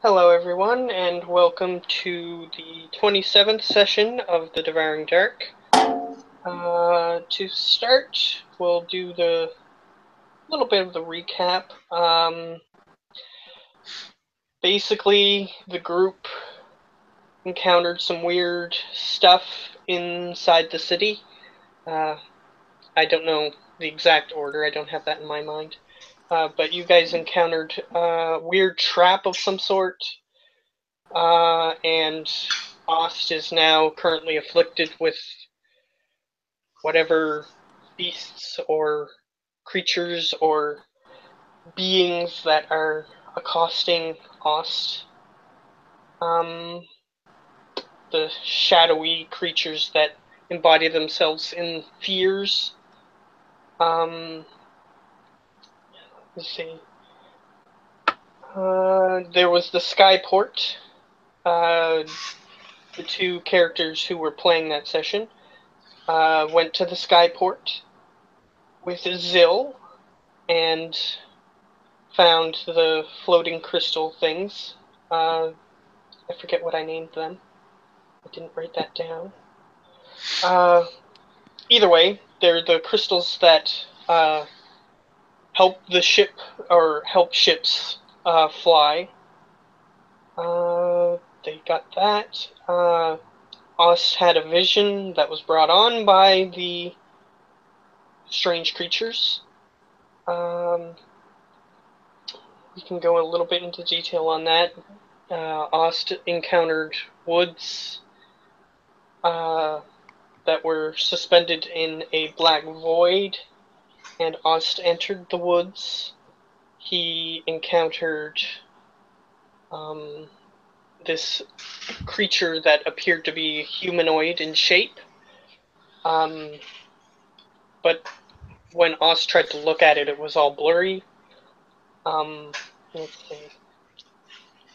Hello everyone, and welcome to the 27th session of the Devouring Dark. To start, we'll do the little bit of the recap. Basically, the group encountered some weird stuff inside the city. I don't know the exact order, I don't have that in my mind. But you guys encountered a weird trap of some sort. And Ost is now currently afflicted with whatever beasts or creatures or beings that are accosting Ost. The shadowy creatures that embody themselves in fears. Let's see. There was the Skyport. The two characters who were playing that session went to the Skyport with Zill and found the floating crystal things. I forget what I named them. I didn't write that down. Either way, they're the crystals that help the ship, or help ships fly. They got that. Ost had a vision that was brought on by the strange creatures. We can go a little bit into detail on that. Ost encountered woods that were suspended in a black void, and Ost entered the woods. He encountered this creature that appeared to be humanoid in shape. But when Ost tried to look at it, it was all blurry. Let's see.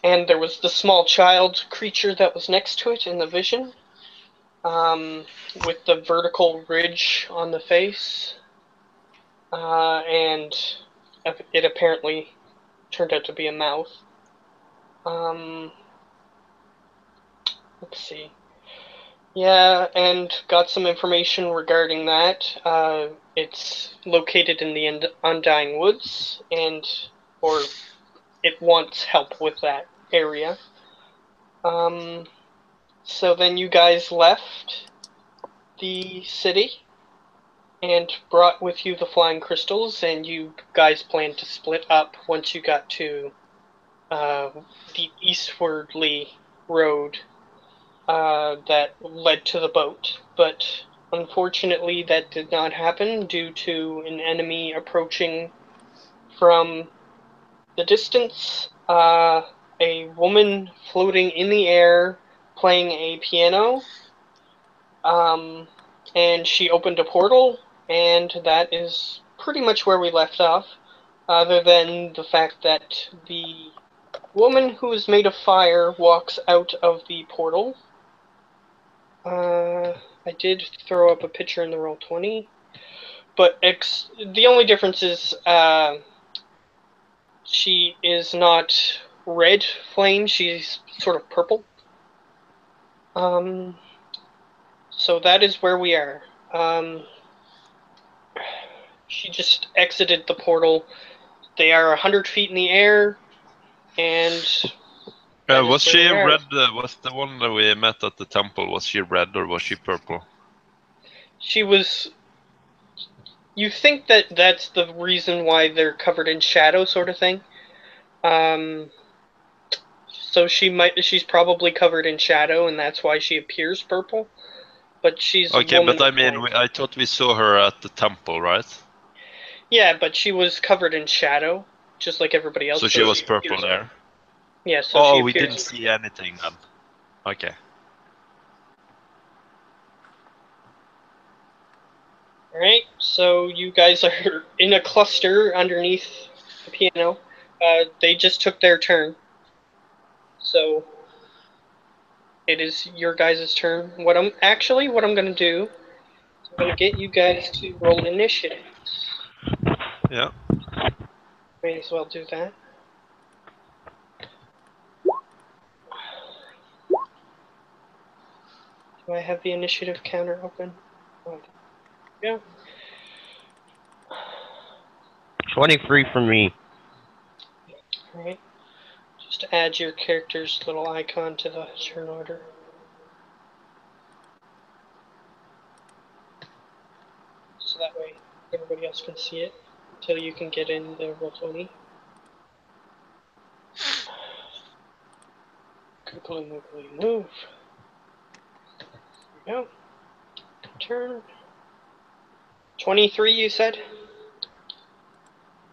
And there was the small child creature that was next to it in the vision, with the vertical ridge on the face. And it apparently turned out to be a mouth. Let's see. Yeah, and got some information regarding that. It's located in the Undying Woods, or it wants help with that area. So then you guys left the city and brought with you the flying crystals, and you guys planned to split up once you got to the eastwardly road that led to the boat. But unfortunately that did not happen due to an enemy approaching from the distance. A woman floating in the air playing a piano, and she opened a portal, and that is pretty much where we left off, other than the fact that the woman who is made of fire walks out of the portal. I did throw up a picture in the Roll20, but the only difference is she is not red flame, she's sort of purple. So that is where we are. She just exited the portal. They are 100 feet in the air, and was she red? Was the one that we met at the temple, was she red or was she purple? She was... You think that that's the reason why they're covered in shadow, sort of thing. So she's probably covered in shadow, and that's why she appears purple. But she's okay, a woman. But I mean, I thought we saw her at the temple, right? Yeah, but she was covered in shadow, just like everybody else. So she was purple there? Yeah, so we didn't see anything then. Okay. Alright, so you guys are in a cluster underneath the piano. They just took their turn. So it is your guys' turn. What I'm gonna do is I'm gonna get you guys to roll initiative. Yeah. May as well do that. Do I have the initiative counter open? Oh, yeah. 23 for me. Alright. Just add your character's little icon to the turn order. So that way everybody else can see it until you can get in the Roll-20. Quickly, quickly move. There we go. Turn. 23, you said?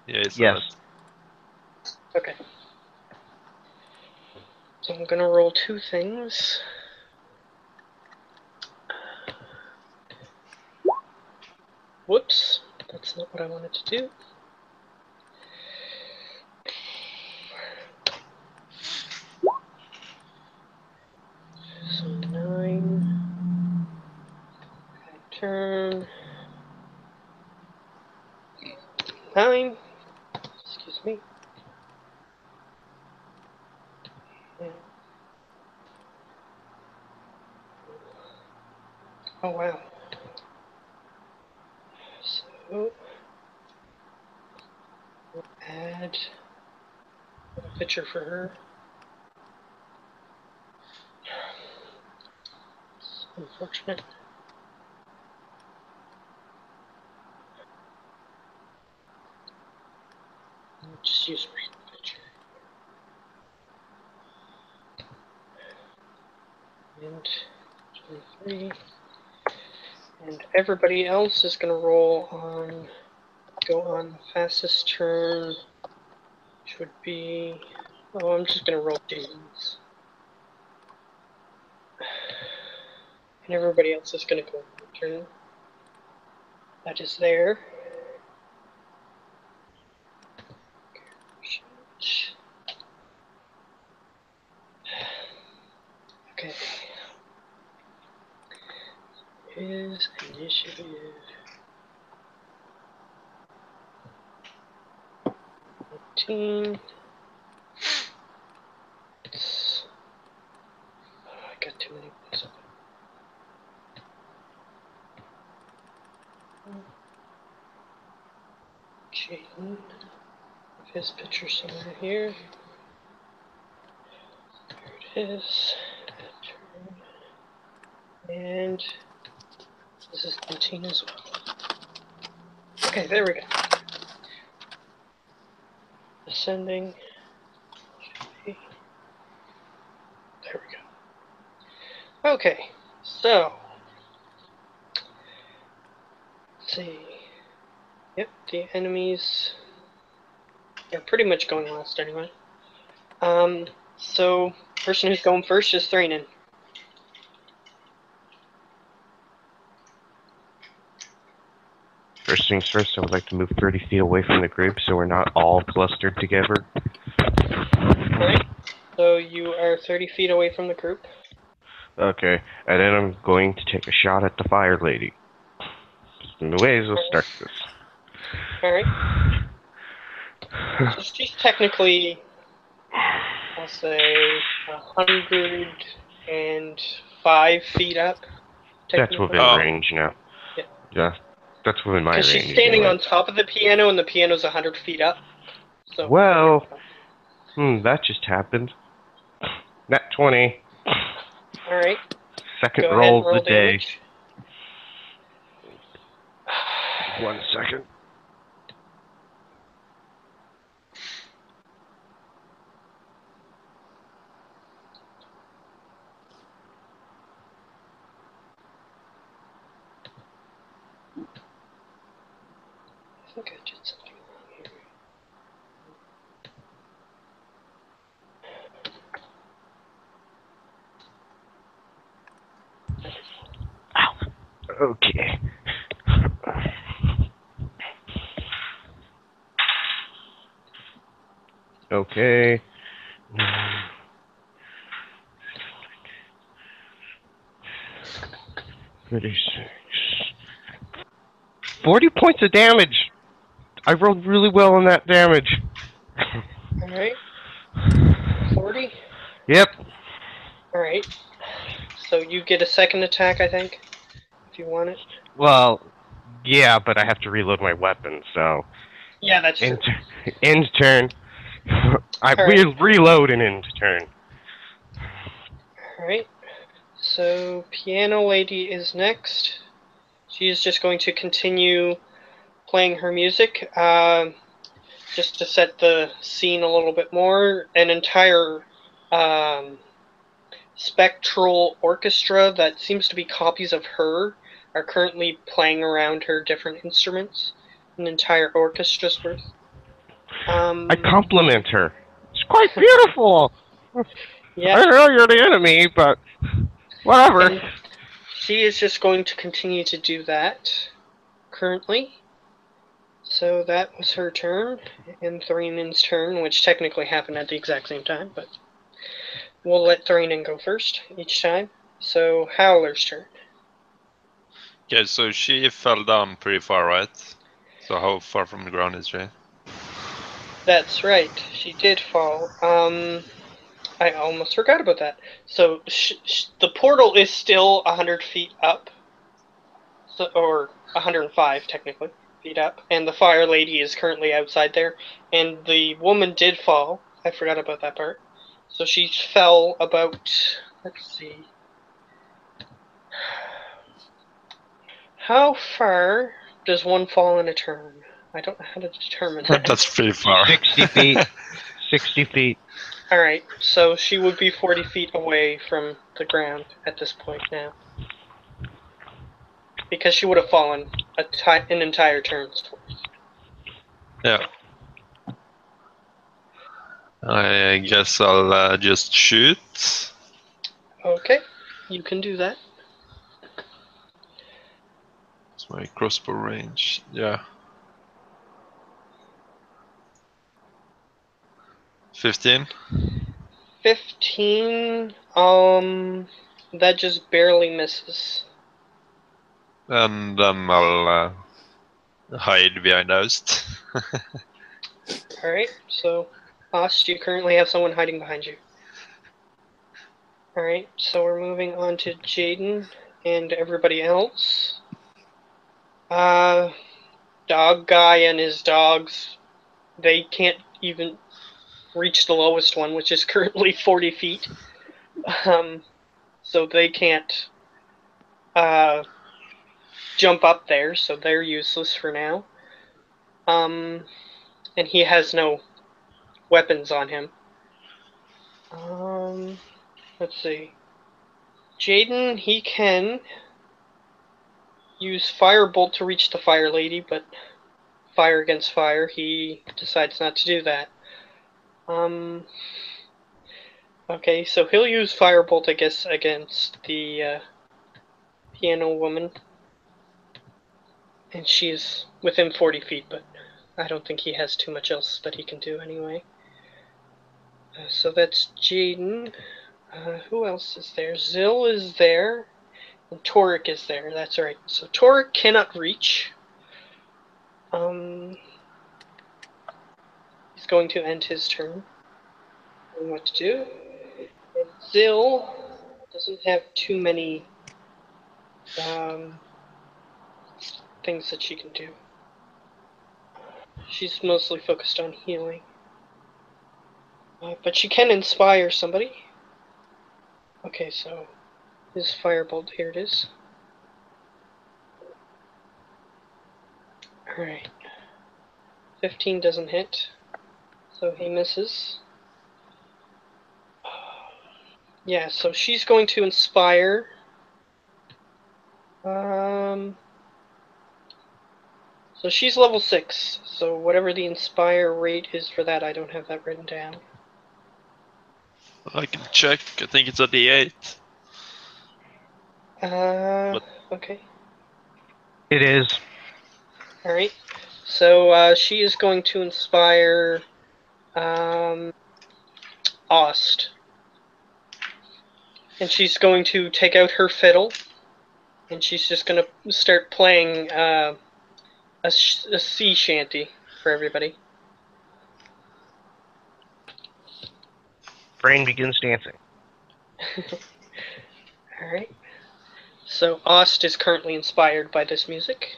Yeah, it's Yes. Okay. So I'm gonna roll 2 things. Whoops, that's not what I wanted to do. So 9. Turn. 9. Excuse me. Yeah. Oh wow. So we'll add a picture for her. It's unfortunate. I'll just use a picture. And 23. And everybody else is gonna go on the fastest turn, which would be, oh, I'm just gonna roll demons. And everybody else is gonna go on their turn. That is there. Okay. His initiative. 18. I got too many ones open. Jaden. His picture somewhere here. There it is. And this is 19 as well. Okay, there we go. Ascending. There we go. Okay, so let's see. Yep, the enemies are pretty much going last anyway. So person who's going first is Thrainin. First things first, I would like to move 30 feet away from the group so we're not all clustered together. Alright, so you are 30 feet away from the group. Okay, and then I'm going to take a shot at the fire lady. Anyways, we'll start this. Alright. So she's technically, I'll say, 105 feet up. That's within range now. Yeah. Yeah, that's within my range. Because she's standing on top of the piano, and the piano's 100 feet up. So. Well, that just happened. Nat 20. Alright. Second roll of the day. Damage. 1 second. I think I did something wrong here. Ow. Okay. Okay. 36. 40 points of damage. I rolled really well on that damage. Alright. 40? Yep. Alright. So you get a second attack, I think, if you want it. Well, yeah, but I have to reload my weapon, so... Yeah, that's true. End turn. Alright. Reload and end turn. Alright. So, Piano Lady is next. She is just going to continue playing her music. Just to set the scene a little bit more, an entire spectral orchestra that seems to be copies of her are currently playing around her different instruments. An entire orchestra's worth. I compliment her. It's quite beautiful. Yeah. I know you're the enemy, but whatever. And she is just going to continue to do that currently. So that was her turn, and Threnin's turn, which technically happened at the exact same time, but we'll let Threnin go first each time. So Howler's turn. Okay, so she fell down pretty far, right? So how far from the ground is she? That's right, she did fall. I almost forgot about that. So the portal is still 100 feet up, so, or 105 technically feet up, and the Fire Lady is currently outside there. And the woman did fall. I forgot about that part. So she fell about. Let's see. How far does one fall in a turn? I don't know how to determine that. That's pretty far. 60 feet. 60 feet. Alright, so she would be 40 feet away from the ground at this point now. Because she would have fallen an entire turn's worth. Yeah. I guess I'll just shoot. Okay, you can do that. It's my crossbow range. Yeah. 15. 15, that just barely misses. And then I'll hide behind Ost. Alright, so, Ost, you currently have someone hiding behind you. Alright, so we're moving on to Jaden and everybody else. Dog guy and his dogs, they can't even reach the lowest one, which is currently 40 feet. So they can't jump up there, so they're useless for now. And he has no weapons on him. Let's see. Jaden, he can use Firebolt to reach the Fire Lady, but fire against fire, he decides not to do that. Okay, so he'll use Firebolt, I guess, against the piano woman. And she's within 40 feet, but I don't think he has too much else that he can do anyway. So that's Jaden. Who else is there? Zill is there. And Toric is there, that's right. So Toric cannot reach. He's going to end his turn. And what to do. And Zill doesn't have too many things that she can do. She's mostly focused on healing. But she can inspire somebody. Okay, so his Firebolt, here it is. Alright. 15 doesn't hit, so he misses. Yeah, so she's going to inspire. So she's level 6, so whatever the inspire rate is for that, I don't have that written down. I can check. I think it's a D8. Okay. It is. Alright. So she is going to inspire Ost. And she's going to take out her fiddle, and she's just going to start playing a sea shanty for everybody. Brain begins dancing. Alright. So Ost is currently inspired by this music.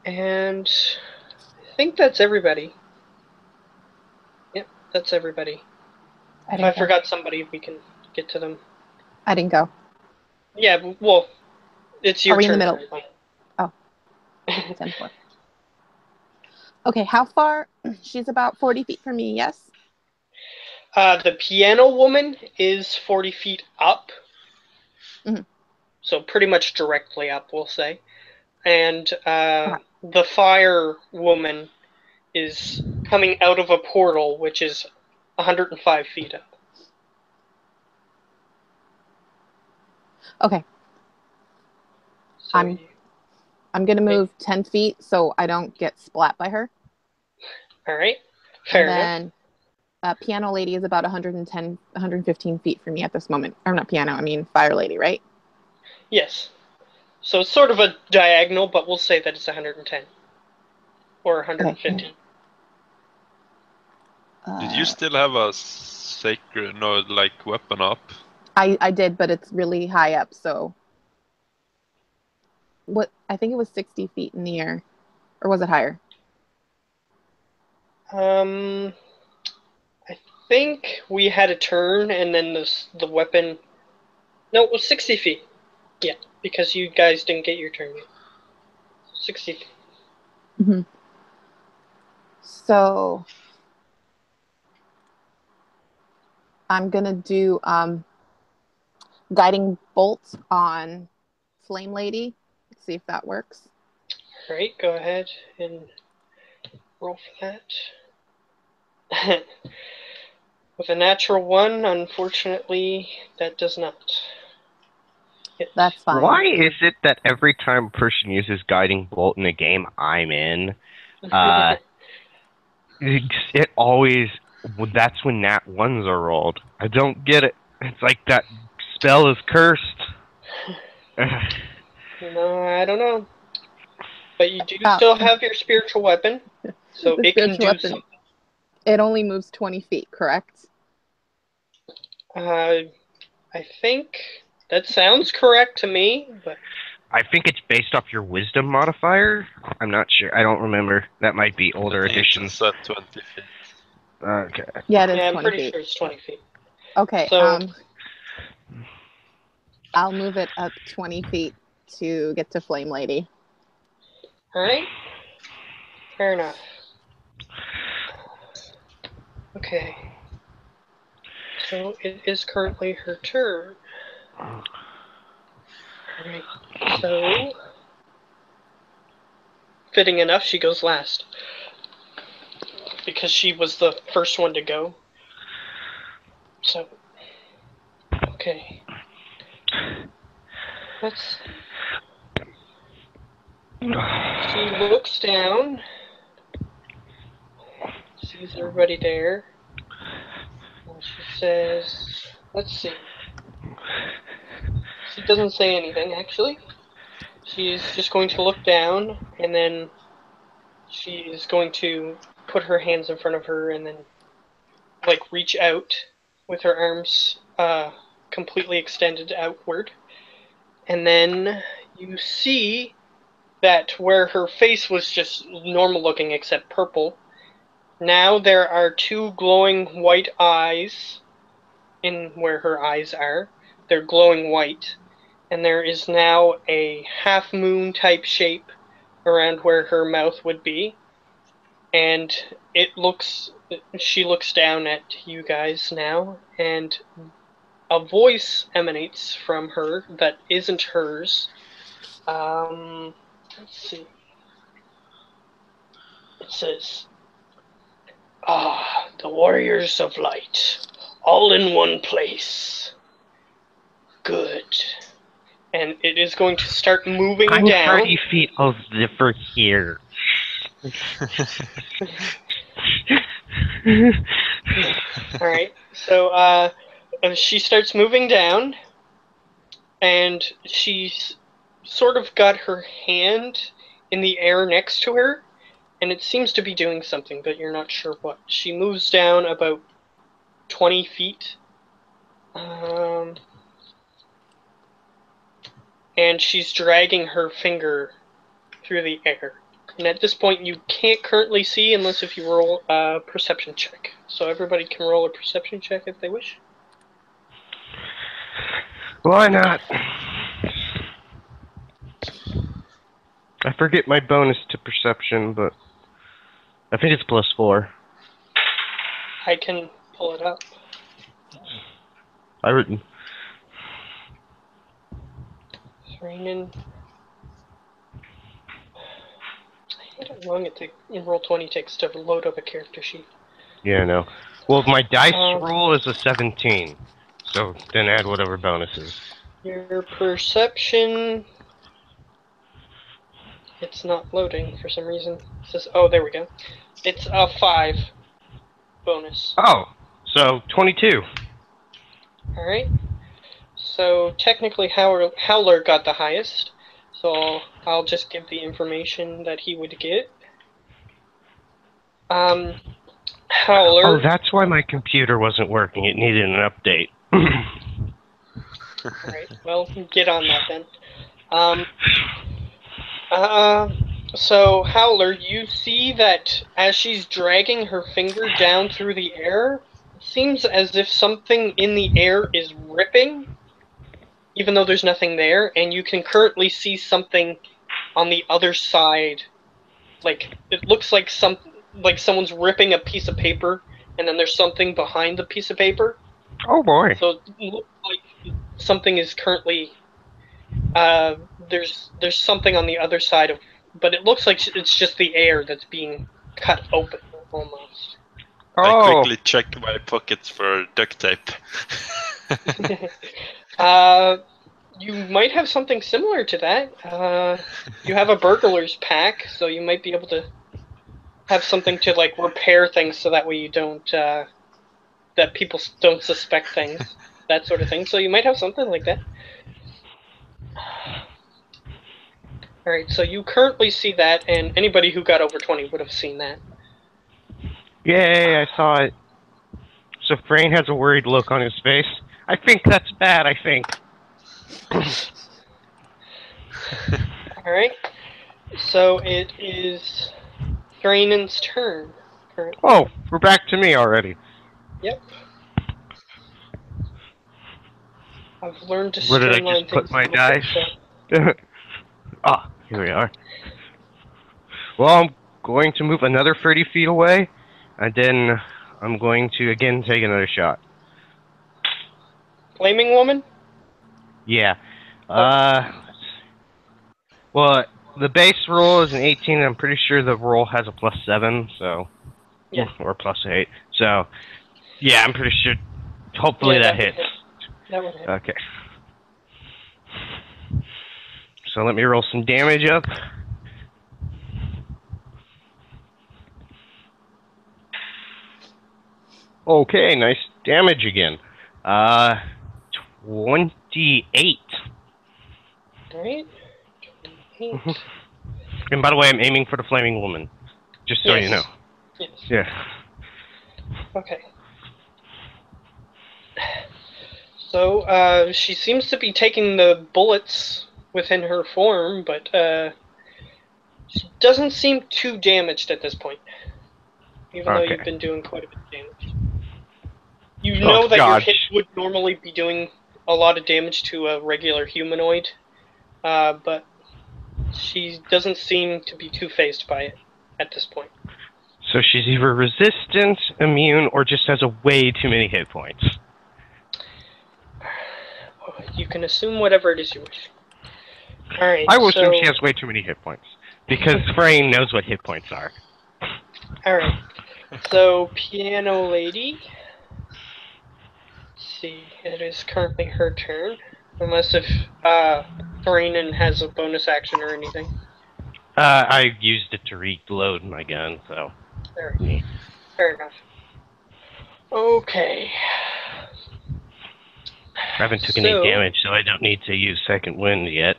And I think that's everybody. Yep, that's everybody. If I forgot somebody, we can get to them. I didn't go. Yeah, well, it's your Are we in turn. the middle? Oh. 10-4. Okay, how far? She's about 40 feet from me, yes? The piano woman is 40 feet up. Mhm. So pretty much directly up, we'll say. And the fire woman is coming out of a portal, which is 105 feet up. Okay. So I'm going to move 10 feet so I don't get splat by her. All right. Fair enough. And then piano lady is about 110, 115 feet from me at this moment. Or not piano, I mean fire lady, right? Yes. So it's sort of a diagonal, but we'll say that it's 110. Or 115. Did you still have a sacred, weapon up? I did, but it's really high up, so... I think it was 60 feet in the air. Or was it higher? I think we had a turn, and then the weapon... No, it was 60 feet. Yeah, because you guys didn't get your turn yet. 60 feet. Mm-hmm. So... I'm going to do guiding bolt on Flame Lady. Let's see if that works. Alright, go ahead and roll for that. With a natural 1, unfortunately, that does not hit. That's fine. Why is it that every time a person uses guiding bolt in a game I'm in, it always, that's when nat 1s are rolled? I don't get it. It's like that spell is cursed. No, I don't know. But you do still have your spiritual weapon, so it can do something. It only moves 20 feet, correct? I think that sounds correct to me, but... I think it's based off your wisdom modifier. I'm not sure. I don't remember. That might be older editions. It's at 20 feet. Okay. Yeah, it is 20 I'm feet. pretty sure it's 20 feet. Okay, So, I'll move it up 20 feet to get to Flame Lady. alright. Fair enough. Okay. So, it is currently her turn. Alright. So, fitting enough, she goes last. Because she was the first one to go. So, okay. Let's see. She looks down, sees everybody there, and she says, let's see. She doesn't say anything, actually. She's just going to look down, and then she is going to put her hands in front of her and then, reach out with her arms completely extended outward. And then you see that where her face was just normal looking except purple, now there are 2 glowing white eyes in where her eyes are. They're glowing white. And there is now a half moon type shape around where her mouth would be. And she looks down at you guys now, and a voice emanates from her that isn't hers. Let's see. It says, the warriors of light, all in one place. Good. And it is going to start moving I'm down. 30 feet over here. Alright, so she starts moving down, and she's sort of got her hand in the air next to her, and it seems to be doing something, but you're not sure what. She moves down about 20 feet. and she's dragging her finger through the air. And at this point, you can't currently see unless if you roll a perception check. So everybody can roll a perception check if they wish. Why not? I forget my bonus to perception, but I think it's +4. I can pull it up. I written. Renan. I hate how long it takes in Roll20 takes to load up a character sheet. Yeah, no. Well, my dice Um, roll is a 17, so then add whatever bonuses. Your perception. It's not loading for some reason. It says, oh, there we go. It's a 5 bonus. Oh, so 22. Alright. So technically Howler got the highest. So I'll just give the information that he would get. Howler. Oh, that's why my computer wasn't working. It needed an update. Alright, well, get on that then. So Howler, you see that as she's dragging her finger down through the air, it seems as if something in the air is ripping, even though there's nothing there, and you can currently see something on the other side. Like, it looks like someone's ripping a piece of paper, and then there's something behind the piece of paper. Oh boy. So it looks like something is currently there's something on the other side of, but it looks like it's just the air that's being cut open almost. I Oh, quickly check my pockets for duct tape. You might have something similar to that. You have a burglar's pack, so you might be able to have something to like repair things, so that way you don't that people don't suspect things, that sort of thing. So you might have something like that. Alright, so you currently see that, and anybody who got over 20 would have seen that. yay, I saw it. So Frayne has a worried look on his face. I think that's bad, I think. Alright, so it is Thrainen's turn currently. Oh, we're back to me already. Yep. I've learned to Where did I streamline just put things my a little dice? bit, so- Ah, here we are. Well, I'm going to move another 30 feet away, and then I'm going to again take another shot. Flaming Woman? Yeah. Well, the base roll is an 18, and I'm pretty sure the roll has a +7, so... Yeah. Or +8. So, yeah, I'm pretty sure... Hopefully Yeah, that would hits. hit. That would hit. Okay. So let me roll some damage up. Okay, nice damage again. 28. Alright. 28. And by the way, I'm aiming for the flaming woman. Just so you know. Yes. Yeah. Okay. So, she seems to be taking the bullets within her form, but, she doesn't seem too damaged at this point. Even though Okay. you've been doing quite a bit of damage. You know Oh, that your God. hit would normally be doing a lot of damage to a regular humanoid, but she doesn't seem to be too phased by it at this point. So she's either resistant, immune, or just has a way too many hit points. You can assume whatever it is you wish. Alright, I will so... assume she has way too many hit points. Because Frayne knows what hit points are. Alright, so Piano Lady. Let's see, it is currently her turn. Unless if Thrainen has a bonus action or anything. I used it to reload my gun, so... Fair enough. Okay. I haven't took any damage, so I don't need to use second wind yet.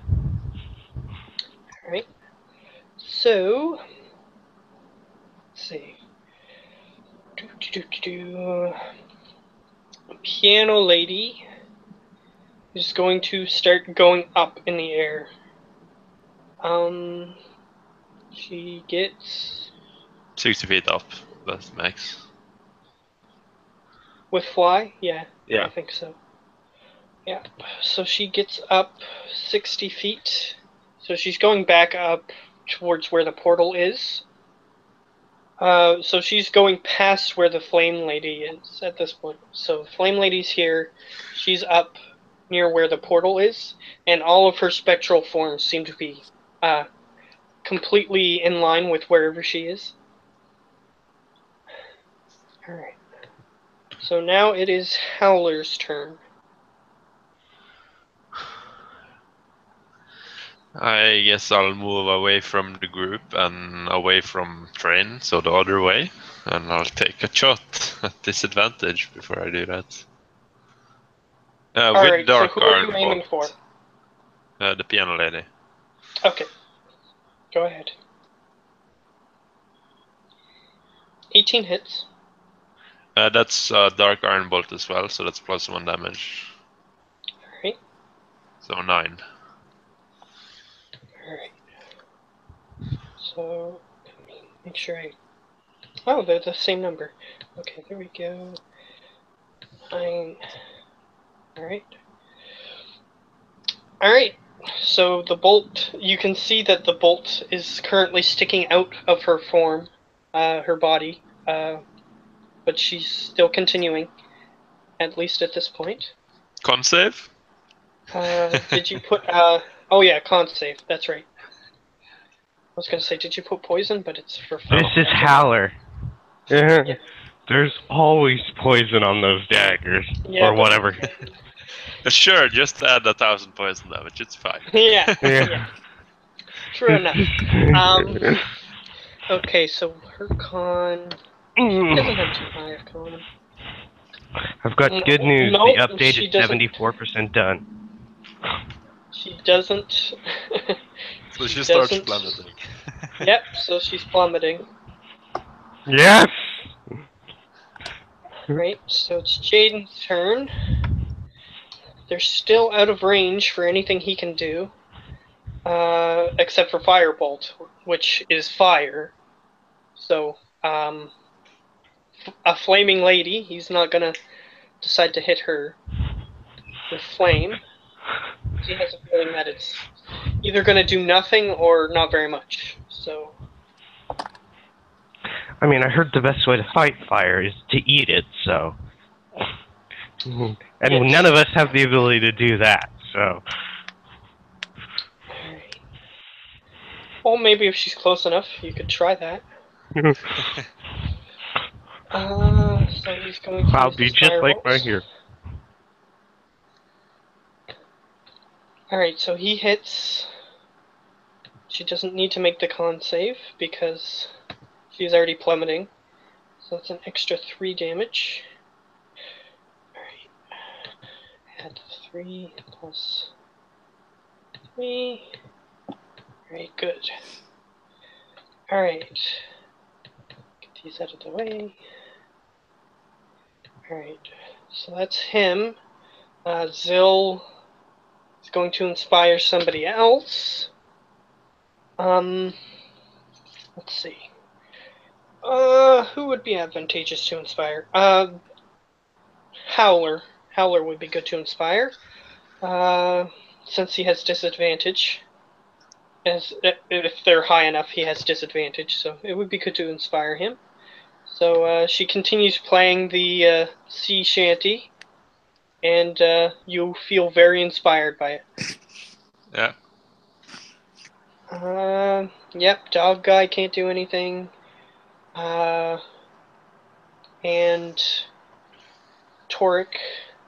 Alright. So... Let's see. Piano Lady is going to start going up in the air. She gets 60 feet up. That's max. with fly. Yeah, Yeah. I think so. Yeah. So she gets up 60 feet. So she's going back up towards where the portal is. So she's going past where the Flame Lady is at this point. So the Flame Lady's here. She's up near where the portal is, and all of her spectral forms seem to be completely in line with wherever she is. Alright. So now it is Howler's turn. I guess I'll move away from the group and away from train, so the other way, and I'll take a shot at disadvantage before I do that. Alright, with Dark so who are you Iron aiming Bolt. for? The piano lady. Okay. Go ahead. 18 hits. That's Dark Iron Bolt as well, so that's +1 damage. Alright. So 9. Alright. So, let me make sure I... Oh, they're the same number. Okay, there we go. 9. Alright. Alright. So the bolt, you can see that the bolt is currently sticking out of her form, her body, but she's still continuing, at least at this point. Con save? Did you put, oh yeah, con save, that's right. I was gonna say, did you put poison? But it's for fun. This is Howler. There's always poison on those daggers, Yeah, or whatever. Sure, just add 1,000 poison damage, it's fine. Yeah, Yeah. yeah. True enough. Okay, so her con... She doesn't have too high of con. I've got good news. No, The update she is doesn't. 74% done. She doesn't. So she starts doesn't. plummeting. Yep, so she's plummeting. Yes! Right, so it's Jaden's turn. They're still out of range for anything he can do. Except for Firebolt, which is fire. So, a flaming lady, he's not gonna decide to hit her with flame. He has a feeling that it's either gonna do nothing or not very much. So, I mean, I heard the best way to fight fire is to eat it, so... And yes. none of us have the ability to do that, so... Alright. Well, maybe if she's close enough, you could try that. So he's going to I'll use be his just like firebolts. right here. Alright, so he hits. She doesn't need to make the con save because she's already plummeting. So that's an extra 3 damage. Alright. Add 3 plus 3. Alright, good. Alright. Get these out of the way. Alright, so that's him. Zill is going to inspire somebody else. Let's see. Who would be advantageous to inspire? Howler. Howler would be good to inspire. Since he has disadvantage. If they're high enough, he has disadvantage, so it would be good to inspire him. So she continues playing the sea shanty, and you feel very inspired by it. Yeah. Yep, dog guy can't do anything. And Toric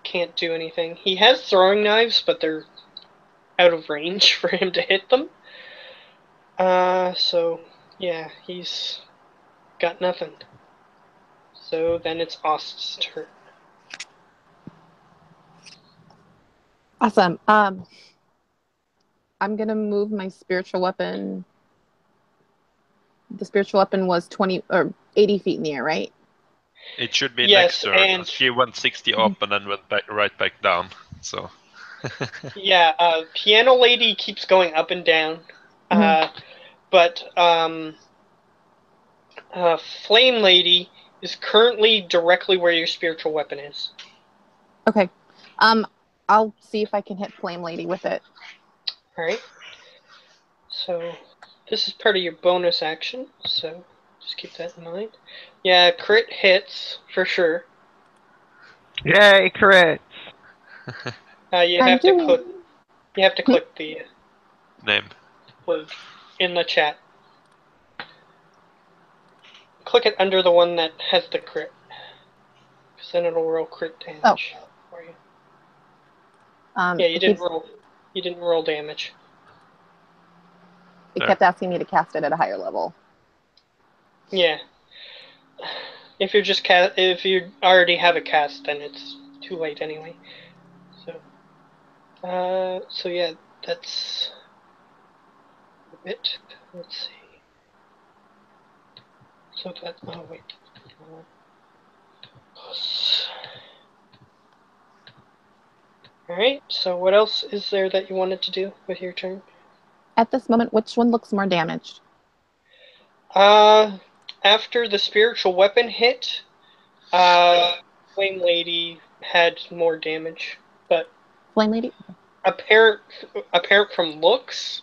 can't do anything. He has throwing knives, but they're out of range for him to hit them. So, yeah, he's got nothing. So then it's Ost's turn. Awesome. I'm gonna move my spiritual weapon. The spiritual weapon was 20 or 80 feet in the air, right? It should be Yes, next turn. and- She went 60 up and then went back, right back down. So Yeah, Piano Lady keeps going up and down. But Flame Lady is currently directly where your spiritual weapon is. Okay. I'll see if I can hit Flame Lady with it. Alright. So, this is part of your bonus action, so just keep that in mind. Yeah, crit hits, for sure. Yay, crits! You I'm have to doing- click. You have to click the Name. word in the chat. Click it under the one that has the crit, because then it'll roll crit damage for you. Yeah, you didn't roll. You didn't roll damage. It kept asking me to cast it at a higher level. Yeah. If you're just if you already have a cast, then it's too late anyway. So yeah, that's a bit. Let's see. So that. Oh wait. Alright, so what else is there that you wanted to do with your turn? At this moment, which one looks more damaged? After the spiritual weapon hit, Flame Lady had more damage, but Flame Lady? apparent from looks,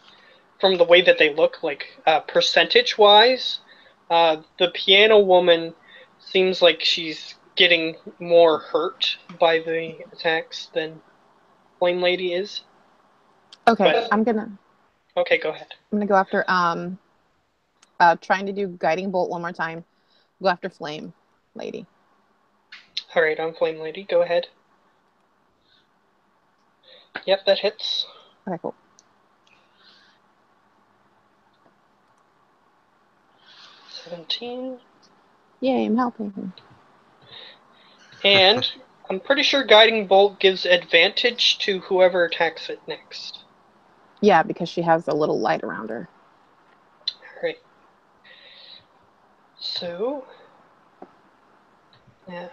from the way that they look, like percentage-wise, the piano woman seems like she's getting more hurt by the attacks than Flame Lady is. Okay, But, Okay, go ahead. I'm gonna go after trying to do guiding bolt one more time. Go after Flame Lady. Alright, on Flame Lady, go ahead. Yep, that hits. Okay, cool. 17. Yay, I'm helping. And I'm pretty sure Guiding Bolt gives advantage to whoever attacks it next. Yeah, because she has a little light around her. Alright. So, now,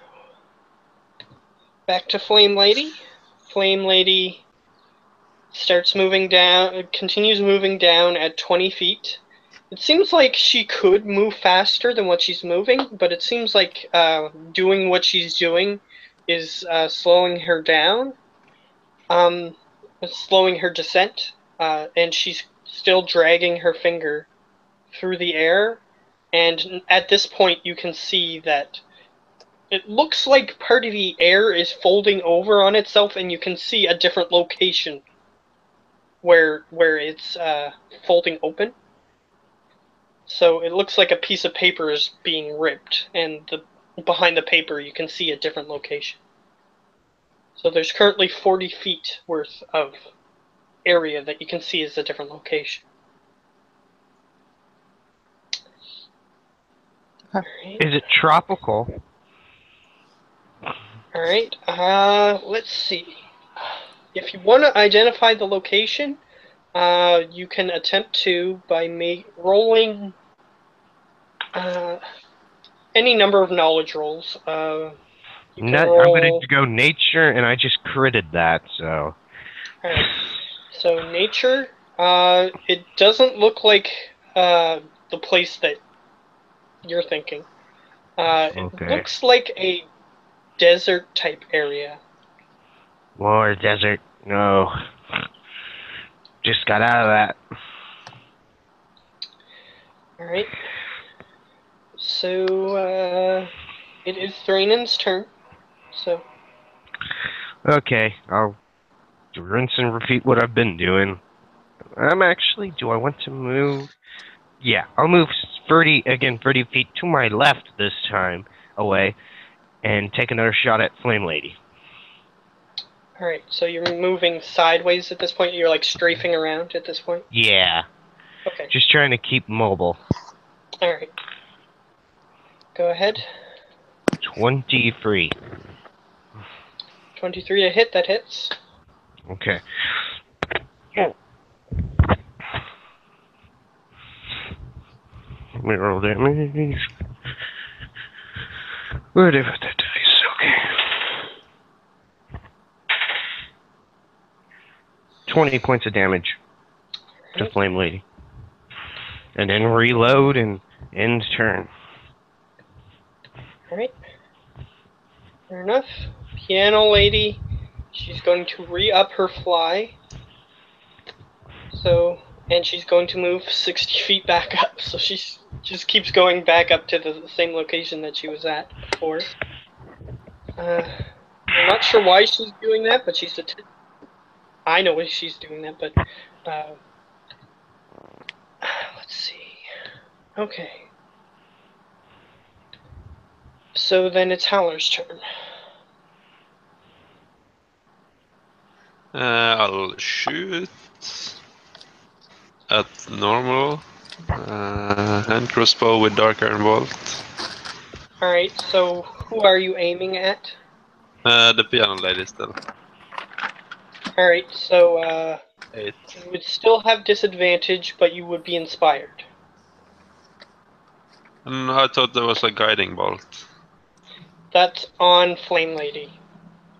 back to Flame Lady. Flame Lady starts moving down, continues moving down at 20 feet. It seems like she could move faster than what she's moving, but it seems like doing what she's doing is slowing her down, slowing her descent, and she's still dragging her finger through the air. And at this point, you can see that it looks like part of the air is folding over on itself, and you can see a different location where it's folding open. So it looks like a piece of paper is being ripped, and behind the paper you can see a different location. So there's currently 40 feet worth of area that you can see as a different location. Is it tropical? Alright, let's see. If you want to identify the location, you can attempt to by rolling any number of knowledge rolls. I'm going to go nature, and I just critted that, so... Alright, so nature, it doesn't look like the place that you're thinking. It looks like a desert-type area. More desert. No. Just got out of that. Alright. So, it is Thrainen's turn, so... Okay, I'll rinse and repeat what I've been doing. Do I want to move? Yeah, I'll move 30 feet to my left this time, away, and take another shot at Flame Lady. Alright, so you're moving sideways at this point? You're like strafing around at this point? Yeah. Okay. Just trying to keep mobile. Alright. Go ahead. 23. 23 to hit, that hits. Okay. Let me roll damage. Where did I put that dice? Okay. 20 points of damage to Flame Lady. And then reload and end turn. Alright. Fair enough. Piano Lady, she's going to re-up her fly. So, and she's going to move 60 feet back up. So she just keeps going back up to the same location that she was at before. I'm not sure why she's doing that, but she's I know why she's doing that, but let's see. Okay. So then it's Howler's turn. I'll shoot at normal. Hand crossbow with Dark Iron Bolt. Alright, so who are you aiming at? The piano lady still. Alright, so 8. you would still have disadvantage, but you would be inspired. And I thought there was a guiding bolt. That's on Flame Lady.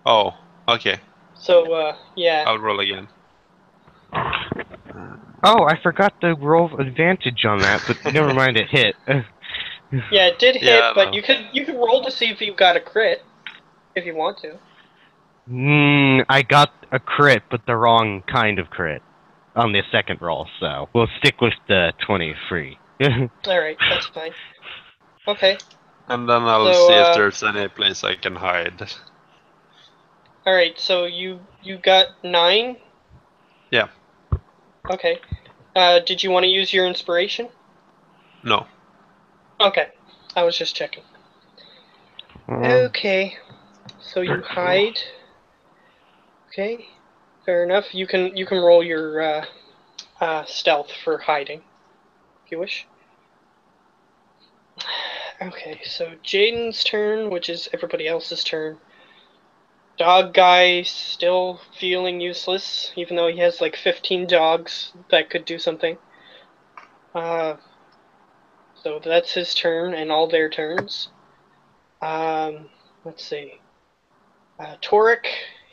Oh, okay. So, yeah. I'll roll again. Oh, I forgot to roll advantage on that, but never mind, it hit. Yeah, it did hit, Yeah, but no. you could roll to see if you got a crit, if you want to. I got a crit, but the wrong kind of crit on the second roll, so we'll stick with the 23. Alright, that's fine. Okay. And then I'll So, see if there's any place I can hide. Alright, so you got 9? Yeah. Okay. Did you want to use your inspiration? No. Okay. I was just checking. Okay. So you hide. Okay. Fair enough. You can roll your stealth for hiding, if you wish. Okay, so Jaden's turn, which is everybody else's turn. Dog guy still feeling useless, even though he has like 15 dogs that could do something. So that's his turn and all their turns. Let's see. Torek,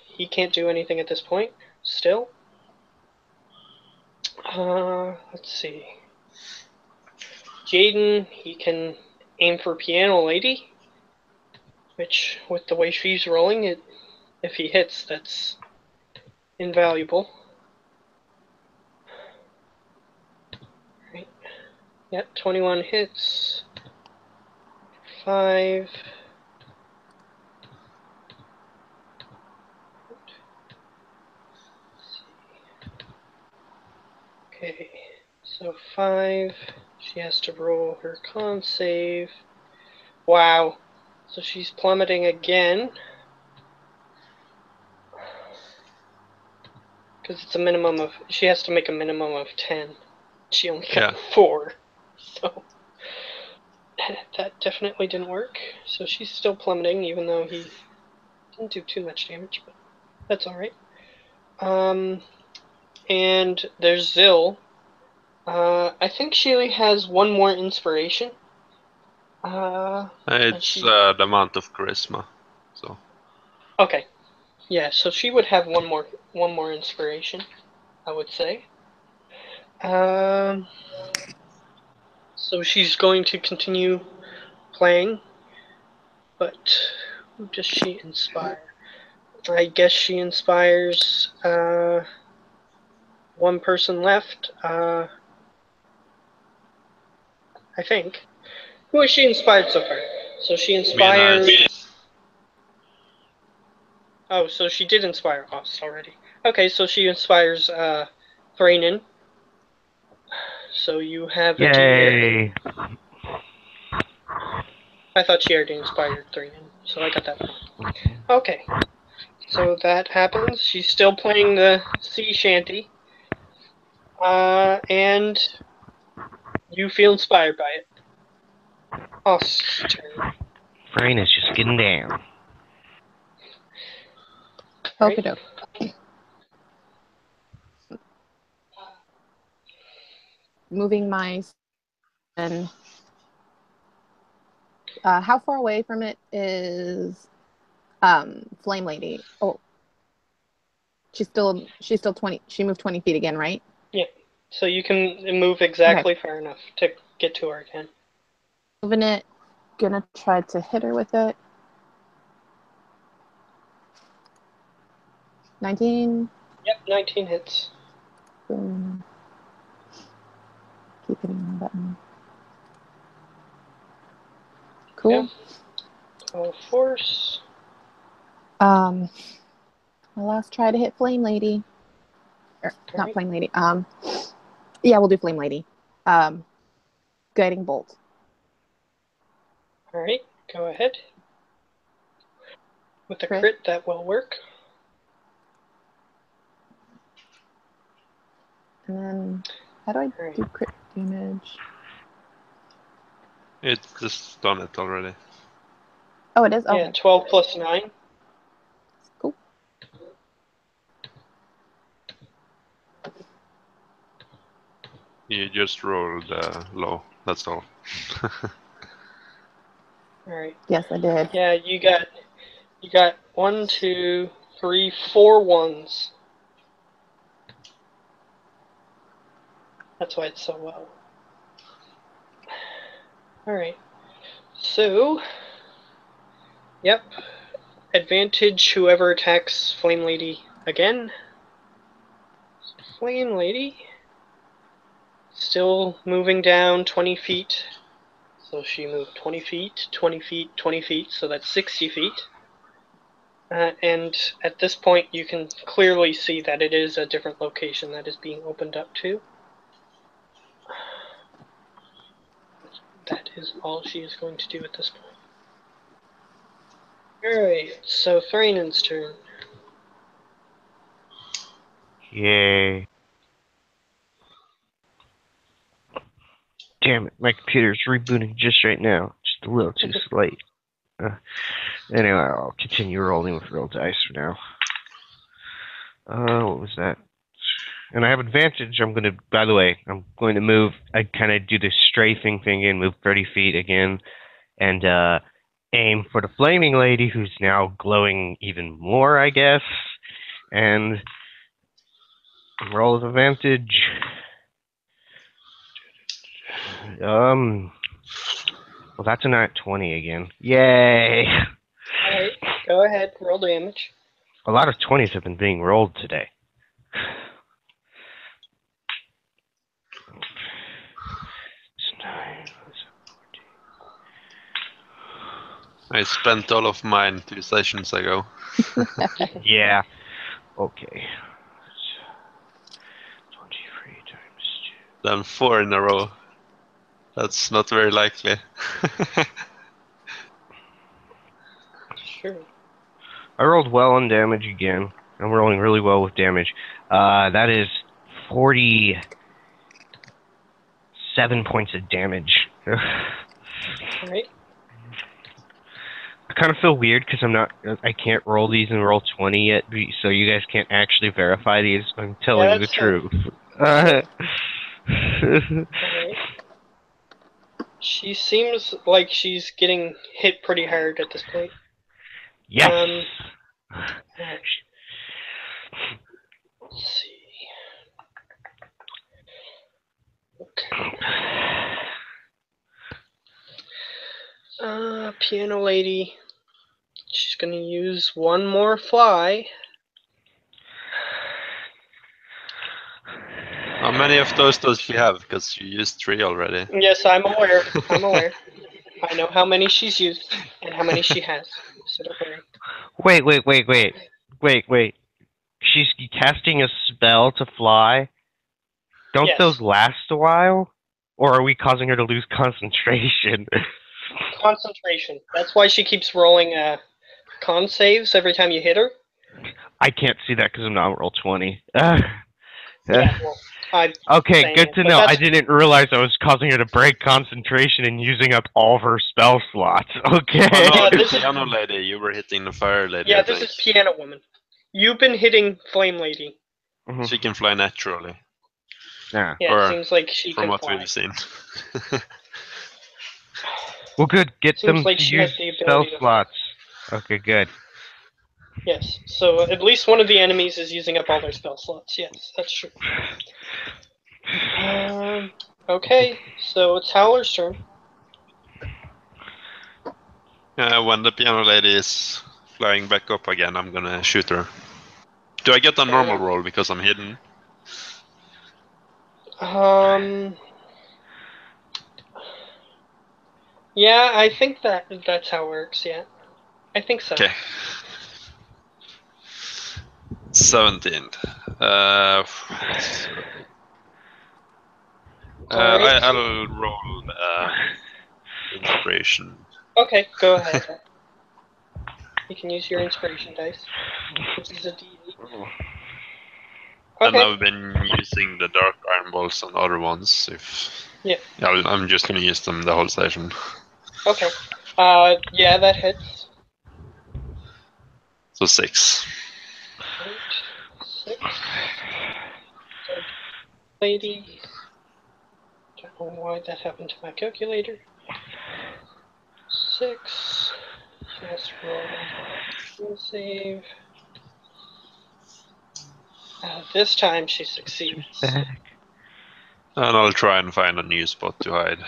he can't do anything at this point, still. Let's see. Jaden, he can aim for Piano Lady, which, with the way she's rolling, if he hits, that's invaluable. Right. Yep, 21 hits. 5. Okay, so 5. She has to roll her con save. Wow. So she's plummeting again. Because it's a minimum of... She has to make a minimum of 10. She only got 4. So... That definitely didn't work. So she's still plummeting, even though he didn't do too much damage, but that's alright. And there's Zill. I think she only has one more inspiration. It's the amount of charisma. So. Okay. Yeah, so she would have one more inspiration, I would say. So she's going to continue playing, but who does she inspire? I guess she inspires one person left. I think. Who has she inspired so far? So she inspired... Oh, so she did inspire us already. Okay, so she inspires Thrainin. So you have a Yay! I thought she already inspired Thrainin, so I got that wrong. Okay. So that happens. She's still playing the sea shanty. And you feel inspired by it. Os's turn. Brain is just getting down. Right? Okie doke. Moving my... And how far away from it is Flame Lady? Oh, she's still 20. She moved 20 feet again, right? Yeah. So you can move exactly far enough to get to her again. Moving it. Gonna try to hit her with it. 19. Yep, 19 hits. Boom. Keep hitting the button. Cool. Yep. 12 force. My last try to hit Flame Lady. Not Right. Flame Lady. Yeah, we'll do Flame Lady. Guiding Bolt. All right, go ahead. With a Crit. crit, that will work. And then, how do I Right. do crit damage? It's just done it already. Oh, it is? Okay. Yeah, 12 plus 9. Cool. You just rolled low. That's all. All right. Yes, I did. Yeah, you got 1, 2, 3, 4 ones. That's why it's so low. All right. So, yep. Advantage whoever attacks Flame Lady again. Flame Lady. Still moving down 20 feet. So she moved 20 feet, 20 feet, 20 feet, so that's 60 feet. And at this point, you can clearly see that it is a different location that is being opened up to. That is all she is going to do at this point. Alright, so Thrainen's turn. Yay. Damn it, my computer's rebooting just right now. Just a little too late. Anyway, I'll continue rolling with real dice for now. What was that? And I have advantage. By the way, I'm going to move. I kind of do this strafing thing and move 30 feet again. And aim for the Flaming Lady, who's now glowing even more, I guess. And roll with advantage. Well, that's a nat 20 again. Yay! Alright, go ahead, roll damage. A lot of 20s have been being rolled today. I spent all of mine 2 sessions ago. Yeah. Okay. 23 times 2. Then 4 in a row. That's not very likely. Sure. I rolled well on damage again. I'm rolling really well with damage. That is 47 points of damage. Alright. I kind of feel weird because I can't roll these and roll 20 yet, so you guys can't actually verify these. I'm telling the that's truth. Alright. She seems like she's getting hit pretty hard at this point. Yes! Alright. Let's see. Okay. Piano Lady. She's gonna use one more fly. How many of those does she have? Because you used 3 already. Yes, I'm aware. I'm aware. I know how many she's used and how many she has. So don't worry. Wait. She's casting a spell to fly? Don't Yes. those last a while? Or are we causing her to lose concentration? Concentration. That's why she keeps rolling con saves every time you hit her. I can't see that because I'm not on roll 20. Yeah, well, Okay, good to know. I that's- didn't realize I was causing her to break concentration and using up all of her spell slots. Okay. Oh no, Yeah, the this is- piano lady. You were hitting the fire lady. Yeah, I this think. is Piano Woman. You've been hitting Flame Lady. Mhm. She can fly naturally, Yeah. Yeah, Or it seems like she from can what fly. we've seen. Well, good. Get Seems them like to she use has the spell ability to fly. slots. Okay, good. Yes. So at least one of the enemies is using up all their spell slots. Yes, that's true. Okay, so it's Howler's turn. When the piano lady is flying back up again, I'm gonna shoot her. Do I get a normal roll because I'm hidden? Yeah, I think that's how it works. Yeah, I think so. Okay. 17. Alright. I'll roll inspiration. Okay, go ahead. You can use your inspiration dice, which is a D8. And Okay. I've been using the dark iron balls on other ones. Yeah. I'm just gonna use them the whole session. Okay. Yeah, that hits. So 6. 6. So, lady. Don't know why that happened to my calculator. 6. She has to roll. Will save. This time she succeeds. And I'll try and find a new spot to hide.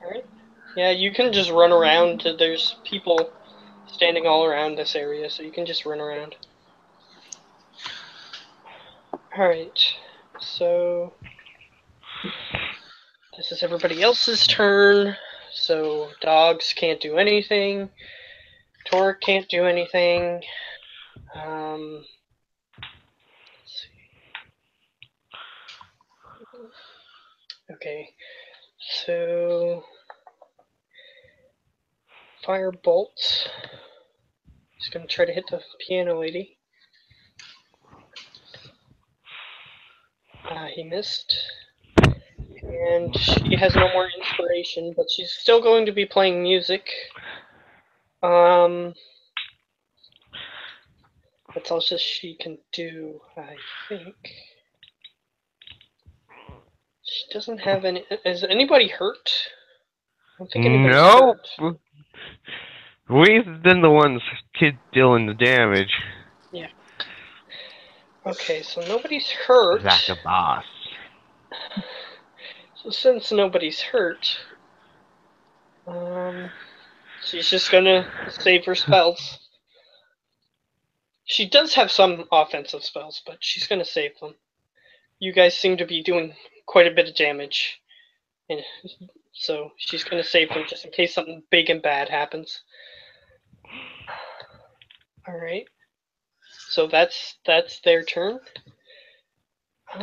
Alright. Yeah, you can just run around. There's people standing all around this area, so you can just run around. Alright, so this is everybody else's turn. So dogs can't do anything. Torque can't do anything. Let's see. Okay, so Firebolt. He's gonna try to hit the piano lady. He missed. And she has no more inspiration, but she's still going to be playing music. That's all she can do, I think. She doesn't have any. Is anybody hurt? I don't think anybody's hurt. We've been the ones dealing the damage. Yeah. Okay, so nobody's hurt. Like a boss. So since nobody's hurt, she's just gonna save her spells. She does have some offensive spells, but she's gonna save them. You guys seem to be doing quite a bit of damage, and so she's gonna save them just in case something big and bad happens. All right. So that's their turn. Oops.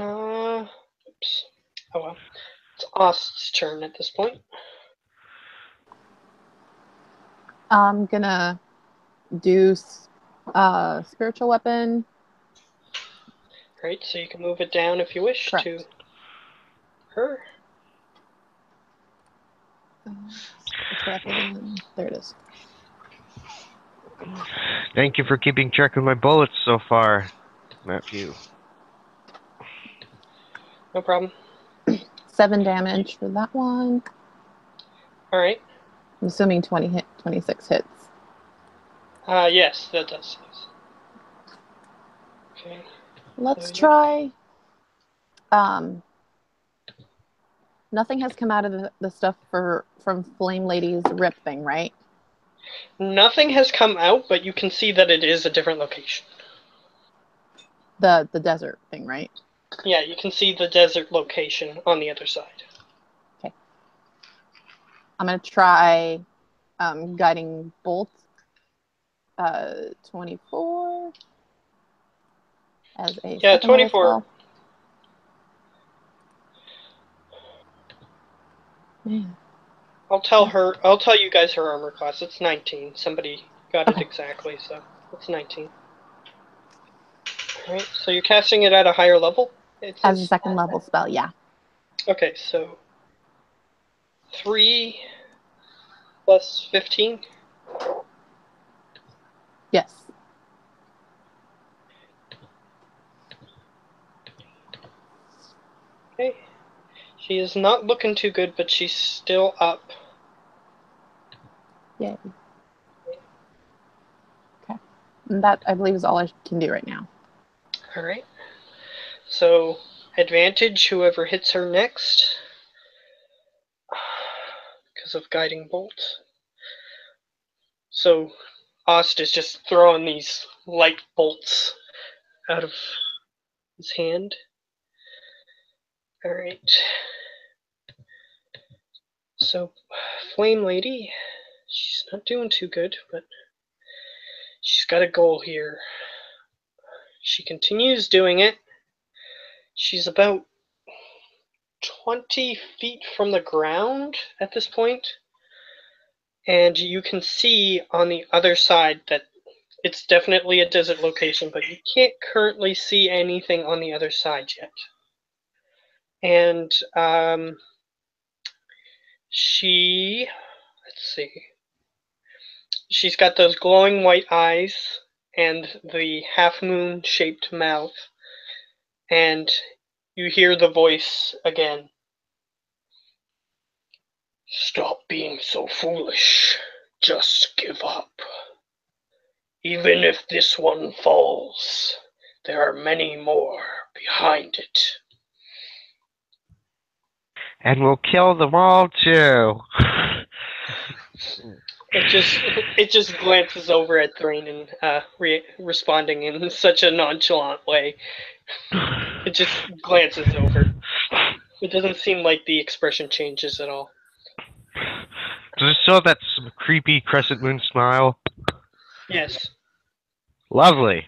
Oh well. It's Ost's turn at this point. I'm gonna do spiritual weapon. Right, so you can move it down if you wish. Correct. To her. There it is. Thank you for keeping track of my bullets so far, Matthew. No problem. 7 damage for that one. All right. I'm assuming 26 hits. Yes, that does. Okay. Let's try. Nothing has come out of the stuff from Flame Lady's rip thing, right? Nothing has come out, but you can see that it is a different location. The desert thing, right? Yeah, you can see the desert location on the other side. Okay. I'm gonna try guiding bolt. 24 as a 24. Man. I'll tell you guys her armor class. It's 19. Somebody got it exactly, so it's 19. Alright, so you're casting it at a higher level? As a second level spell, yeah. Okay, so 3 plus 15? Yes. Okay. She is not looking too good, but she's still up. Yay. Okay. And that, I believe, is all I can do right now. Alright. So, advantage, whoever hits her next. Because of Guiding Bolt. So, Ost is just throwing these light bolts out of his hand. Alright. So, Flame Lady, she's not doing too good, but she's got a goal here. She continues doing it. She's about 20 feet from the ground at this point. And you can see on the other side that it's definitely a desert location, but you can't currently see anything on the other side yet. And let's see, she's got those glowing white eyes and the half-moon shaped mouth. And you hear the voice again. Stop being so foolish. Just give up. Even if this one falls, there are many more behind it. And we'll kill them all too. It just glances over at Thrain and responding in such a nonchalant way. It just glances over. It doesn't seem like the expression changes at all. Does it still have that creepy crescent moon smile? Yes. Lovely.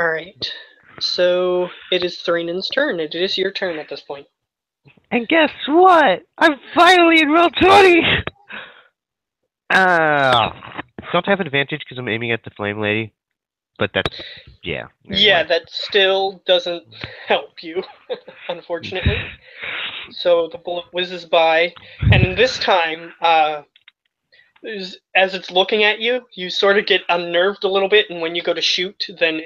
Alright. So it is Thrain's turn. It is your turn at this point. And guess what? I'm finally in roll 20! Don't I have advantage because I'm aiming at the flame lady? But that's, yeah. Yeah, that still doesn't help you, unfortunately. So the bullet whizzes by, and this time, as it's looking at you, you sort of get unnerved a little bit, and when you go to shoot, then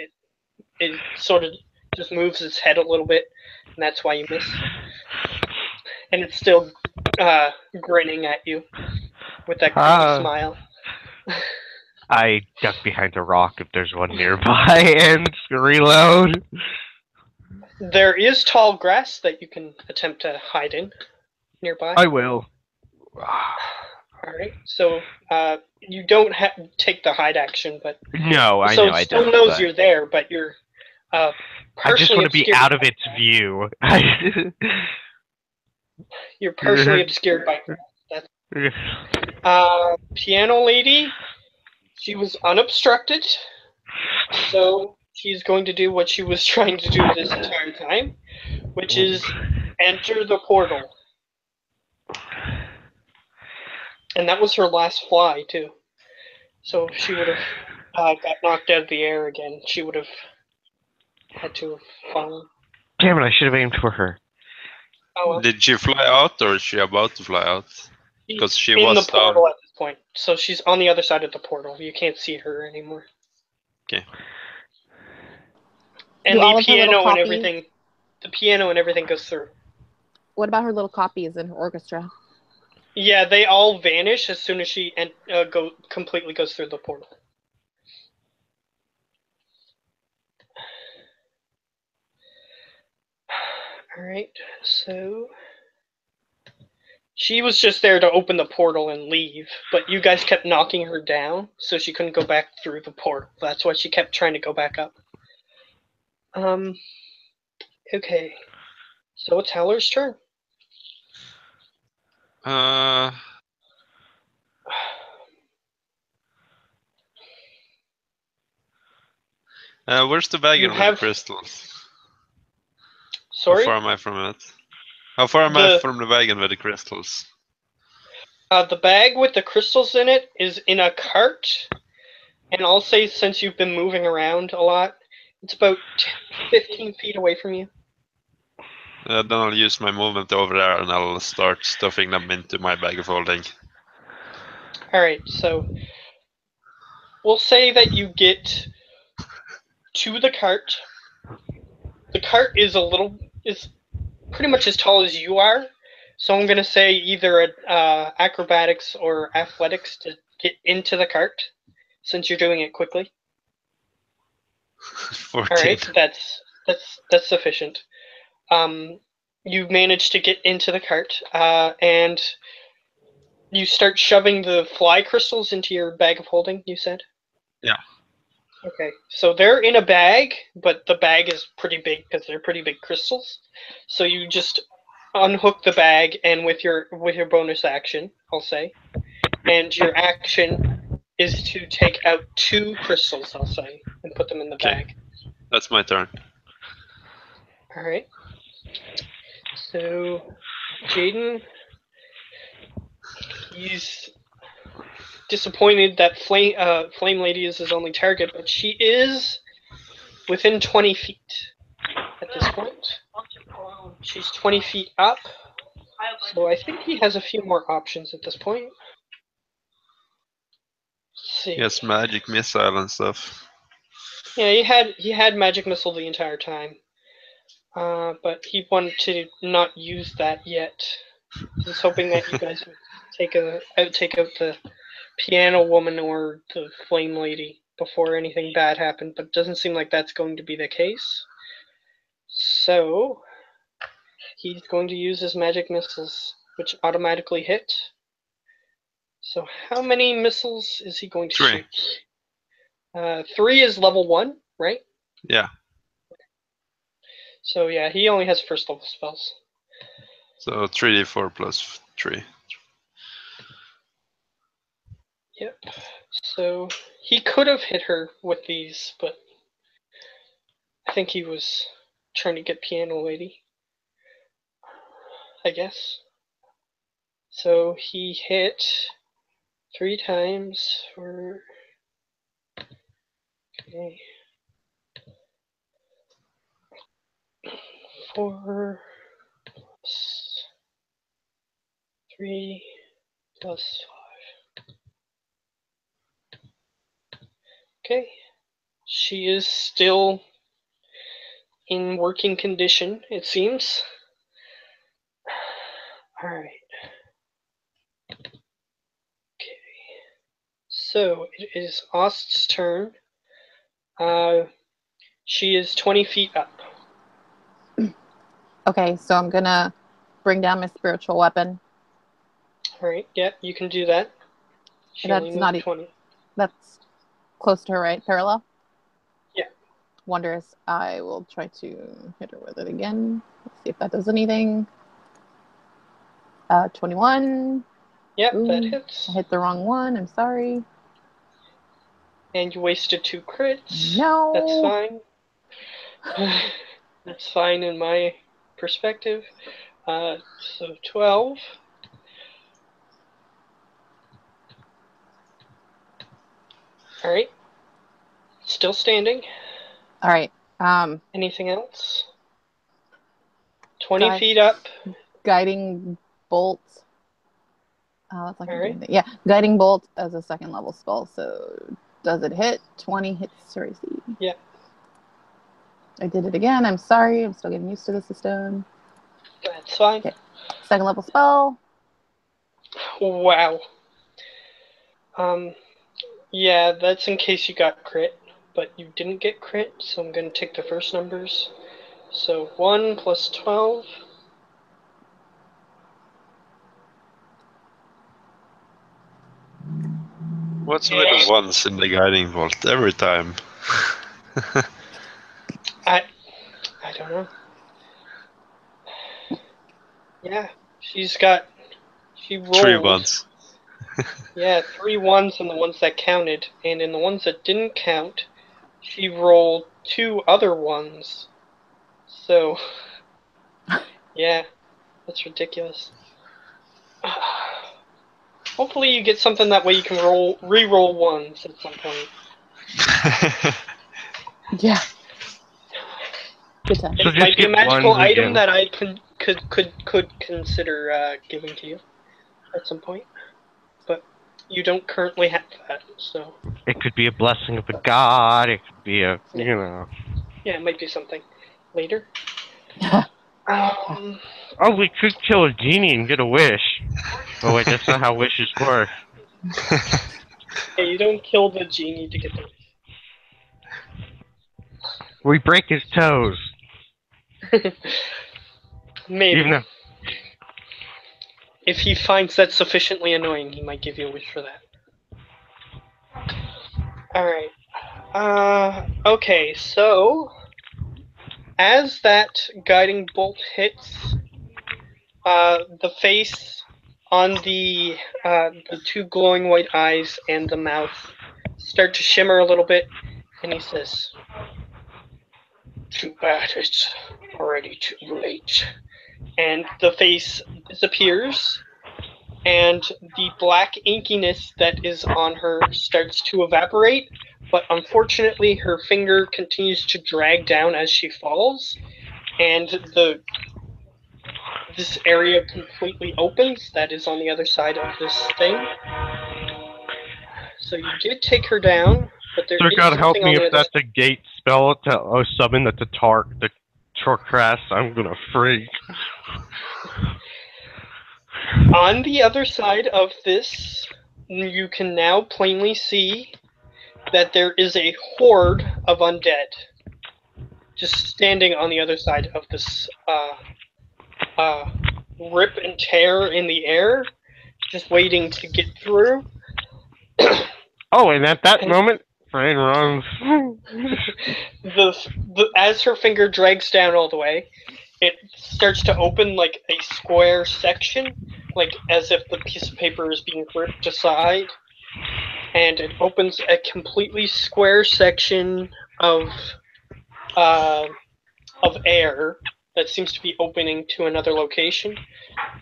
it sort of just moves its head a little bit, and that's why you miss. And it's still grinning at you with that creepy smile. I duck behind a rock if there's one nearby and reload. There is tall grass that you can attempt to hide in nearby. I will. Alright, so you don't take the hide action, but no, I so know I still don't. knows but you're there, but you're I just want to be out of its view. You're partially obscured by grass. Piano lady, she was unobstructed, so she's going to do what she was trying to do this entire time, which is enter the portal. And that was her last fly, too. So if she would have got knocked out of the air again, she would have had to have fallen. Damn it, I should have aimed for her. Oh, well. Did she fly out, or is she about to fly out? Because she in was the portal at this point. So she's on the other side of the portal. You can't see her anymore. Okay. And the piano and everything goes through. What about her little copies in her orchestra? Yeah, they all vanish as soon as she completely goes through the portal. Alright, so she was just there to open the portal and leave, but you guys kept knocking her down, so she couldn't go back through the portal. That's why she kept trying to go back up. Okay. So it's Howler's turn. Where's the wagon with the crystals? Sorry? How far am I from it? How far am I from the wagon with the crystals? The bag with the crystals in it is in a cart. And I'll say, since you've been moving around a lot, it's about 15 feet away from you. Then I'll use my movement over there and I'll start stuffing them into my bag of holding. Alright, so we'll say that you get to the cart. The cart is pretty much as tall as you are, So I'm gonna say either acrobatics or athletics to get into the cart, since you're doing it quickly. 14. All right, that's sufficient. You manage to get into the cart, and you start shoving the fly crystals into your bag of holding. You said. Yeah. Okay, so they're in a bag, but the bag is pretty big because they're pretty big crystals. So you just unhook the bag, and with your bonus action, I'll say, and your action is to take out 2 crystals, I'll say, and put them in the Okay. bag. That's my turn. All right. So, Jaden, he's disappointed that Flame Lady is his only target, but she is within 20 feet at this point. She's 20 feet up, so I think he has a few more options at this point. Let's see. Yes, magic missile and stuff. Yeah, he had magic missile the entire time, but he wanted to not use that yet. He was hoping that you guys would take out the piano woman or the flame lady before anything bad happened, but it doesn't seem like that's going to be the case. So he's going to use his magic missiles, which automatically hit. So how many missiles is he going to 3. shoot? 3 is level 1, right? Yeah. So yeah, he only has first level spells. So 3d4 plus 3. Yep. So he could have hit her with these, but I think he was trying to get piano lady, I guess. So he hit 3 times for. Okay. 4 plus 3 plus 5. Okay. She is still in working condition, it seems. Alright. Okay. So it is Ost's turn. She is 20 feet up. Okay, so I'm gonna bring down my spiritual weapon. Alright, yeah, you can do that. She That's only moved not 20. That's close to her, right? Parallel? Yeah. Wondrous. I will try to hit her with it again. Let's see if that does anything. 21. Yep, Ooh, that hits. I hit the wrong one. I'm sorry. And you wasted 2 crits. No. That's fine. That's fine in my perspective. So 12. Alright. Still standing. All right. Anything else? 20 feet up. Guiding bolt. That's like Alright. yeah, guiding bolt as a 2nd level spell. So does it hit? 20 hits her AC. Yeah. I did it again. I'm sorry. I'm still getting used to the system. That's fine. Okay. 2nd level spell. Wow. Yeah, that's in case you got crit, but you didn't get crit, so I'm going to take the first numbers. So 1 plus 12. What's with the ones in the guiding bolt every time? I don't know. Yeah, she rolled 3 ones. Yeah, 3 ones in the ones that counted, and in the ones that didn't count, she rolled 2 other ones. So, yeah, that's ridiculous. Hopefully you get something that way you can re-roll ones at some point. Yeah. Good time. So It might be a magical ones item again. that I could consider giving to you at some point, but you don't currently have that, so. It could be a blessing of a god. It could be a, you know. Yeah, it might be something later. Oh, we could kill a genie and get a wish. Oh wait, that's not how wishes work. Hey, you don't kill the genie to get the We break his toes. wish. Maybe. Even though, If he finds that sufficiently annoying, he might give you a wish for that. Alright. Okay, so as that guiding bolt hits, the face on the two glowing white eyes and the mouth start to shimmer a little bit, and he says, "Too bad it's already too late." And the face disappears, and the black inkiness that is on her starts to evaporate, but unfortunately her finger continues to drag down as she falls, and this area completely opens that is on the other side of this thing. So you did take her down, but there so is God help something me on if the other that's a gate spell to summon the Torcras. I'm gonna freak. On the other side of this, you can now plainly see that there is a horde of undead just standing on the other side of this rip and tear in the air, just waiting to get through. Oh, and at that moment, Fran runs. As her finger drags down all the way, it starts to open like a square section, like as if the piece of paper is being ripped aside, and it opens a completely square section of air that seems to be opening to another location.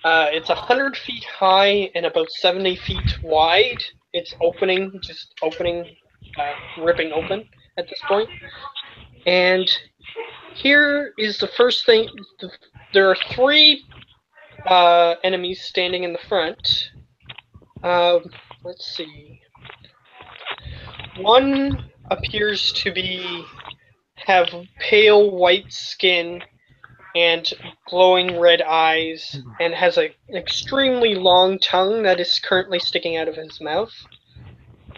It's 100 feet high and about 70 feet wide. It's just opening, ripping open at this point. And here is the first thing. There are three enemies standing in the front. Let's see. One appears to have pale white skin and glowing red eyes, and has an extremely long tongue that is currently sticking out of his mouth.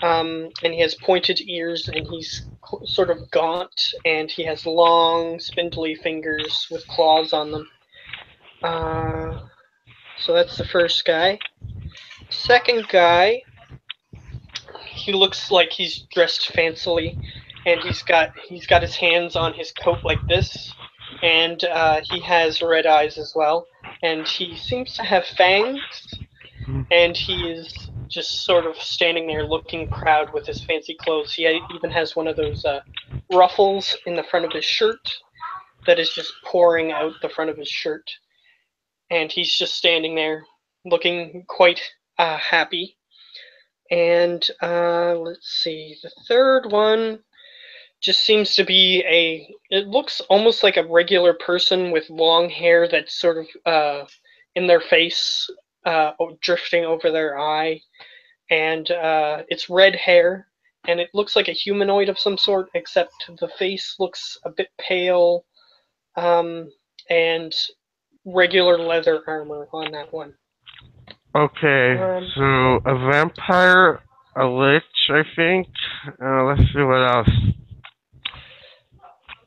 And he has pointed ears, and he's sort of gaunt, and he has long, spindly fingers with claws on them. So that's the first guy. Second guy, he looks like he's dressed fancily, and he's got his hands on his coat like this, and he has red eyes as well, and he seems to have fangs, and he is just sort of standing there looking proud with his fancy clothes. He even has one of those ruffles in the front of his shirt that is just pouring out the front of his shirt, and he's just standing there looking quite happy. And let's see, the third one just seems to be it looks almost like a regular person with long hair that's sort of in their face, drifting over their eye, and it's red hair, and it looks like a humanoid of some sort, except the face looks a bit pale, and regular leather armor on that one. Okay, so a vampire, a lich, I think. Let's see what else.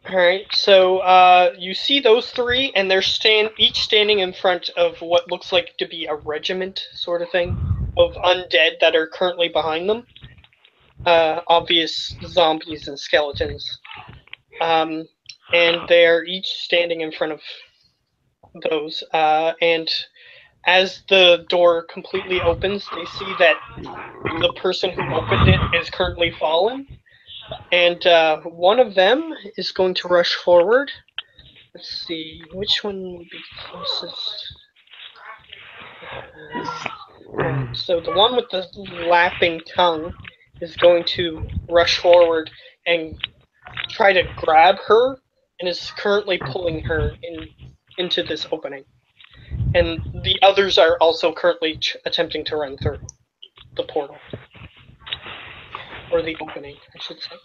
Alright, so you see those three, and they're each standing in front of what looks like to be a regiment, sort of thing, of undead that are currently behind them. Obvious zombies and skeletons. And they're each standing in front of those, and as the door completely opens, they see that the person who opened it is currently fallen, and one of them is going to rush forward. Let's see, which one would be closest? So the one with the lapping tongue is going to rush forward and try to grab her, and is currently pulling her into this opening. And the others are also currently attempting to run through the portal. Or the opening, I should say.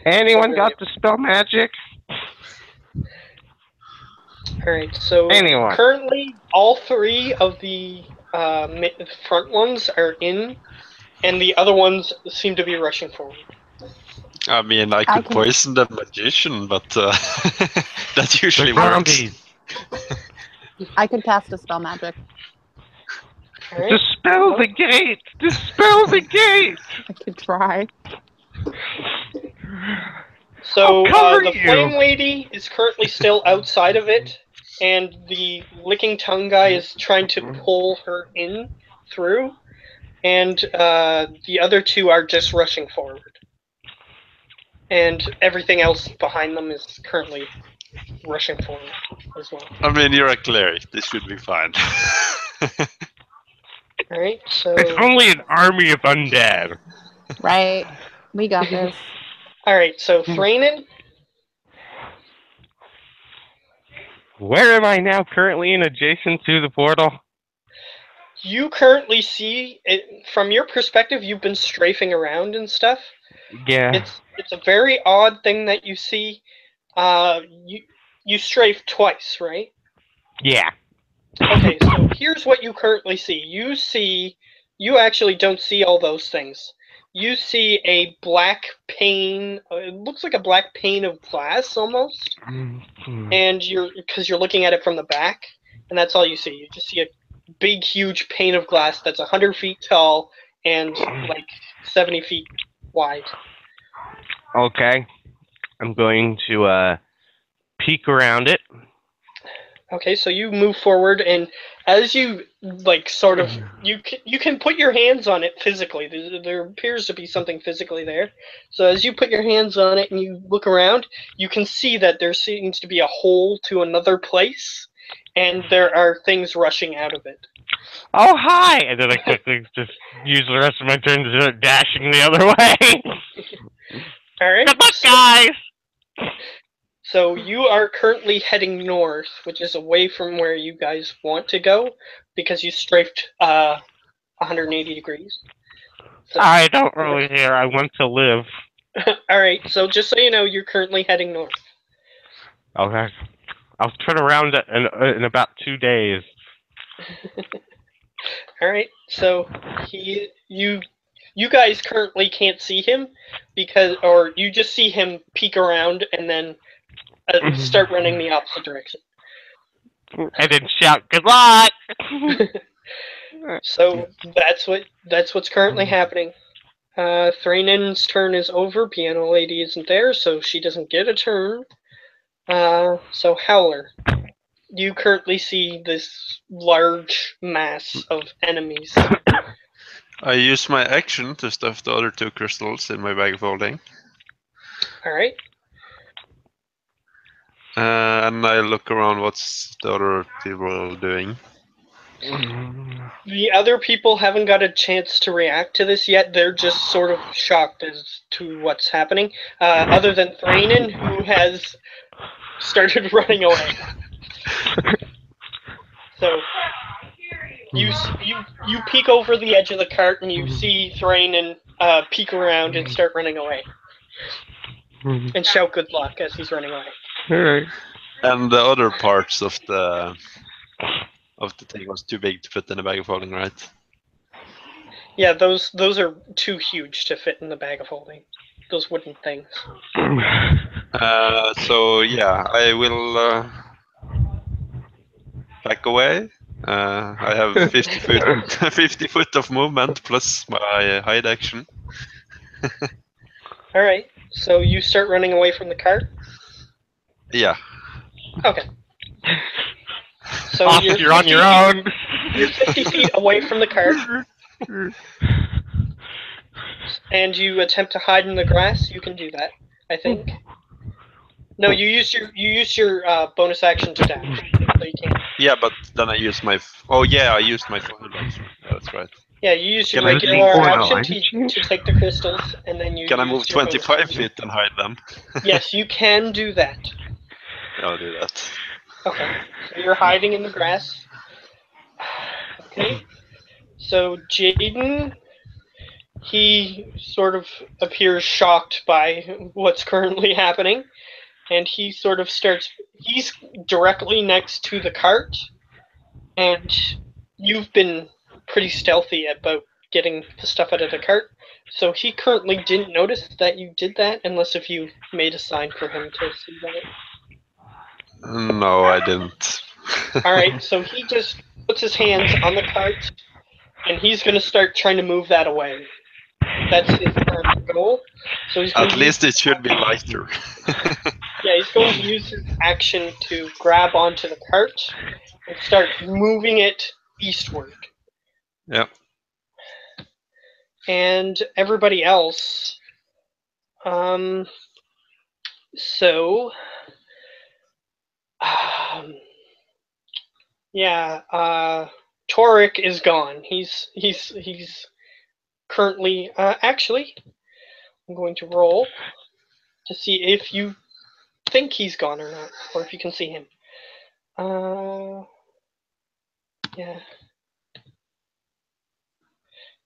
Anyone got the spell magic? Alright, so Anyway. currently all three of the front ones are in, and the other ones seem to be rushing forward. I mean, I I could can- poison the magician, but that usually They're works. zombies. I could cast a spell magic. Alright, Dispel the gate! Dispel the gate! I could try. so I'll cover the you. flame lady is currently still outside of it, and the licking tongue guy is trying to pull her in through, and the other two are just rushing forward. And everything else behind them is currently rushing forward as well. I mean, you're a cleric. This should be fine. Alright, so... It's only an army of undead. Right. We got this. Alright, so Thrainin, Where am I now currently in adjacent to the portal? you currently see, it, from your perspective, you've been strafing around and stuff. Yeah. It's a very odd thing that you see. You strafe twice, right? Yeah. Okay, so here's what you currently see. You actually don't see all those things. You see a black pane. It looks like a black pane of glass almost, and because you're looking at it from the back, and that's all you see. You just see a big, huge pane of glass that's 100 feet tall and like 70 feet wide. Okay. I'm going to peek around it. Okay, so you move forward, and as you like, sort of, you can put your hands on it physically. There appears to be something physically there. So as you put your hands on it and you look around, you can see that there seems to be a hole to another place, and there are things rushing out of it. Oh, hi! And then I quickly just use the rest of my turn to start dashing the other way. All right. Good luck, guys! So you are currently heading north, which is away from where you guys want to go, because you strafed 180 degrees. So, I don't really care. I want to live. Alright, so just so you know, you're currently heading north. Okay. I'll turn around in about 2 days. Alright, so you guys currently can't see him, or you just see him peek around and then start running the opposite direction. And then shout, "Good luck!" So that's what's currently happening. Thrainen's turn is over. Piano Lady isn't there, so she doesn't get a turn. So Howler, you currently see this large mass of enemies. I use my action to stuff the other 2 crystals in my bag of holding. Alright. And I look around what's the other people doing. The other people haven't got a chance to react to this yet. They're just sort of shocked as to what's happening. Other than Thrainin, who has started running away. So you peek over the edge of the cart and you see Thrainin peek around and start running away. And shout good luck as he's running away. Alright. And the other parts of the thing was too big to put in a bag of holding, right? Yeah, those are too huge to fit in the bag of holding. Those wooden things. So yeah, I will back away. I have 50 foot, 50 foot of movement plus my hide action. All right, so you start running away from the cart. Yeah. Okay. So Awesome, you're on your own. You're 50 feet away from the cart, and you attempt to hide in the grass. You can do that, I think. No, you use your bonus action to dash, so you can't. Yeah, but then I use my. Oh yeah, I used my full action. Yeah, that's right. Yeah, you use your Can I regular move- action to take the crystals, and then you. Can I use move your bonus 25 action. feet and hide them? Yes, you can do that. I'll do that. Okay, so you're hiding in the grass. Okay, so Jaden, he sort of appears shocked by what's currently happening, and he sort of starts. He's directly next to the cart, and you've been pretty stealthy about getting the stuff out of the cart. So he currently didn't notice that you did that, unless if you made a sign for him to see that. No, I didn't. Alright, so he just puts his hands on the cart, and he's going to start trying to move that away. That's his current goal. So he's going At to least use it should be lighter. Yeah, he's going to use his action to grab onto the cart and start moving it eastward. Yep. And everybody else, so, yeah, Toric is gone. He's currently, actually, I'm going to roll to see if you think he's gone or not, or if you can see him. Yeah.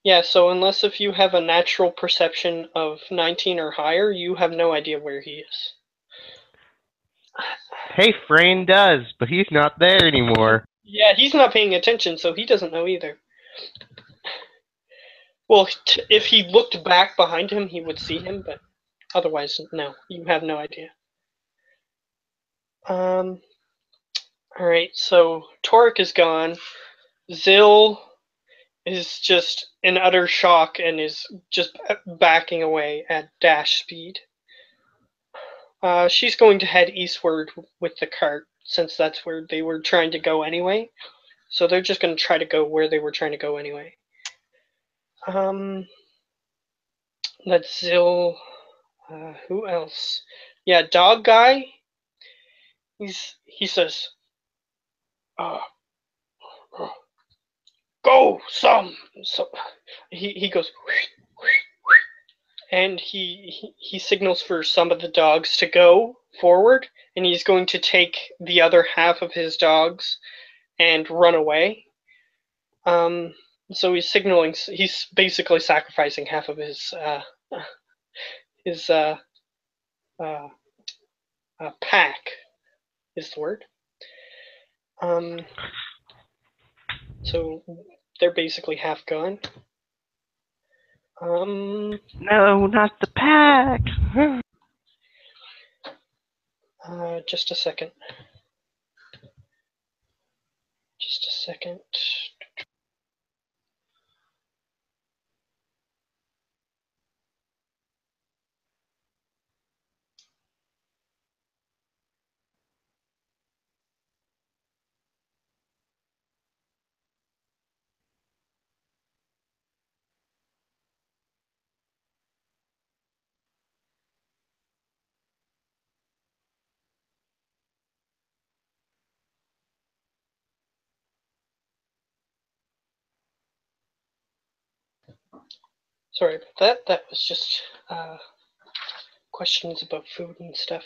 Yeah, so unless if you have a natural perception of 19 or higher, you have no idea where he is. Hey, Frayne does, but he's not there anymore. Yeah, he's not paying attention, so he doesn't know either. Well, if he looked back behind him, he would see him, but otherwise, no. You have no idea. Alright, so Toric is gone. Zill is just in utter shock and is just backing away at dash speed. She's going to head eastward with the cart, since that's where they were trying to go anyway. So they're just going to try to go where they were trying to go anyway. That's Zill. Who else? Yeah, dog guy. He says, "Go some." So he goes, and he signals for some of the dogs to go forward, and he's going to take the other half of his dogs and run away. So he's signaling. He's basically sacrificing half of his pack. Is the word. So they're basically half gone. No, not the pack. Just a second. Just a second. Sorry about that. That was just questions about food and stuff.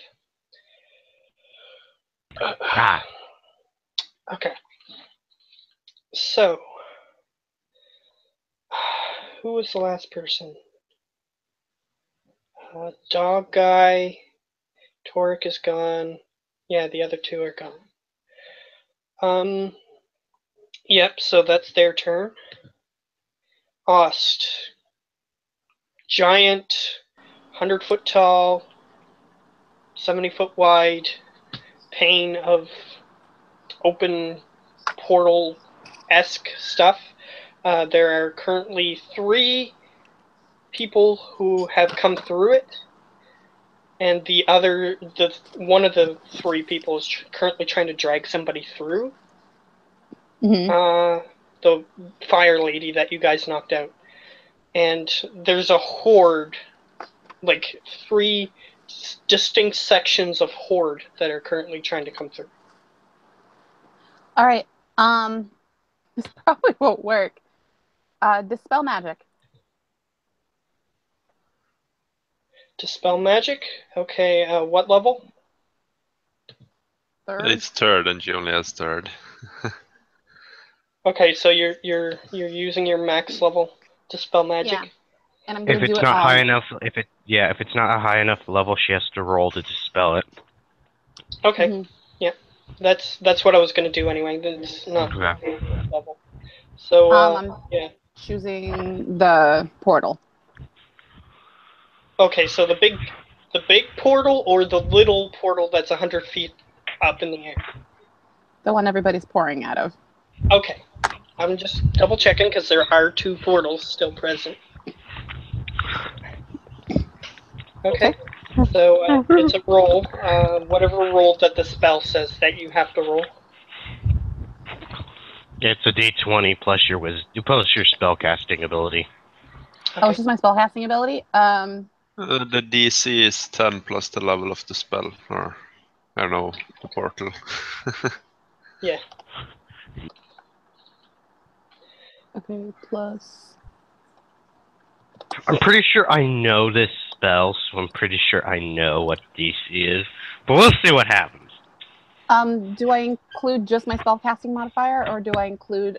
Okay. So, who was the last person? Dog guy. Toric is gone. Yeah, the other two are gone. Yep, so that's their turn. Ost. Giant, 100-foot tall, 70-foot wide, pane of open portal-esque stuff. There are currently 3 people who have come through it, and one of the 3 people is currently trying to drag somebody through. Mm-hmm. The fire lady that you guys knocked out. And there's a horde, like 3 distinct sections of horde that are currently trying to come through. All right. This probably won't work. Dispel magic. Dispel magic? Okay, what level? 3rd. It's third, and she only has third. Okay, so you're using your max level dispel magic. Yeah. And I'm gonna If do it's it not on. high enough, if it's not a high enough level, she has to roll to dispel it. Okay. Mhm. That's what I was going to do anyway. That's not Okay. level. So I'm yeah. choosing the portal. Okay, so the big portal or the little portal that's 100 feet up in the air. The one everybody's pouring out of. Okay, I'm just double checking because there are 2 portals still present. Okay, so it's a roll. Whatever roll that the spell says that you have to roll. It's a D20 plus your plus your spellcasting ability. Oh, it's just my spellcasting ability. The DC is 10 plus the level of the spell, or I don't know, the portal. Yeah. Okay, plus. I'm pretty sure I know this spell, so I'm pretty sure I know what DC is. But we'll see what happens. Do I include just my spellcasting modifier, or do I include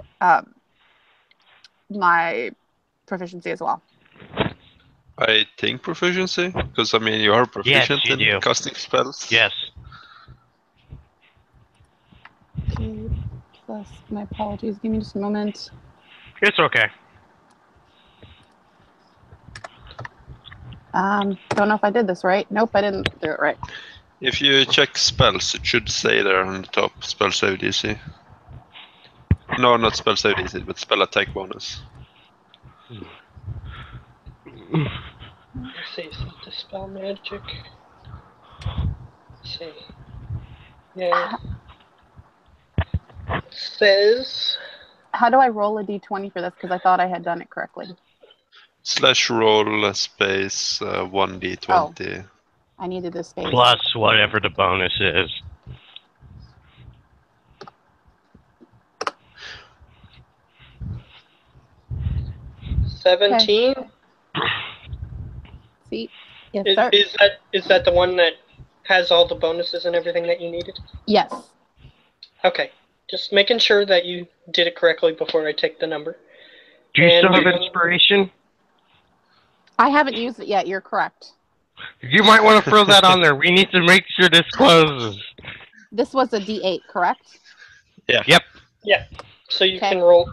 my proficiency as well? I think proficiency, because I mean you are proficient you in do. casting spells. Yes. Okay, plus my apologies. Give me just a moment. It's okay. Don't know if I did this right. Nope, I didn't do it right. If you check spells, it should say there on the top, spell save DC. No, not spell save DC, but spell attack bonus. Let's see. So dispel magic. Let's see. Yeah. It says. How do I roll a d20 for this? Because I thought I had done it correctly. / roll space 1d20. I needed this space. Plus whatever the bonus is. $17. See? Yes, sir. Is that the one that has all the bonuses and everything that you needed? Yes. Okay. Just making sure that you did it correctly before I take the number. Do you still have inspiration? I haven't used it yet. You're correct. You might want to throw that on there. We need to make sure this closes. This was a D8, correct? Yeah. Yep. Yeah. So you Okay. can roll.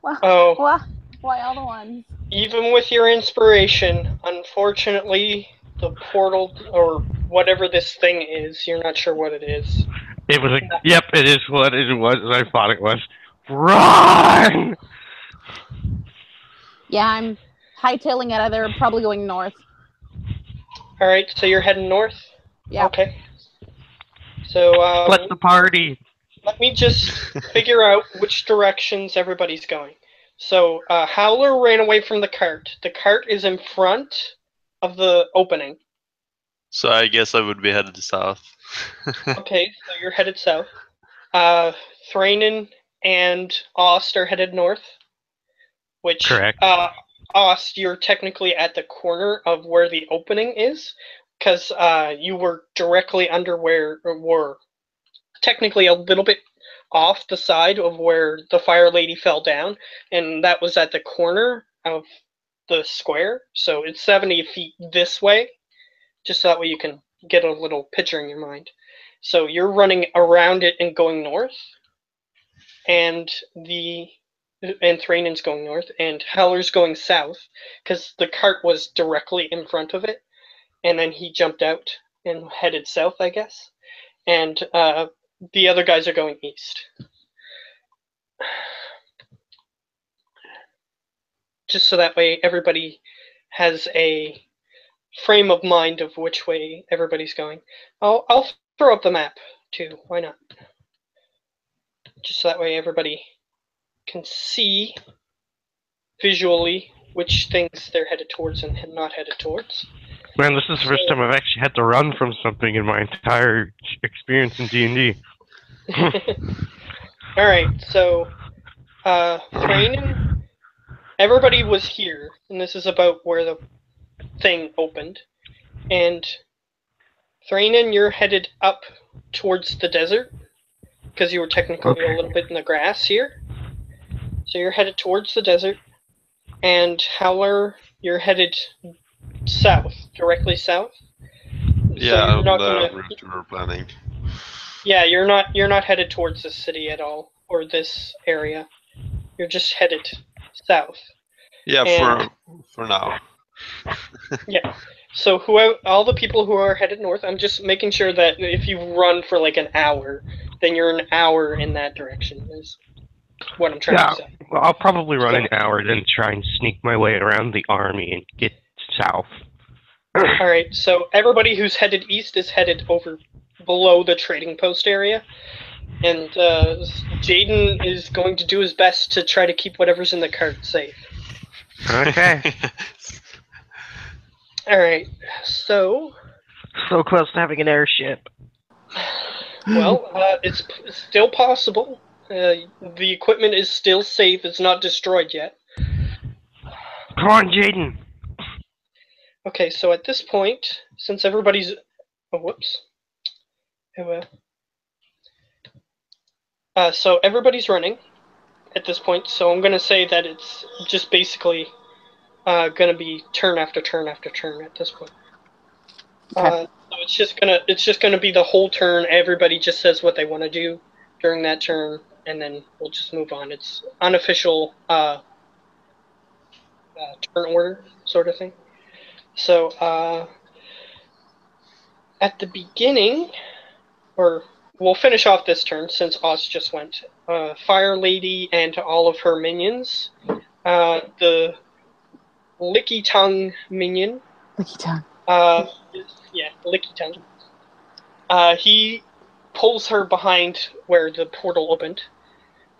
Well, Oh. why all the ones? Even with your inspiration, unfortunately, the portal or whatever this thing is, you're not sure what it is. It was yep, it is what it was. I thought it was. Run! Yeah, I'm hightailing it out of there, probably going north. All right, so you're heading north? Yeah. Okay. So, Split the party. let me just figure out which directions everybody's going. So, Howler ran away from the cart. The cart is in front of the opening. So I guess I would be headed south. Okay, so you're headed south. Thranen and Ost are headed north. Which, Correct. Ost, you're technically at the corner of where the opening is, because you were directly under where, or were technically a little bit off the side of where the Fire Lady fell down, and that was at the corner of the square. So it's 70 feet this way, just so that way you can get a little picture in your mind. So you're running around it and going north, and Thranen's going north, and Howler's going south, because the cart was directly in front of it, and then he jumped out and headed south, I guess. And the other guys are going east. Just so that way everybody has a frame of mind of which way everybody's going. I'll throw up the map, too. Why not? Just so that way everybody can see visually which things they're headed towards and not headed towards. Man, this is the first time I've actually had to run from something in my entire experience in D&D. Alright, so Thranen, everybody was here, and this is about where the thing opened. And Thranen, you're headed up towards the desert, because you were technically a little bit in the grass here. So you're headed towards the desert. And Howler, you're headed south, directly south. Yeah, you're on not the gonna. route we were planning. Yeah, you're not headed towards the city at all, or this area. You're just headed south. Yeah, And for now. yeah, so whoever, all the people who are headed north, I'm just making sure that if you run for like an hour, then you're an hour in that direction. Is what I'm trying to Yeah, say. well, I'll probably run So, an hour, then try and sneak my way around the army and get south. all right, so everybody who's headed east is headed over below the trading post area, and Jaden is going to do his best to try to keep whatever's in the cart safe. Okay. All right, so So close to having an airship. well, it's still possible. The equipment is still safe. It's not destroyed yet. Come on, Jaden. Okay, so at this point, since everybody's... Oh, whoops. Oh, well. So everybody's running at this point, so I'm going to say that it's just basically going to be turn after turn after turn at this point. Okay. So it's just gonna be the whole turn. Everybody just says what they want to do during that turn, and then we'll just move on. It's unofficial turn order sort of thing. So at the beginning, or we'll finish off this turn since Oz just went. Fire Lady and all of her minions. The Licky Tongue minion. Licky tongue. Yeah, Licky Tongue. He pulls her behind where the portal opened,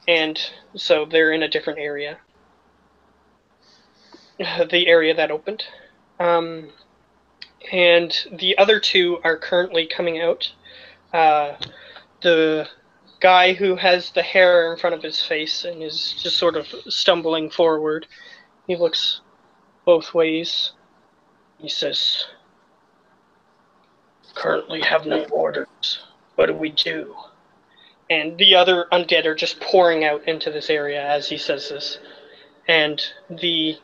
and so they're in a different area. The area that opened. And the other two are currently coming out. The guy who has the hair in front of his face and is just sort of stumbling forward. He looks both ways. He says, "Currently have no orders. What do we do?" And the other undead are just pouring out into this area as he says this. And the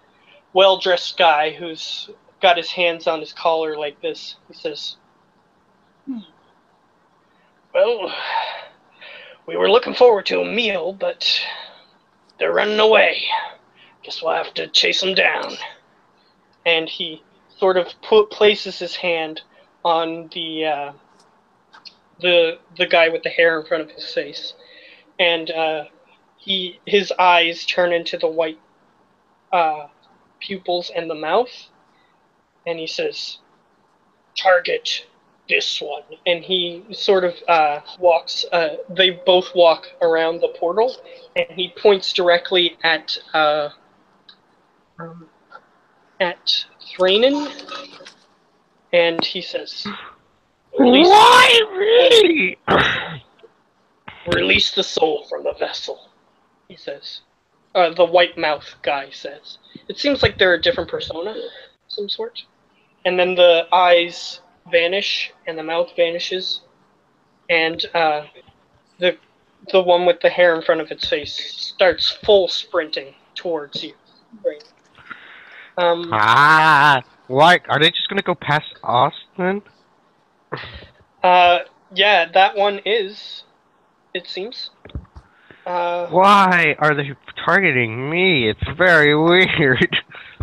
well-dressed guy who's got his hands on his collar like this, he says, "Well, we were looking forward to a meal, but they're running away. Guess we'll have to chase them down." And he sort of places his hand on the guy with the hair in front of his face, and his eyes turn into the white pupils and the mouth, and he says, "Target this one." And he sort of walks. They both walk around the portal, and he points directly at Thranen, and he says, Why me? "Release the soul from the vessel," he says. The white mouth guy says. It seems like they're a different persona of some sort. And then the eyes vanish, and the mouth vanishes, and the one with the hair in front of its face starts full sprinting towards you. Right. Why? Are they just gonna go past us then? Yeah, that one is, it seems. Why are they targeting me? It's very weird.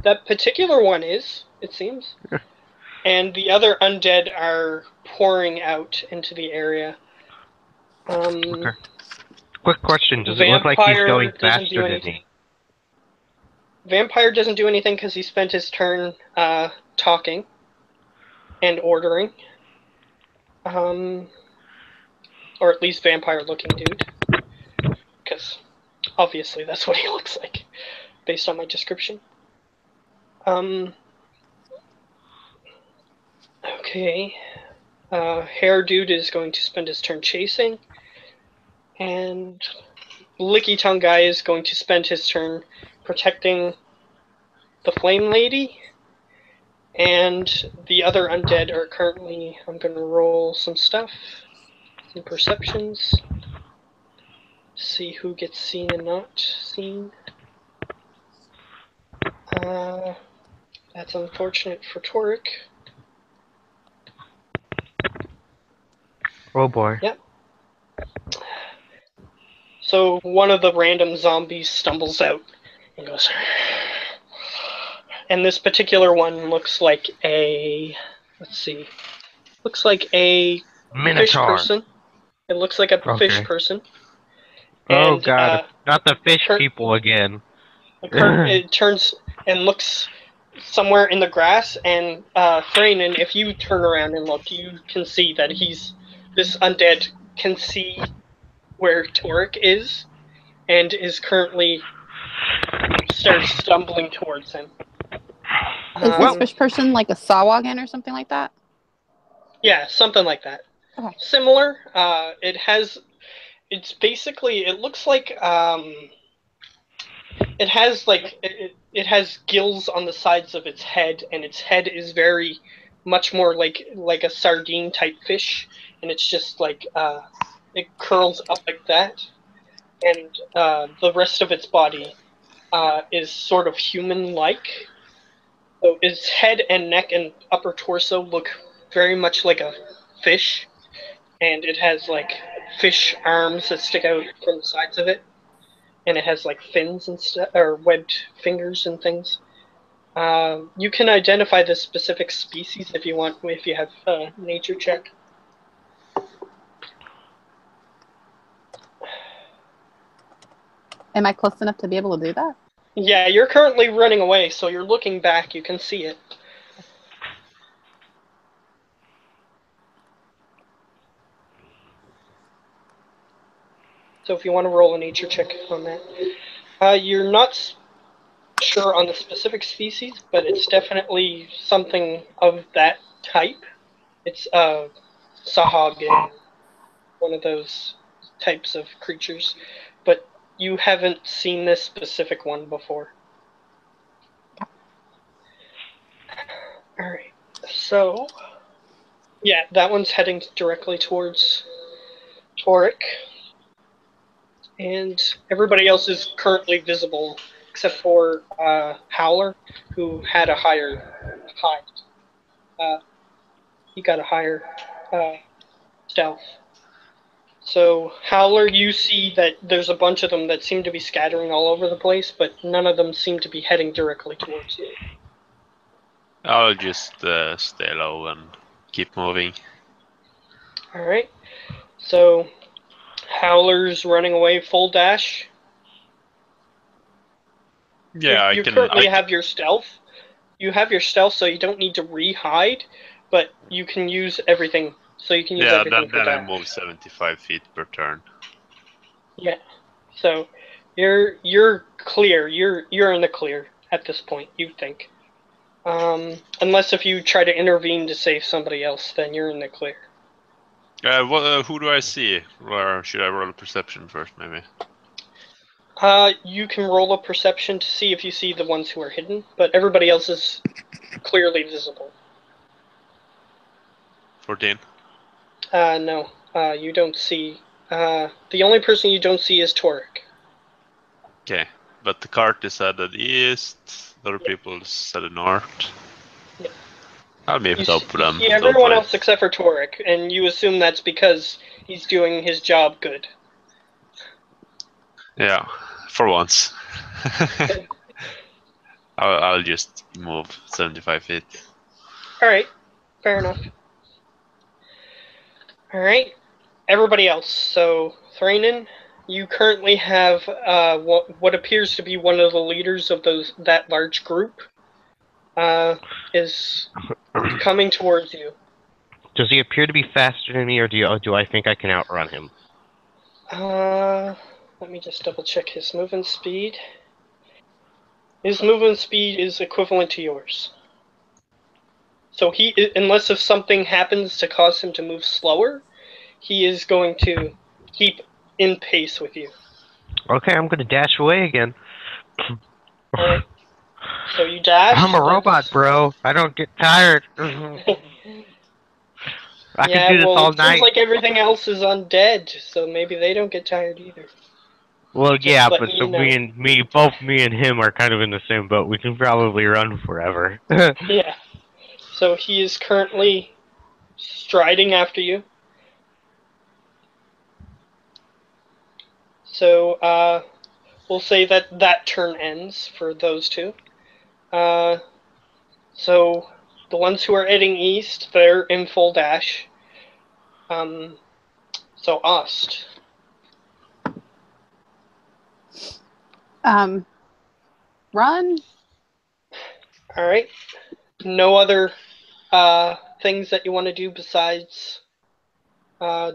That particular one is, it seems. And the other undead are pouring out into the area. Okay. Quick question, does it look like he's going faster than me? Vampire doesn't do anything because he spent his turn talking and ordering. Or at least vampire-looking dude. Because obviously that's what he looks like, based on my description. Okay. Hair dude is going to spend his turn chasing. And Licky Tongue guy is going to spend his turn protecting the Flame Lady. And the other undead are currently... I'm going to roll some stuff. Some perceptions. See who gets seen and not seen. That's unfortunate for Toric. Oh boy. Yep. So one of the random zombies stumbles out and goes, and this particular one looks like a, let's see, looks like a fish Minotaur. person. It looks like a fish Okay. person. Oh And god, not the fish Kurt- people again. it turns and looks somewhere in the grass, and Thranen, if you turn around and look, you can see that this undead can see where Torek is, and is currently starts stumbling towards him. Is this Well- fish person like a Sawagan or something like that? Yeah, something like that. Okay. Similar. It's basically, it looks like it has like it has gills on the sides of its head, and its head is very much more like a sardine type fish, and it's just like it curls up like that, and the rest of its body is sort of human-like. So its head and neck and upper torso look very much like a fish, and it has like fish arms that stick out from the sides of it, and it has like fins and stuff, or webbed fingers and things. You can identify the specific species if you want, if you have nature check. Am I close enough to be able to do that? Yeah, you're currently running away, so you're looking back. You can see it. So if you want to roll a nature check on that, you're not sure on the specific species, but it's definitely something of that type. It's Sahagin, one of those types of creatures, but you haven't seen this specific one before. Alright, so yeah, that one's heading directly towards Toric, and everybody else is currently visible except for Howler, who had a higher height. He got a higher stealth. So, Howler, you see that there's a bunch of them that seem to be scattering all over the place, but none of them seem to be heading directly towards you. I'll just stay low and keep moving. Alright. So, Howler's running away full dash. Yeah, You currently have your stealth. You have your stealth, so you don't need to re-hide, but you can use everything. So you can use everything for then I dash. move 75 feet per turn. Yeah. So you're clear. You're in the clear at this point, you think. Unless if you try to intervene to save somebody else, then you're in the clear. Who do I see? Or should I roll a perception first, maybe? You can roll a perception to see if you see the ones who are hidden, but everybody else is clearly visible. 14. No. You don't see. The only person you don't see is Toric. Okay, but the cart is headed east. The other people is headed north. Yeah. I'll meet up with them. You see everyone else except for Toric, and you assume that's because he's doing his job good. Yeah, for once. I'll just move 75 feet. Alright, fair enough. Alright, everybody else. So, Thranen, you currently have what appears to be one of the leaders of that large group is coming towards you. Does he appear to be faster than me, or do I think I can outrun him? Let me just double check his movement speed. His movement speed is equivalent to yours. So unless if something happens to cause him to move slower, he is going to keep in pace with you. Okay, I'm gonna dash away again. Alright. So you dash. I'm a robot, bro. I don't get tired. I can do this all it night. seems like everything else is undead, so maybe they don't get tired either. Well, yeah, but so you know. both me and him are kind of in the same boat. We can probably run forever. Yeah. So he is currently striding after you. So we'll say that that turn ends for those two. So the ones who are heading east, they're in full dash. So Ost. Run. All right. No other things that you want to do besides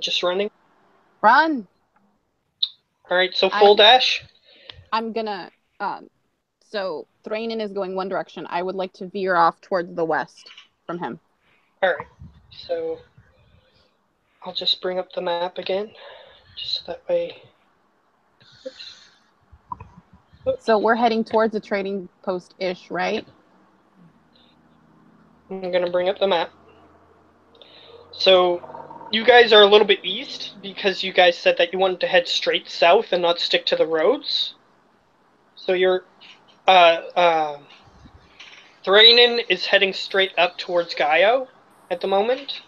just running? Run. All right, so full dash? I'm gonna, so Thrainin is going one direction. I would like to veer off towards the west from him. All right, so I'll just bring up the map again, just so that way. Oops. So we're heading towards a trading post-ish, right? I'm going to bring up the map. So you guys are a little bit east because you guys said that you wanted to head straight south and not stick to the roads. So you're Thrainin is heading straight up towards Gaio at the moment,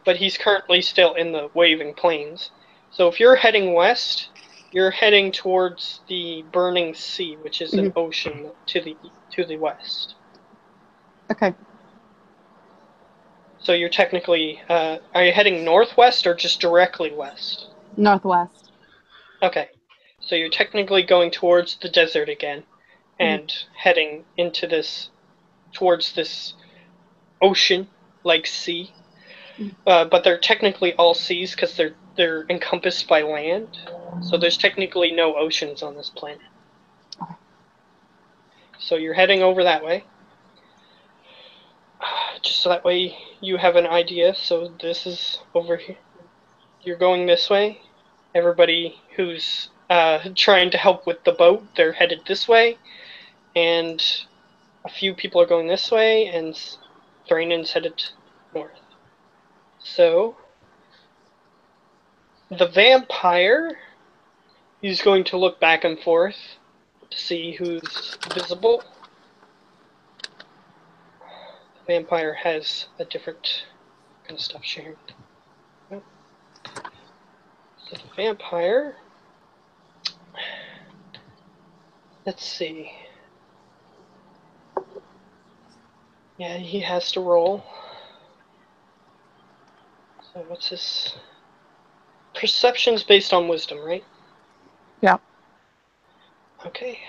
but he's currently still in the waving plains. So if you're heading west, you're heading towards the burning sea, which is an ocean to the west. Okay. So you're technically, are you heading northwest or just directly west? Northwest. Okay. So you're technically going towards the desert again and heading into this, towards this ocean-like sea. But they're technically all seas because they're encompassed by land. So there's technically no oceans on this planet. Okay. So you're heading over that way. Just so that way you have an idea. So this is over here. You're going this way. Everybody who's trying to help with the boat, they're headed this way. And a few people are going this way, and Thrainen's headed north. So the vampire, he's going to look back and forth to see who's visible. The vampire has a different kind of stuff sharing. So the vampire, let's see. Yeah, he has to roll. So what's his... Perception's based on wisdom, right? Yeah. Okay.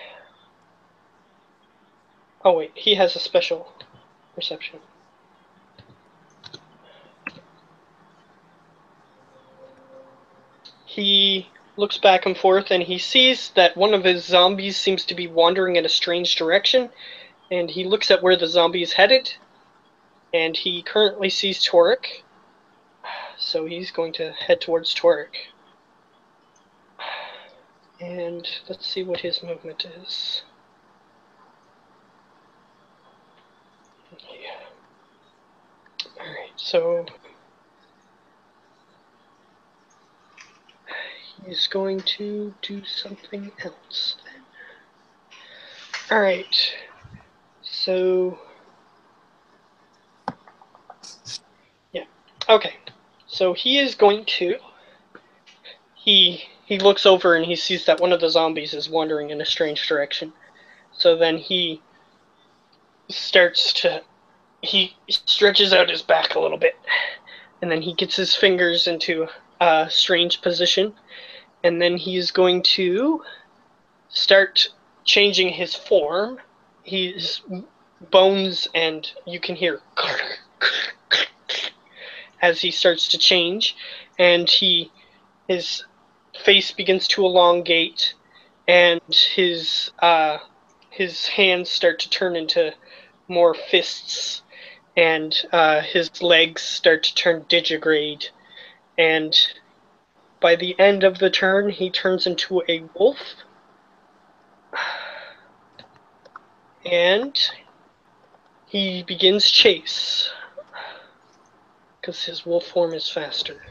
Oh wait, he has a special perception. He looks back and forth and he sees that one of his zombies seems to be wandering in a strange direction, and he looks at where the zombie is headed, and he currently sees Torek, so he's going to head towards Torek. And let's see what his movement is. Yeah. Alright, so he's going to do something else then. Alright, so yeah, okay. So he is going to, he looks over and he sees that one of the zombies is wandering in a strange direction. So then he stretches out his back a little bit, and then he gets his fingers into a strange position, and then he's going to start changing his form. His bones, and you can hear as he starts to change, and his face begins to elongate, and his hands start to turn into more fists, and his legs start to turn digigrade, and by the end of the turn, he turns into a wolf, and he begins chase, because his wolf form is faster.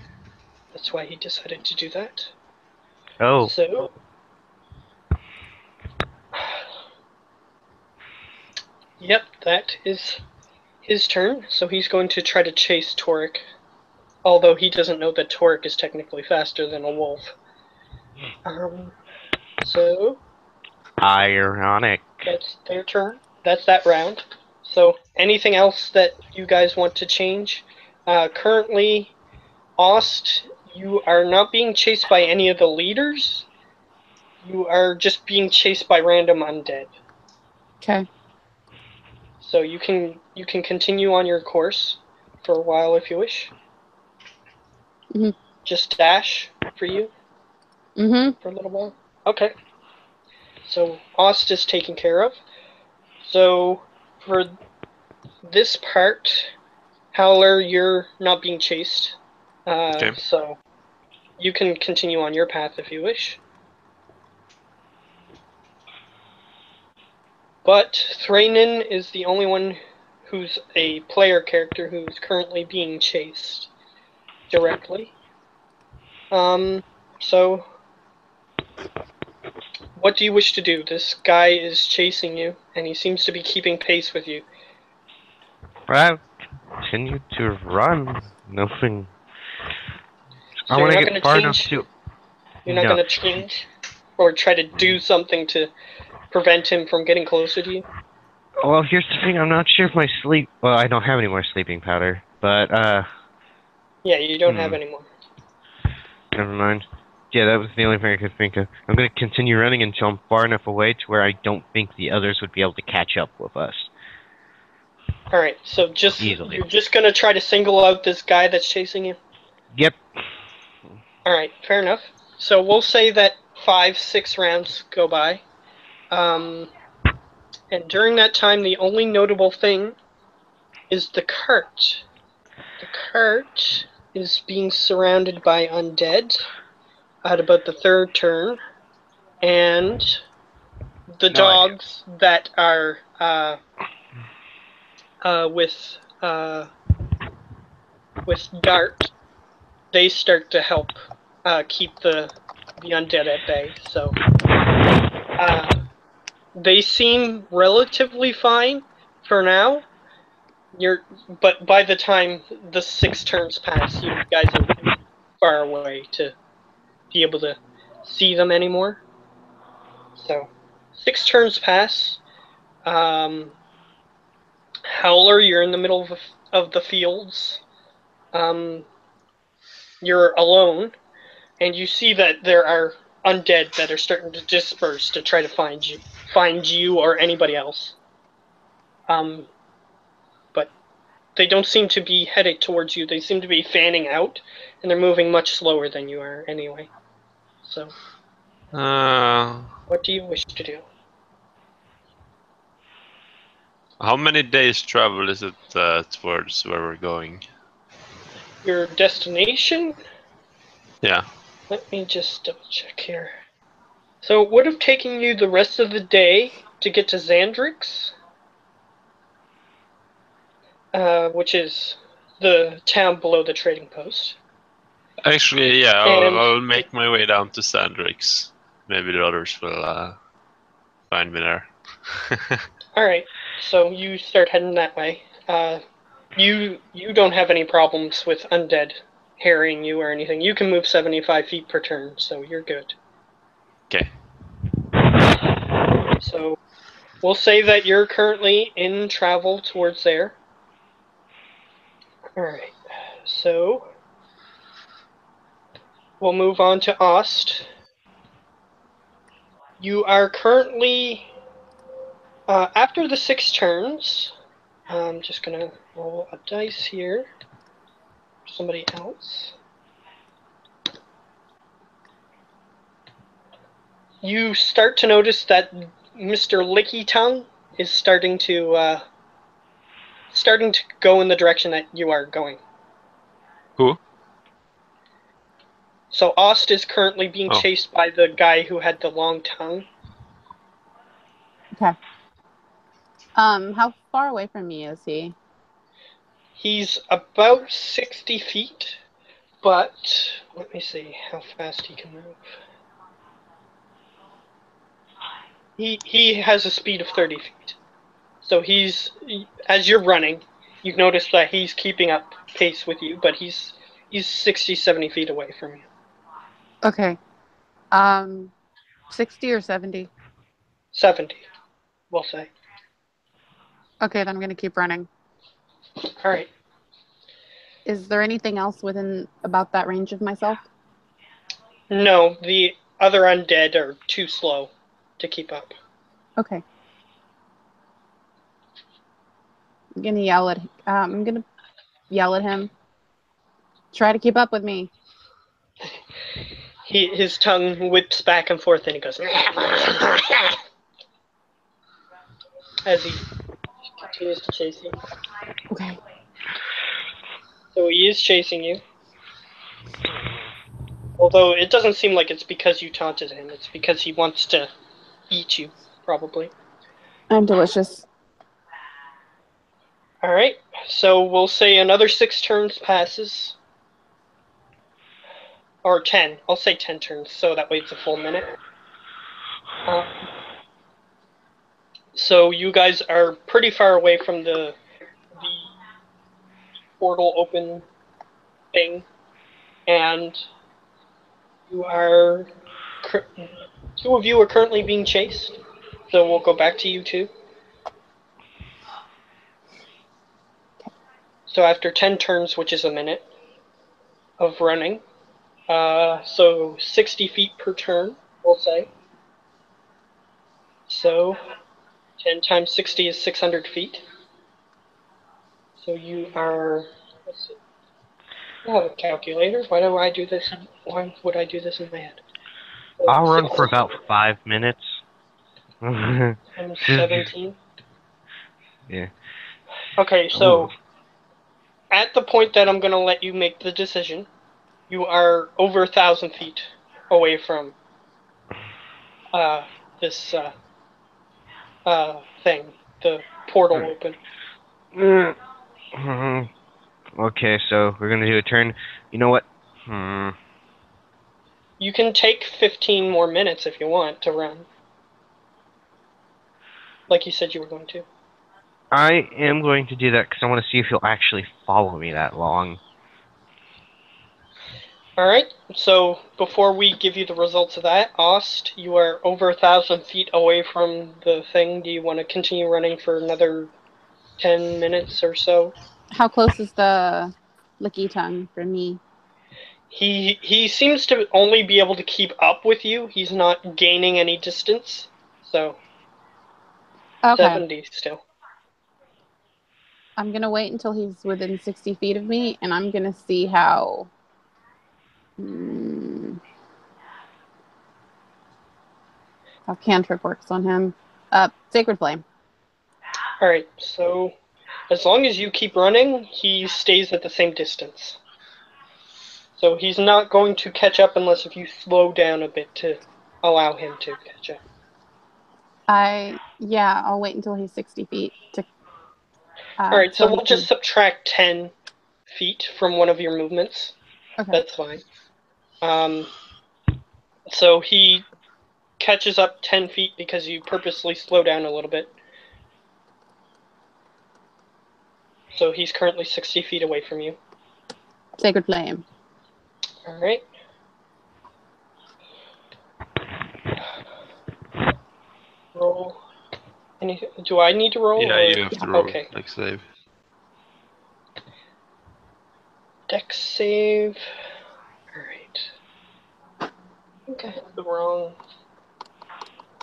That's why he decided to do that. Oh. So, yep, that is his turn. So he's going to try to chase Torek, although he doesn't know that Torek is technically faster than a wolf. So Ironic. that's their turn. That's that round. So anything else that you guys want to change? Currently, Ost, you are not being chased by any of the leaders. You are just being chased by random undead. Okay. So you can continue on your course for a while if you wish. Mhm. Just dash for you Mm-hmm. for a little while. Okay. So Ost is taken care of. So for this part, Howler, you're not being chased. Okay. So you can continue on your path if you wish. But Thrainin is the only one who's a player character who's currently being chased directly. So what do you wish to do? This guy is chasing you, and he seems to be keeping pace with you. Well, continue to run. Nothing. So I you're want to not get going to far enough change? to. You're not No. going to change? Or try to do something to prevent him from getting closer to you? Well, here's the thing. I'm not sure if my sleep. Well, I don't have any more sleeping powder, but Yeah, you don't have any more. never mind. Yeah, that was the only thing I could think of. I'm gonna continue running until I'm far enough away to where I don't think the others would be able to catch up with us. Alright, so Easily. you're just going to try to single out this guy that's chasing you? Yep. Alright, fair enough. So we'll say that 5-6 rounds go by. And during that time, the only notable thing is the cart. The cart is being surrounded by undead at about the third turn, and the No idea. dogs that are with Dart, they start to help keep the undead at bay. So they seem relatively fine for now. But by the time the 6 turns pass, you guys are too far away to be able to see them anymore. So 6 turns pass. Howler, you're in the middle of the fields. You're alone, and you see that there are undead that are starting to disperse to try to find you or anybody else. But they don't seem to be headed towards you. They seem to be fanning out, and they're moving much slower than you are anyway. So, what do you wish to do? How many days travel is it towards where we're going? Your destination? Yeah. Let me just double check here. So it would have taken you the rest of the day to get to Xandrix, which is the town below the trading post. Actually, yeah, And I'll make my way down to Sandrix. Maybe the others will find me there. alright, so you start heading that way. You don't have any problems with undead harrying you or anything. You can move 75 feet per turn, so you're good. Okay. So we'll say that you're currently in travel towards there. Alright, so we'll move on to Ost. You are currently, after the 6 turns, I'm just gonna roll a dice here. Somebody else. You start to notice that Mr. Licky Tongue is starting to go in the direction that you are going. Who? So Ost is currently being Oh. chased by the guy who had the long tongue. Okay. How far away from me is he? He's about 60 feet, but let me see how fast he can move. He has a speed of 30 feet. So as you're running, you've noticed that he's keeping up pace with you, but he's 60, 70 feet away from you. Okay. Um, 60 or 70? 70, we'll say. Okay, then I'm going to keep running. All right. Is there anything else within about that range of myself? No, the other undead are too slow to keep up. Okay. I'm gonna yell at. I'm gonna yell at him. Try to keep up with me. His tongue whips back and forth, and he goes as he continues to chase you. Okay. So he is chasing you. Although it doesn't seem like it's because you taunted him. It's because he wants to eat you, probably. I'm delicious. All right. So we'll say another 6 turns passes. Or 10. I'll say 10 turns, so that way it's a full minute. So you guys are pretty far away from the portal open thing, and you are 2 of you are currently being chased. So we'll go back to you 2. So after 10 turns, which is a minute of running, so 60 feet per turn, we'll say. So 10 times 60 is 600 feet. So you are, let's see, I have a calculator. Why do I do this? Why would I do this in my head? So I'll run for about 5 minutes. times 17. Yeah. Okay, so at the point that I'm going to let you make the decision, you are over 1,000 feet away from this thing, the portal open. Okay, so we're gonna do a turn. You know what? You can take 15 more minutes if you want to run. Like you said you were going to. I am going to do that because I want to see if he'll actually follow me that long. Alright, so before we give you the results of that, Ost, you are over 1,000 feet away from the thing. Do you want to continue running for another 10 minutes or so? How close is the licky tongue from me? He seems to only be able to keep up with you. He's not gaining any distance. So Okay. 70 still. I'm gonna wait until he's within 60 feet of me, and I'm gonna see how. How cantrip works on him. Sacred Flame. Alright, so as long as you keep running, he stays at the same distance. So he's not going to catch up unless if you slow down a bit to allow him to catch up. I'll wait until he's 60 feet to. Alright, so so we'll just subtract 10 feet from one of your movements. Okay. That's fine. So he catches up 10 feet because you purposely slow down a little bit. So he's currently 60 feet away from you. Sacred Flame. Alright. Roll. Do I need to roll? Yeah, or? you have to roll. Okay. Like save. Dex save. Alright. I think I have the wrong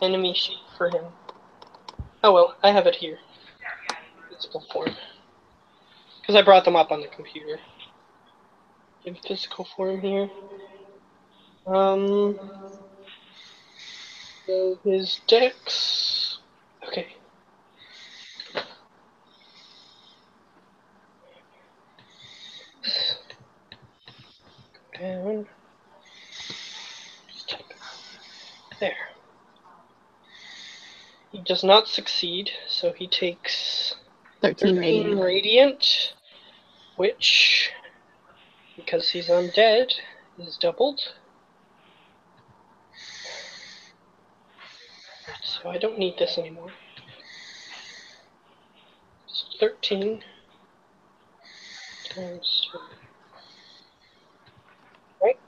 enemy sheet for him. Oh well, I have it here. Physical form. Because I brought them up on the computer. In physical form here. So his dex. Okay. Go down. Just type it. There. He does not succeed, so he takes 13 radiant. radiant. Which, because he's undead, is doubled. So I don't need this anymore. It's 13 times 2. Right?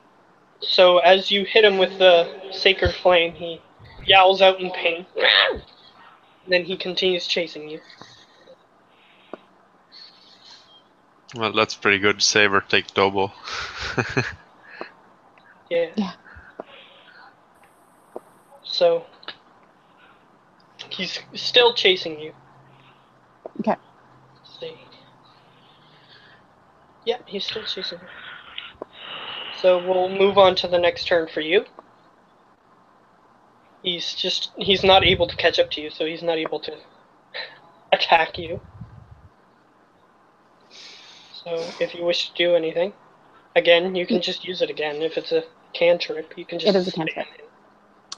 So as you hit him with the Sacred Flame, he yowls out in pain. Then he continues chasing you. Well, that's pretty good. Save or take double. Yeah. Yeah. So he's still chasing you. Okay. Let's see. Yeah, he's still chasing you. So we'll move on to the next turn for you. He's not able to catch up to you, so he's not able to attack you. So if you wish to do anything, again, you can just use it again. If it's a cantrip, you can just. It is a cantrip.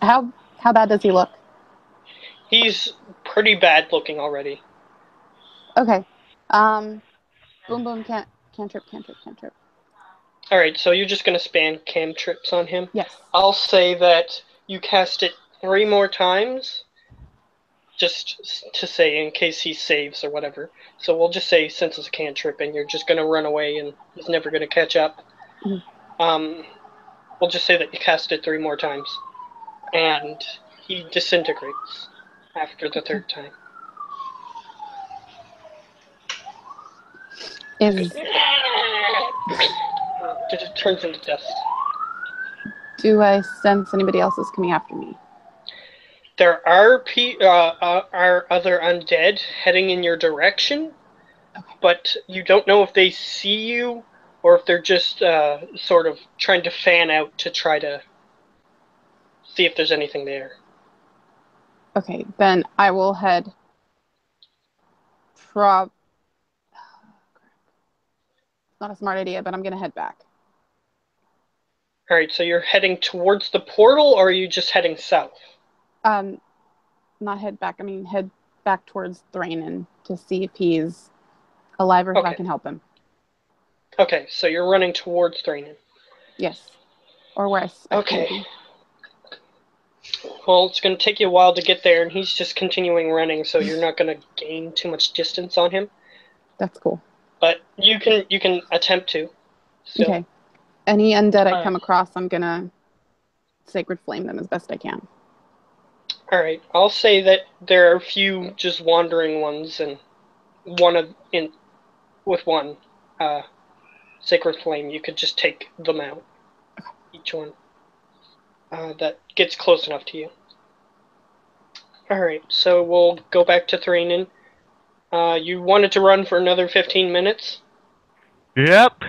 How bad does he look? He's pretty bad looking already. Okay. Boom boom cantrip. Alright, so you're just gonna spam cantrips on him? Yes. I'll say that you cast it 3 more times, just to say in case he saves or whatever. So we'll just say since it's a cantrip and you're just gonna run away and he's never gonna catch up. Mhm. We'll just say that you cast it 3 more times. And he disintegrates after the 3rd time. It turns into dust. Do I sense anybody else is coming after me? There are other undead heading in your direction, Okay. but you don't know if they see you or if they're just sort of trying to fan out to try to see if there's anything there. Okay, then I will head. Not a smart idea, but I'm gonna head back. All right, so you're heading towards the portal, or are you just heading south? Not head back. I mean, head back towards Thranen to see if he's alive or if I can help him. Okay, so you're running towards Thranen. Yes, or where I suspect him to be. Well, it's going to take you a while to get there, and he's just continuing running, so you're not going to gain too much distance on him. That's cool. But you can attempt to. Still. Okay. Any undead I come across, I'm gonna sacred flame them as best I can. All right, I'll say that there are a few just wandering ones, and with one sacred flame, you could just take them out. Each one that gets close enough to you. All right, so we'll go back to Thranen. You wanted to run for another 15 minutes? Yep.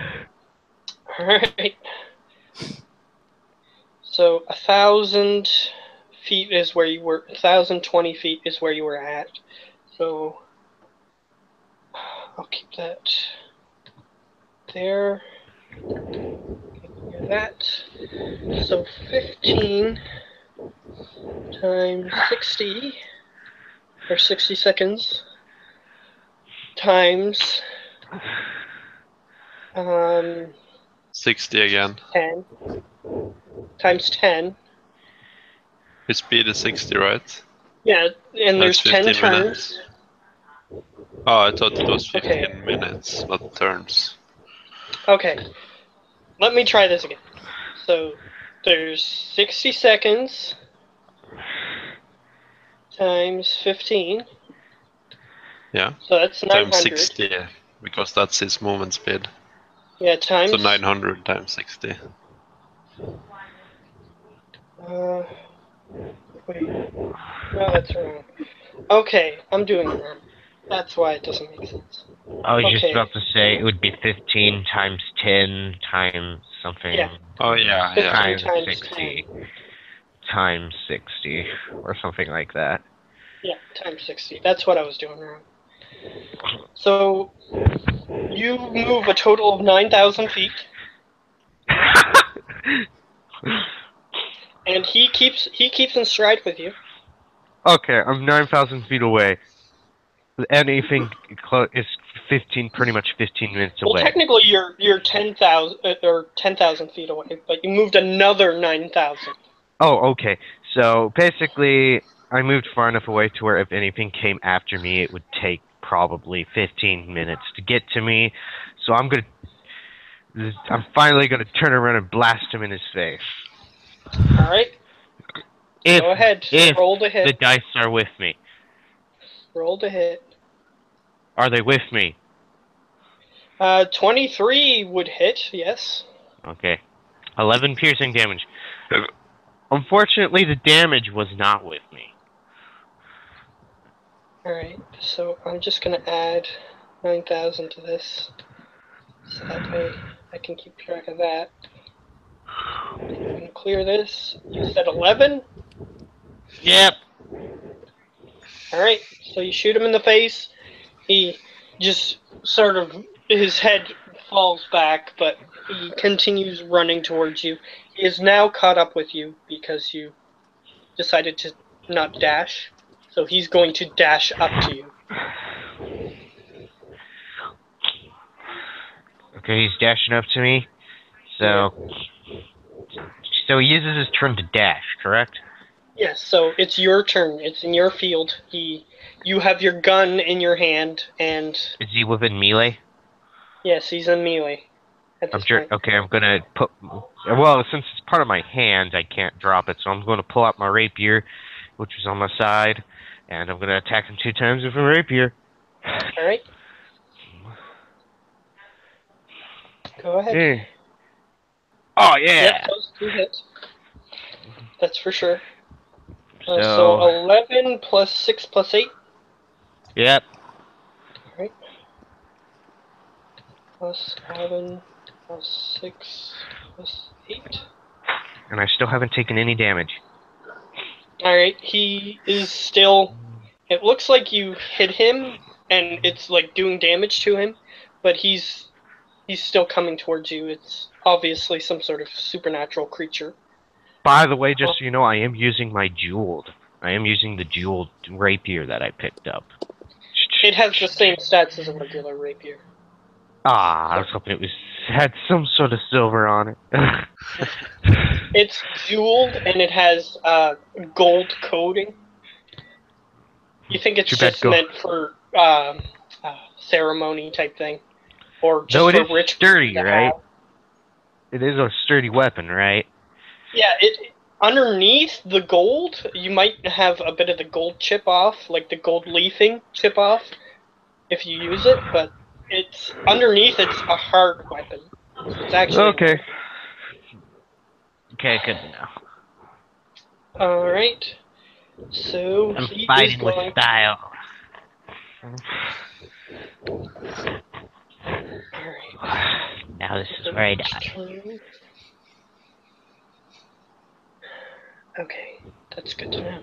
Alright. So 1,000 feet is where you were, 1,020 feet is where you were at. So I'll keep that there. That. So 15 times 60, or 60 seconds, times 60 again. 10 times 10. His speed is 60, right? Yeah, and there's That's 10 15 turns. minutes. Oh, I thought it was 15 minutes, not turns. Okay, let me try this again. So there's 60 seconds times 15. Yeah. So that's 900. Times 60, because that's his movement speed. Yeah, times. So 900 times 60. Wait. No, that's wrong. Okay, I'm doing it wrong. That's why it doesn't make sense. I was just about to say it would be 15 times 10 times something. Yeah. Oh yeah, 15 yeah. Times times 60. 10. Times 60. Or something like that. Yeah, times 60. That's what I was doing wrong. So you move a total of 9,000 feet. And he keeps in stride with you. Okay, I'm 9,000 feet away. Anything close is 15, pretty much 15 minutes away. Well, technically you're 10,000 or 10,000 feet away, but you moved another 9,000. Oh, okay. So basically, I moved far enough away to where if anything came after me, it would take probably 15 minutes to get to me. So I'm finally gonna turn around and blast him in his face. All right. If, Go ahead. if Roll to the hit. dice are with me. Roll to hit. Are they with me? 23 would hit, yes. Okay. 11 piercing damage. Unfortunately, the damage was not with me. Alright, so I'm just gonna add 9,000 to this. So that way I can keep track of that. I'm gonna clear this. You said 11? Yep. Alright, so you shoot him in the face. He just sort of, his head falls back, but he continues running towards you. He is now caught up with you because you decided to not dash. So he's going to dash up to you. Okay, he's dashing up to me. So he uses his turn to dash, correct? Yes, so it's your turn. It's in your field. You have your gun in your hand, and Is he within melee? yes, he's in melee at this point. Okay, I'm gonna put. Well, since it's part of my hand, I can't drop it, so I'm gonna pull out my rapier, which is on my side, and I'm gonna attack him 2 times with a rapier. All right. Go ahead. Yeah. Oh yeah. Yep, those 2 hit. That's for sure. So So 11 plus 6 plus 8. Yep. All right. Plus 11 plus 6 plus 8. And I still haven't taken any damage. All right. He is still. It looks like you hit him, and it's like doing damage to him, but he's still coming towards you. It's obviously some sort of supernatural creature. By the way, just so you know, I am using the jeweled rapier that I picked up. It has the same stats as a regular rapier. I was hoping it had some sort of silver on it. It's jeweled and it has gold coating. You think it's just meant for ceremony type thing, or just for rich? Sturdy, right? It is a sturdy weapon, right? Yeah. Underneath the gold, you might have a bit of the gold chip off, like the gold leafing chip off, if you use it. But it's underneath. It's a hard weapon. It's actually okay. Okay, good to know. All right. So I'm he fighting is going with style. Alright. Now this is where I die. Okay, that's good to know.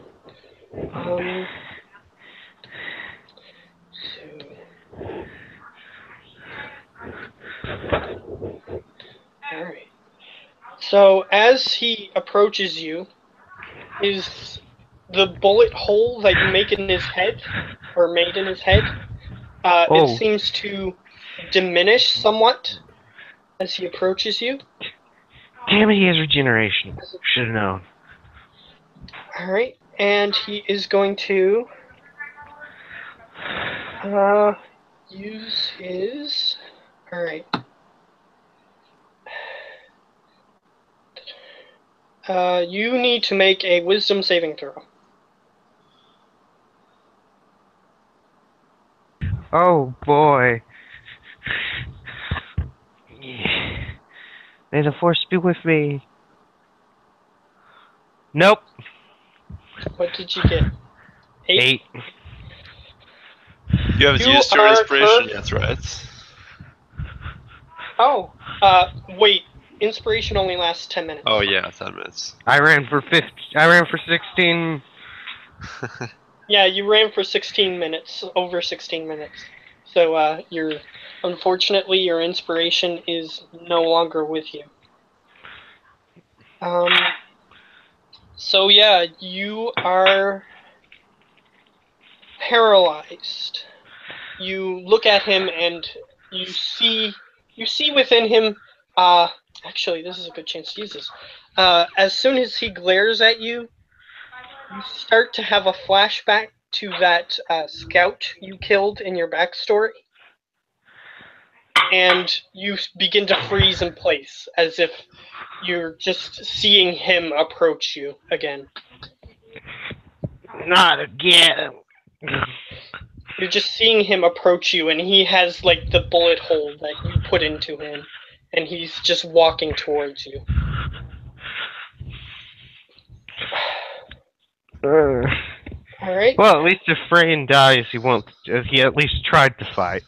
Alright. So as he approaches you, is the bullet hole that you make in his head, or made in his head, it seems to diminish somewhat as he approaches you. Damn it, he has regeneration. Should have known. Alright, and he is going to use his... Alright. You need to make a wisdom saving throw. Oh boy. May the force be with me. Nope. What did you get? 8? You haven't used your inspiration yet, right? Oh, wait. Inspiration only lasts 10 minutes. Oh yeah, 10 minutes. I ran for 16. Yeah, you ran for 16 minutes, over 16 minutes. So, unfortunately, your inspiration is no longer with you. So yeah, you are paralyzed. You look at him and you see within him, actually, this is a good chance to use this. As soon as he glares at you, you start to have a flashback to that scout you killed in your backstory. And you begin to freeze in place, as if you're just seeing him approach you again. Not again. You're just seeing him approach you, and he has like the bullet hole that you put into him, and he's just walking towards you. All right. Well, at least if Frayne dies, he won't. He at least tried to fight.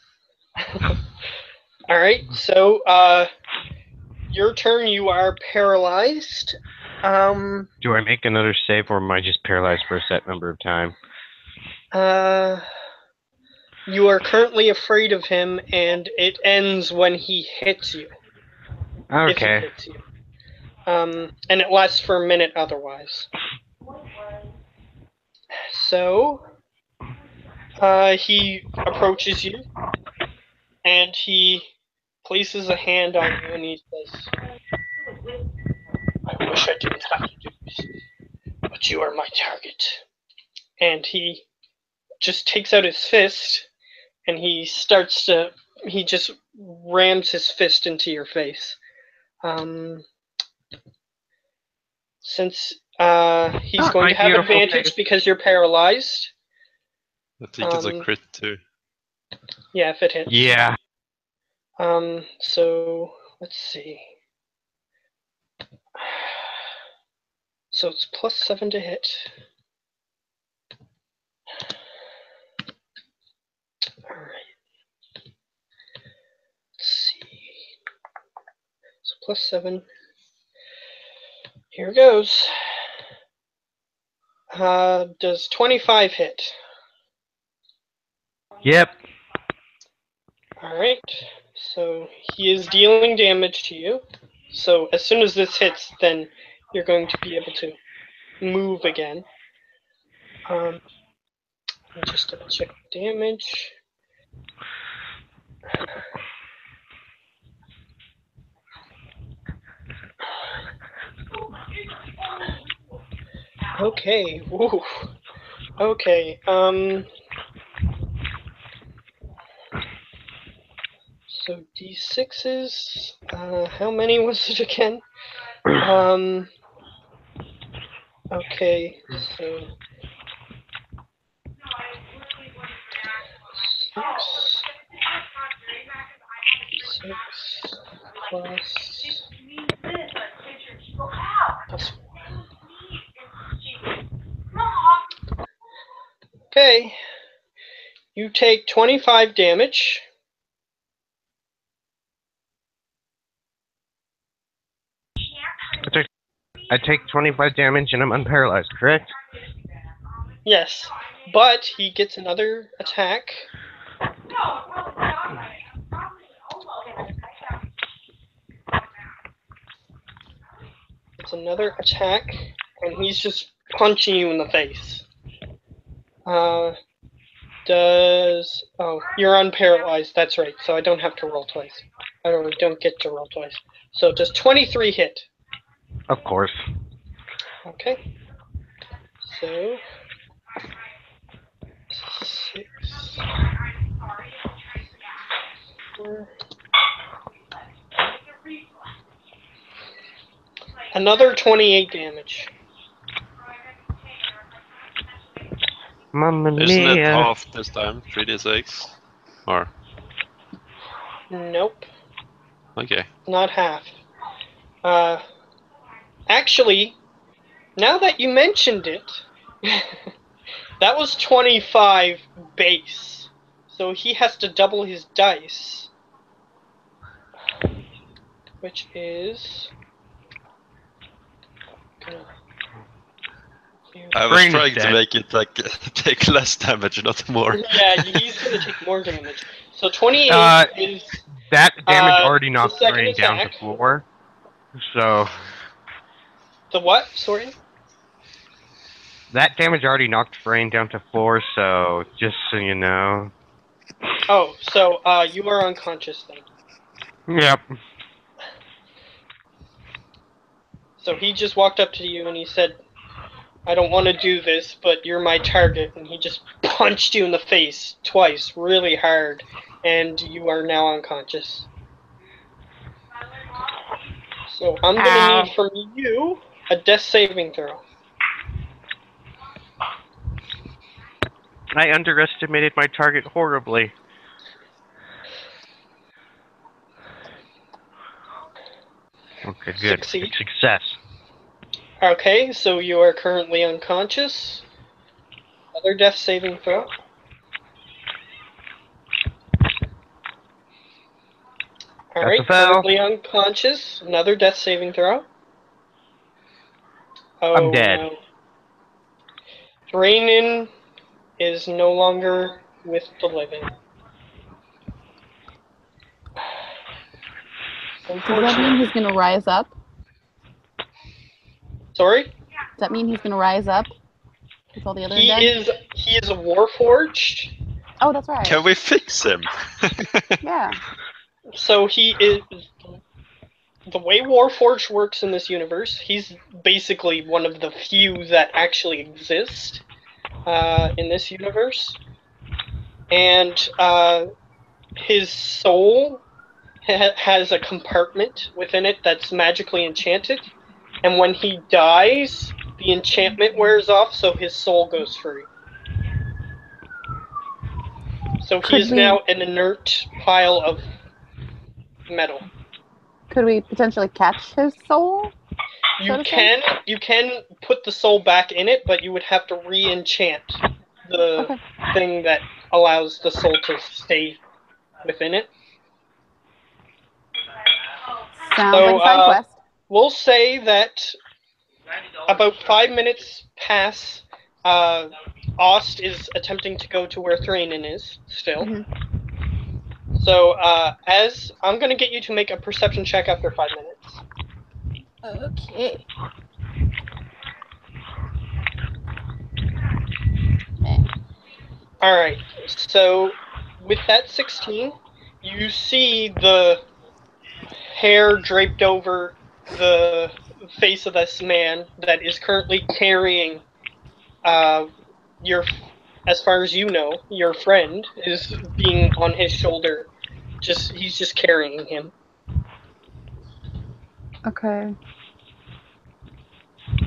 All right. So, your turn. You are paralyzed. Do I make another save, or am I just paralyzed for a set number of time? You are currently afraid of him, and it ends when he hits you. If he Okay. hits you. And it lasts for a minute otherwise. So, he approaches you, and he places a hand on you, and he says, "I wish I didn't have to do this, but you are my target." And he just takes out his fist, and he just rams his fist into your face. Since he's going to have advantage face. because you're paralyzed. I think it's a crit too. Yeah, if it hits. Yeah. So let's see. So it's +7 to hit. All right. Let's see. So +7. Here goes. Does 25 hit? Yep. All right. So he is dealing damage to you. So as soon as this hits, then you're going to be able to move again. Let me just double check the damage. Okay. Ooh. Okay. So D6s. How many was it again? Okay. So 6 plus 1. Okay. You take 25 damage. I take 25 damage and I'm unparalyzed, correct? Yes. But he gets another attack. It's another attack, and he's just punching you in the face. Oh, you're unparalyzed, that's right, so I don't have to roll twice. I don't get to roll twice. So does 23 hit? Of course. Okay. So 6, 4. Another 28 damage. Mamma Isn't it mia. half this time? 3d6? Or? Nope. Okay. Not half. Actually, now that you mentioned it, that was 25 base. So he has to double his dice. Which is... I was trying to make it like take less damage, not more. Yeah, he's gonna take more damage. So 28 is... That damage already knocked the second Frayne down to attack. 4. So... The what? Sorry? That damage already knocked Frayne down to 4, so just so you know. Oh, so you are unconscious then. Yep. So he just walked up to you and he said, "I don't want to do this, but you're my target," and he just punched you in the face twice, really hard, and you are now unconscious. So I'm gonna need from you a death saving throw. I underestimated my target horribly. Okay, good. Succeed. Success. Okay, so you are currently unconscious. Another death saving throw. Alright, a fail. currently unconscious. Another death saving throw. Oh, I'm dead. no. Rainin is no longer with the living. Does that mean he's gonna rise up? Sorry? Does that mean he's gonna rise up? With all the other He dead? is a warforged. Oh, that's right. Can we fix him? Yeah. So he is. The way Warforged works in this universe, he's basically one of the few that actually exist in this universe. And his soul has a compartment within it that's magically enchanted. And when he dies, the enchantment wears off, so his soul goes free. So he is now an inert pile of metal. Could we potentially catch his soul? You can put the soul back in it, but you would have to re-enchant the thing that allows the soul to stay within it. Sounds like a side quest. We'll say that about 5 minutes pass. Ost is attempting to go to where Thrainin is still. Mm-hmm. So, as I'm going to get you to make a perception check after 5 minutes. Okay. Alright, so with that 16, you see the hair draped over the face of this man that is currently carrying as far as you know, your friend is being on his shoulder. He's just carrying him. Okay.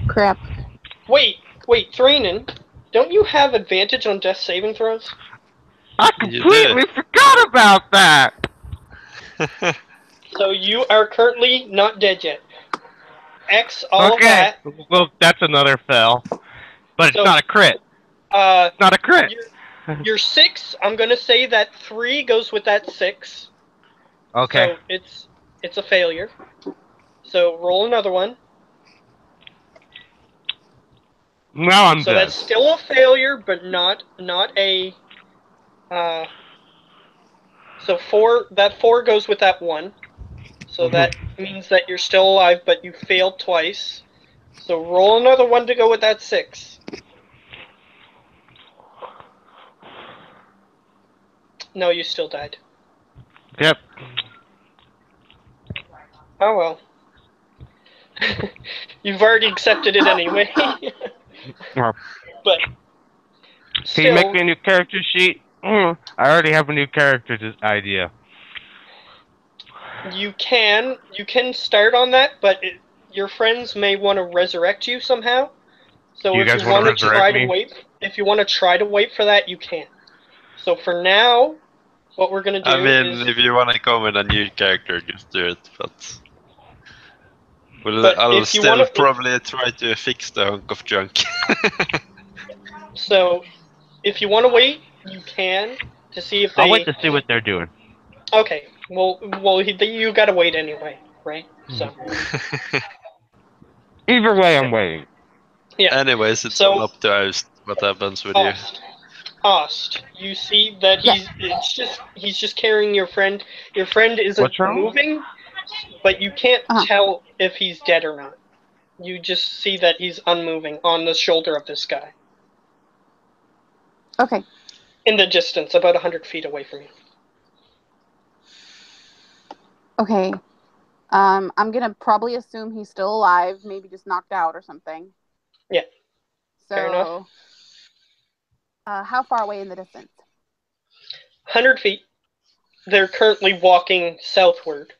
Crap. Wait, Thrainin, don't you have advantage on death saving throws? I completely forgot about that! So you are currently not dead yet. X all that. Well, that's another fail. But it's not a crit. It's not a crit. Your 6, I'm gonna say that 3 goes with that 6. Okay. So it's a failure. So roll another one. Now I'm dead. So that's still a failure, but not a. So 4. That 4 goes with that 1. So that means that you're still alive, but you failed twice. So roll another one to go with that 6. No, you still died. Yep. Oh well. You've already accepted it anyway. But can you make me a new character sheet? I already have a new character idea. You can start on that, but your friends may want to resurrect you somehow. So if you want to try to wait for that, you can. So for now, what we're gonna do is, if you want to come with a new character, just do it. But I'll still probably try to fix the hunk of junk. So if you want to wait, you can to see if they. I'll wait to see what they're doing. Okay. Well, you gotta wait anyway, right? So. Either way, I'm waiting. Yeah. Anyways, it's all up to Ost. What happens with you? Ost, you see that he's just carrying your friend. Your friend isn't moving, but you can't tell if he's dead or not. You just see that he's unmoving on the shoulder of this guy. Okay. In the distance, about 100 feet away from you. Okay. I'm gonna probably assume he's still alive, maybe just knocked out or something. Yeah. So, fair enough. How far away in the distance? 100 feet. They're currently walking southward.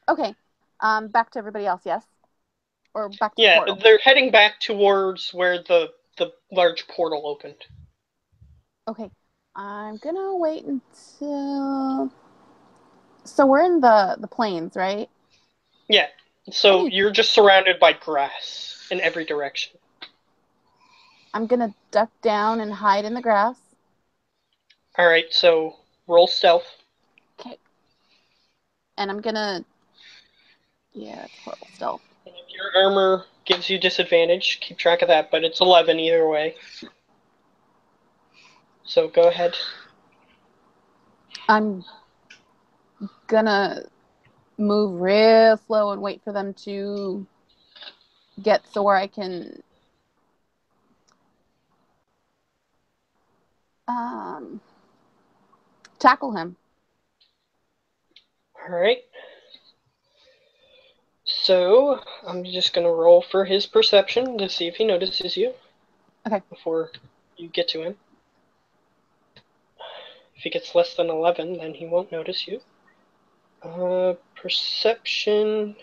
Okay. Back to everybody else, yes? Or back to the portal? They're heading back towards where the the large portal opened. Okay, I'm gonna wait until. So we're in the plains, right? Yeah. So Any- you're just surrounded by grass in every direction. I'm gonna duck down and hide in the grass. All right. So roll stealth. Okay. And I'm gonna. Yeah, it's horrible stealth. And if your armor gives you disadvantage, keep track of that. But it's 11 either way. So go ahead. I'm gonna move real slow and wait for them to get so where I can tackle him. All right. So I'm just gonna roll for his perception to see if he notices you. Okay. Before you get to him. If he gets less than 11, then he won't notice you. Perception.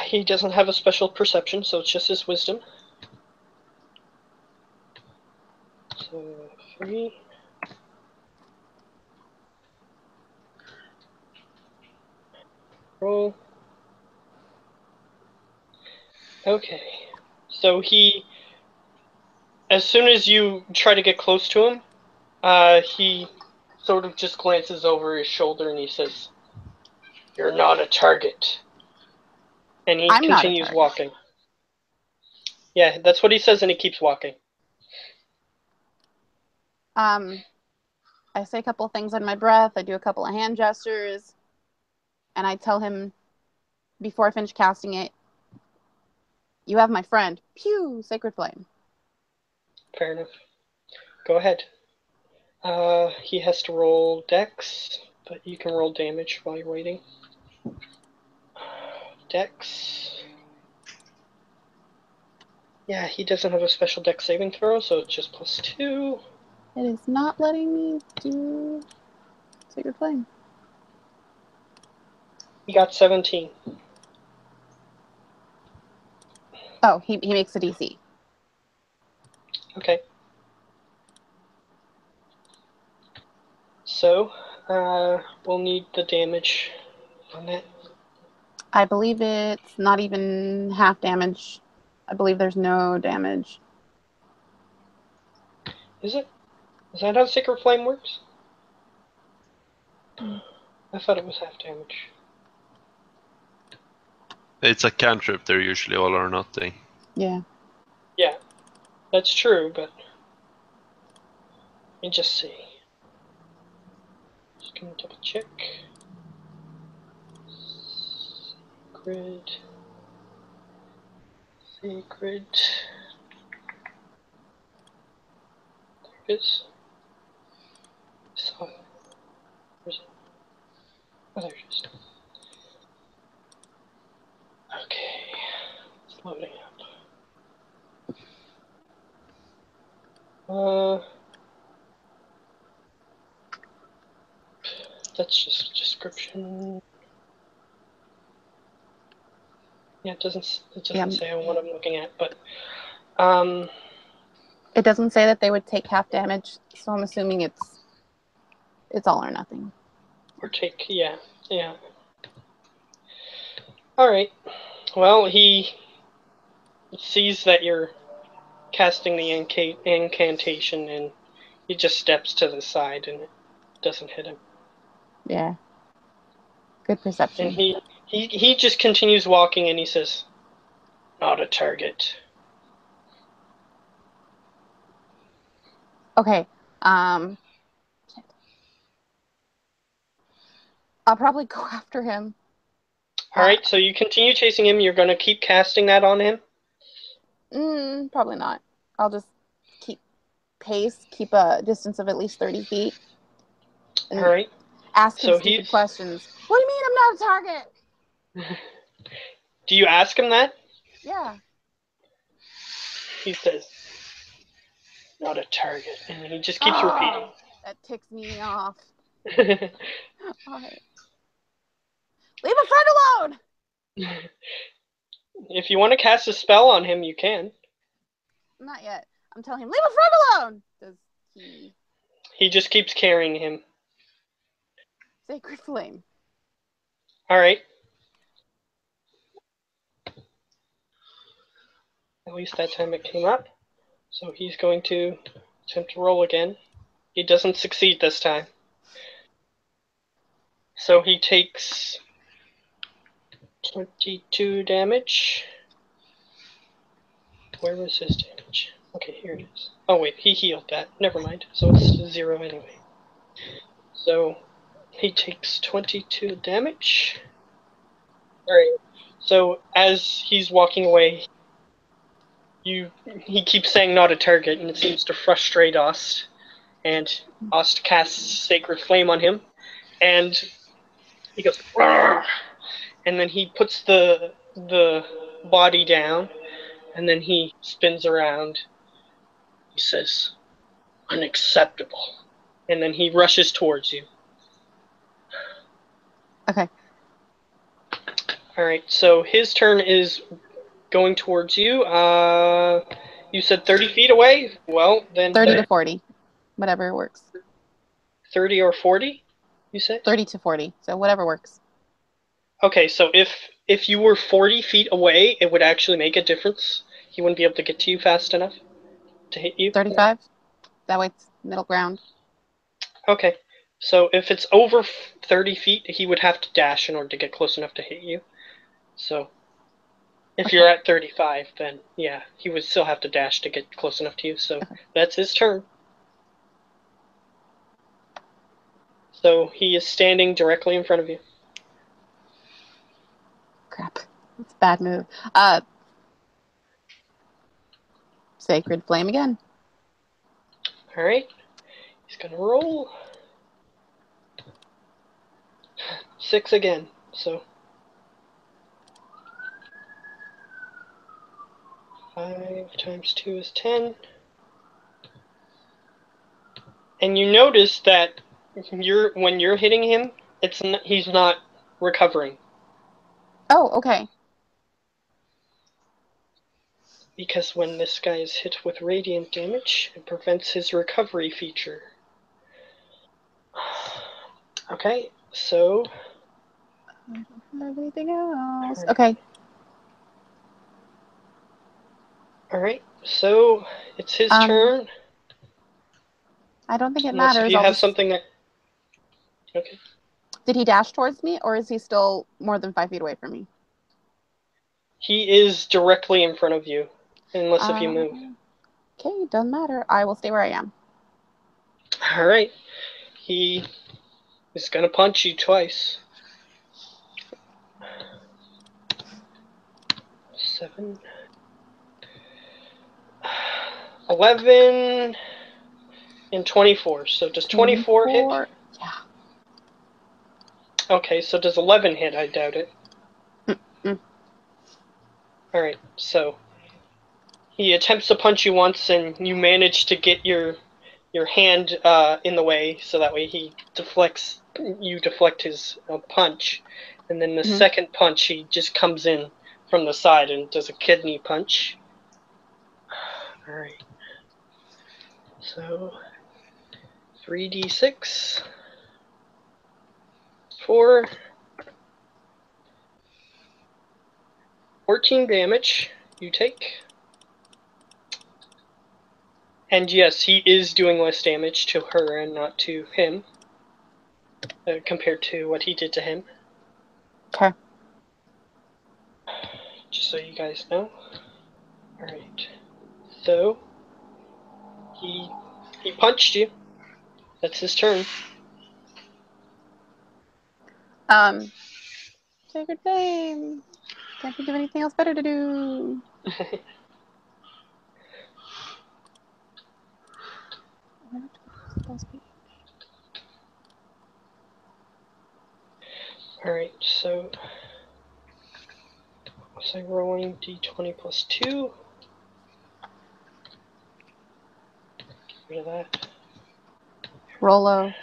He doesn't have a special perception, so it's just his wisdom. So 3. Roll. Okay. So he, as soon as you try to get close to him, he sort of just glances over his shoulder and he says, "You're not a target." And he I'm not a continues target. walking. Yeah, that's what he says, and he keeps walking. I say a couple of things under my breath. I do a couple of hand gestures, and I tell him before I finish casting it, "You have my friend." Pew! Sacred flame. Fair enough. Go ahead. He has to roll Dex, but you can roll damage while you're waiting. Dex. Yeah, he doesn't have a special Dex saving throw, so it's just +2. It is not letting me do sacred flame. He got 17. Oh, he makes a DC. Okay. So, we'll need the damage on that. I believe it's not even half damage. I believe there's no damage. Is it? Is that how Sacred Flame works? I thought it was half damage. It's a cantrip. They're usually all or nothing. Yeah. Yeah, that's true, but let me just see. Just gonna double check. Sacred. Sacred. There it is. Saw it. Where's it? Oh, there it is. Okay. It's loading up. That's just a description. Yeah, it doesn't say what I'm looking at, but It doesn't say that they would take half damage, so I'm assuming it's all or nothing. or take, yeah. All right. Well, he sees that you're casting the incantation, and he just steps to the side, and it doesn't hit him. Yeah. Good perception. And he just continues walking, and he says, "Not a target." Okay. I'll probably go after him. All right. So you continue chasing him. You're gonna keep casting that on him. Probably not. I'll just keep pace, keep a distance of at least 30 feet. And All right. ask him So stupid questions. What do you mean I'm not a target? Do you ask him that? Yeah. He says, "Not a target," and he just keeps repeating. That ticks me off. All All right. Leave a friend alone! If you want to cast a spell on him, you can. Not yet. I'm telling him, leave a frog alone! Does he... He just keeps carrying him. Sacred Flame. Alright. At least that time it came up. So he's going to attempt to roll again. He doesn't succeed this time. So he takes 22 damage. Where was his damage? Okay, here it is. Oh wait, he healed that. Never mind. So it's 0 anyway. So he takes 22 damage. Alright. So as he's walking away, he keeps saying not a target, and it seems to frustrate Ost. And Ost casts Sacred Flame on him, and he goes, "Argh!" And then he puts the body down, and then he spins around. He says, "Unacceptable." And then he rushes towards you. Okay. Alright, so his turn is going towards you. You said 30 feet away? Well, then 30 to 40. Whatever works. 30 or 40, you said? 30 to 40. So whatever works. Okay, so if you were 40 feet away, it would actually make a difference. He wouldn't be able to get to you fast enough to hit you. 35? That way it's middle ground. Okay, so if it's over 30 feet, he would have to dash in order to get close enough to hit you. So if Okay. you're at 35, then yeah, he would still have to dash to get close enough to you. So Okay. that's his turn. So he is standing directly in front of you. Crap. That's a bad move. Sacred Flame again. Alright, he's gonna roll. 6 again, so 5 times 2 is 10. And you notice that when you're hitting him, he's not recovering. Oh, okay. Because when this guy is hit with radiant damage, it prevents his recovery feature. Okay, so I don't have anything else. Okay. alright, so it's his turn. I don't think it Unless matters. if you I'll have just... something that... Okay. Did he dash towards me, or is he still more than 5 feet away from me? He is directly in front of you, unless if you move. Okay, doesn't matter. I will stay where I am. Alright. He is gonna punch you twice. 7, 11, and 24. So does 24 hit? Yeah. Okay, so does 11 hit? I doubt it. Mm-mm. Alright, so he attempts to punch you once, and you manage to get your hand in the way, so that way you deflect his punch. And then the second punch, he just comes in from the side and does a kidney punch. Alright. So 3d6. 4. 14 damage you take. And yes, he is doing less damage to her and not to him, compared to what he did to him. Okay. Just so you guys know. Alright. So, he punched you. That's his turn. Sacred Flame. Can't think of anything else better to do. Alright, so was I rolling d20 plus 2? Get rid of that. Rolo.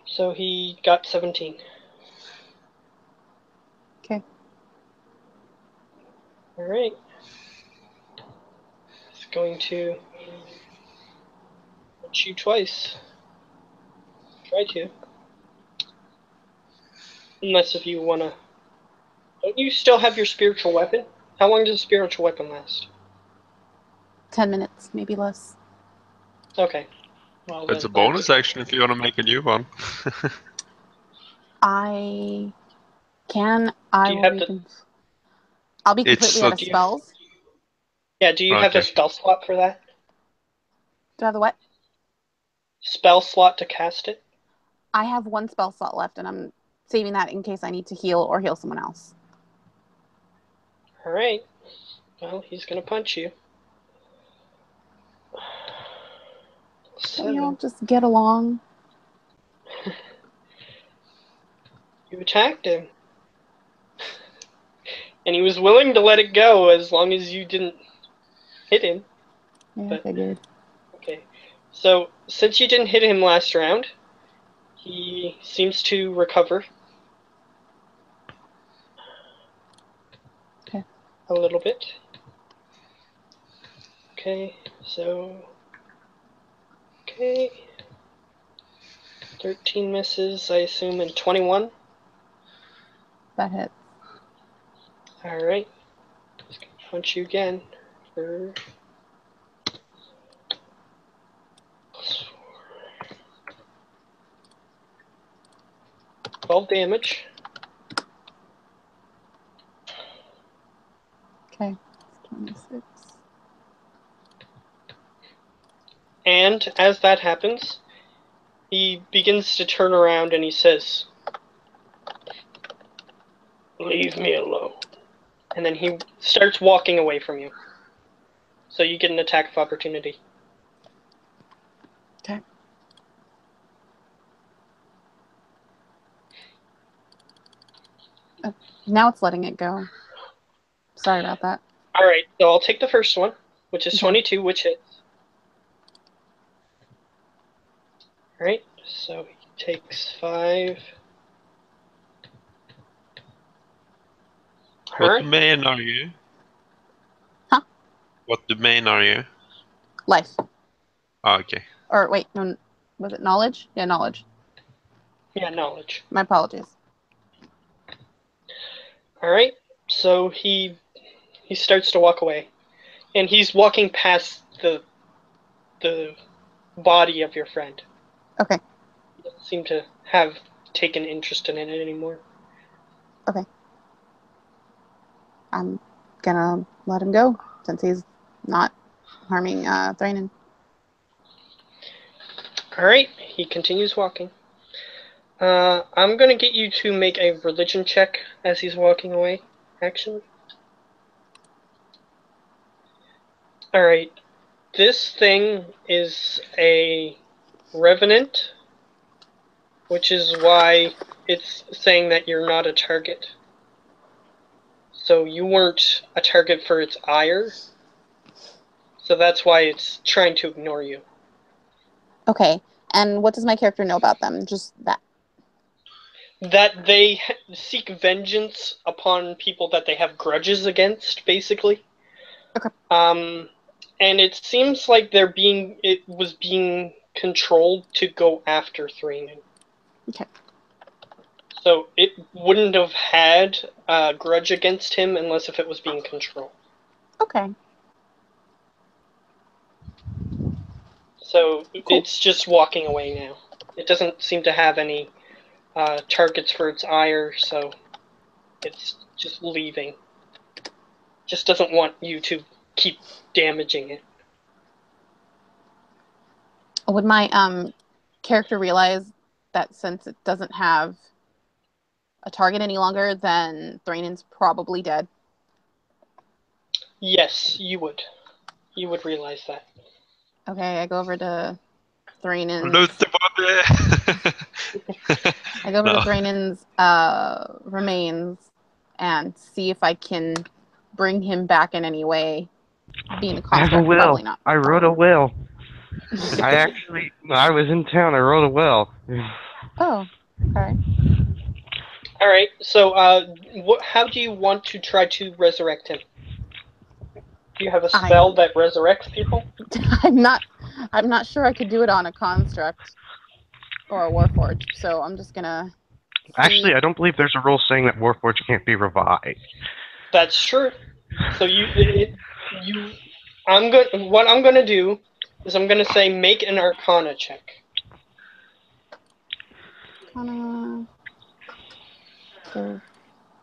So he got 17. Okay. Alright. It's going to punch you twice. Try to. Unless if you wanna... Don't you still have your spiritual weapon? How long does a spiritual weapon last? 10 minutes, maybe less. Okay. Well, It's then a bonus action if you want to make a new one. I can. I Do you will have be. I'll be It's completely out of not- spells. Yeah, do you have a Okay. spell slot for that? Do I have the what? Spell slot to cast it? I have one spell slot left, and I'm saving that in case I need to heal or heal someone else. Alright. Well, he's gonna punch you. Can we all 7. just get along? You attacked him. And he was willing to let it go as long as you didn't hit him. Yeah, But- I figured. Okay. So, since you didn't hit him last round, he seems to recover. Okay. A little bit. Okay, so... Okay. 13 misses, I assume, and 21. That hit. Alright. Just gonna punch you again for... 12 damage. Okay. 26. And as that happens, he begins to turn around and he says, "Leave me alone." And then he starts walking away from you. So you get an attack of opportunity. Okay. Now it's letting it go. Sorry about that. Alright, so I'll take the first one, which is Okay. 22, which hits. Alright, so he takes 5. What Alright, domain are you? Huh? What domain are you? Life. Ah, okay. Or wait, no, was it knowledge? Yeah, knowledge. yeah, knowledge. My apologies. Alright, so he starts to walk away. And he's walking past the body of your friend. Okay. He doesn't seem to have taken interest in it anymore. I'm gonna let him go since he's not harming Thranen. Alright, he continues walking. I'm gonna get you to make a religion check as he's walking away, actually. Alright, this thing is a revenant, which is why it's saying that you're not a target. So you weren't a target for its ire, so that's why it's trying to ignore you. Okay. And what does my character know about them? Just that. That they seek vengeance upon people that they have grudges against, basically. Okay. And it seems like it was being controlled to go after Thranen. Okay. So it wouldn't have had a grudge against him unless if it was being controlled. Okay. So Cool. it's just walking away now. It doesn't seem to have any targets for its ire, so it's just leaving. Just doesn't want you to keep damaging it. Would my character realize that since it doesn't have a target any longer, then Thranen's probably dead? Yes, you would. You would realize that. Okay, I go over to Thranen's. Loot the body! I go over No. to Thranen's remains and see if I can bring him back in any way. Being a I have a construct, will. probably not. I wrote a will. I was in town. I wrote a will. Oh, okay. All right. So, how do you want to try to resurrect him? Do you have a spell that resurrects people? I'm not sure I could do it on a construct or a warforged, so I'm just gonna Actually, I don't believe there's a rule saying that Warforged can't be revived. That's true. So what I'm gonna do is I'm gonna say make an Arcana check. kinda go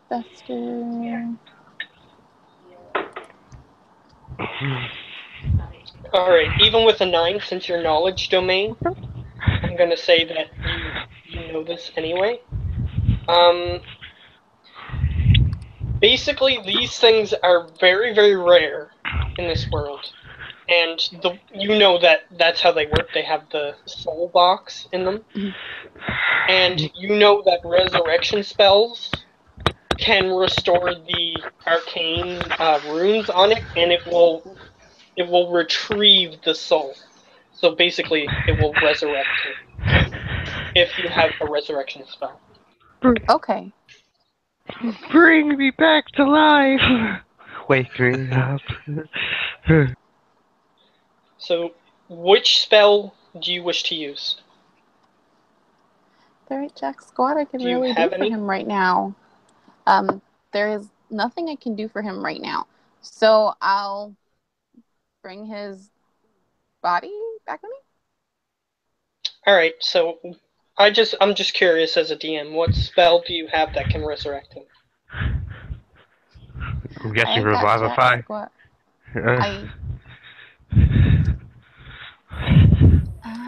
faster. Alright, even with a 9, since your knowledge domain, I'm gonna say that you know this anyway. Basically, these things are very, very rare in this world. And you know that's how they work. They have the soul box in them. And you know that resurrection spells can restore the arcane runes on it, and it will retrieve the soul. So basically, it will resurrect it if you have a resurrection spell. Okay. Bring me back to life! Wake me up. So, which spell do you wish to use? Alright, Jack Squad, I can Do you really have do for any? him right now. There is nothing I can do for him right now. So I'll bring his body back with me. Alright, so I'm just curious as a DM, what spell do you have that can resurrect him? I'm guessing I've got Jack Revivify. Squad.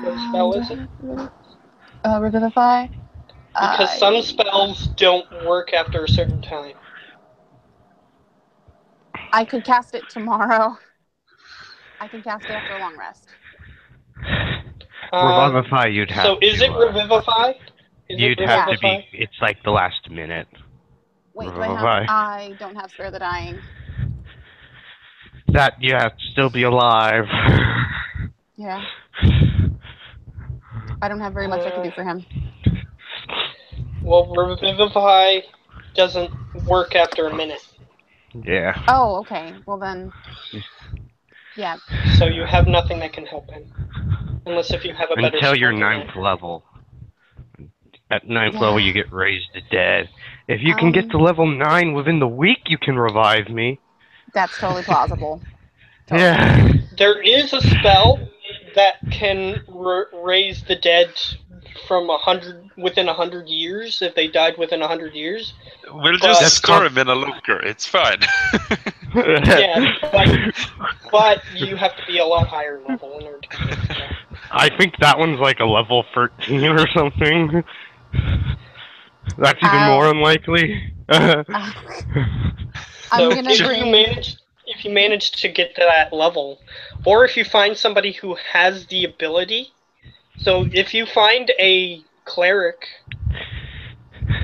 What spell is it? Revivify. Because some spells don't work after a certain time. I could cast it tomorrow. I can cast it after a long rest. Revivify, you'd have So is to, it Revivify? You'd have to be, it's like the last minute. Wait, Revivify. I don't have Spare the Dying. That you have to still be alive. Yeah. I don't have very much I can do for him. Well, Revivify doesn't work after a minute. Yeah. Oh, okay. Well then, yeah. So you have nothing that can help him. Unless if you have a better Until your spell than 9th level. At 9th Yeah. level, you get raised to dead. If you can get to level 9 within the week, you can revive me. That's totally plausible. Totally. Yeah. There is a spell that can raise the dead from within 100 years if they died within 100 years. We'll just store him in a locker. It's fine. Yeah, but you have to be a lot higher level in order to get this spell. I think that one's like a level 13 or something. That's even more unlikely. So if you manage to get to that level, or if you find somebody who has the ability, so if you find a cleric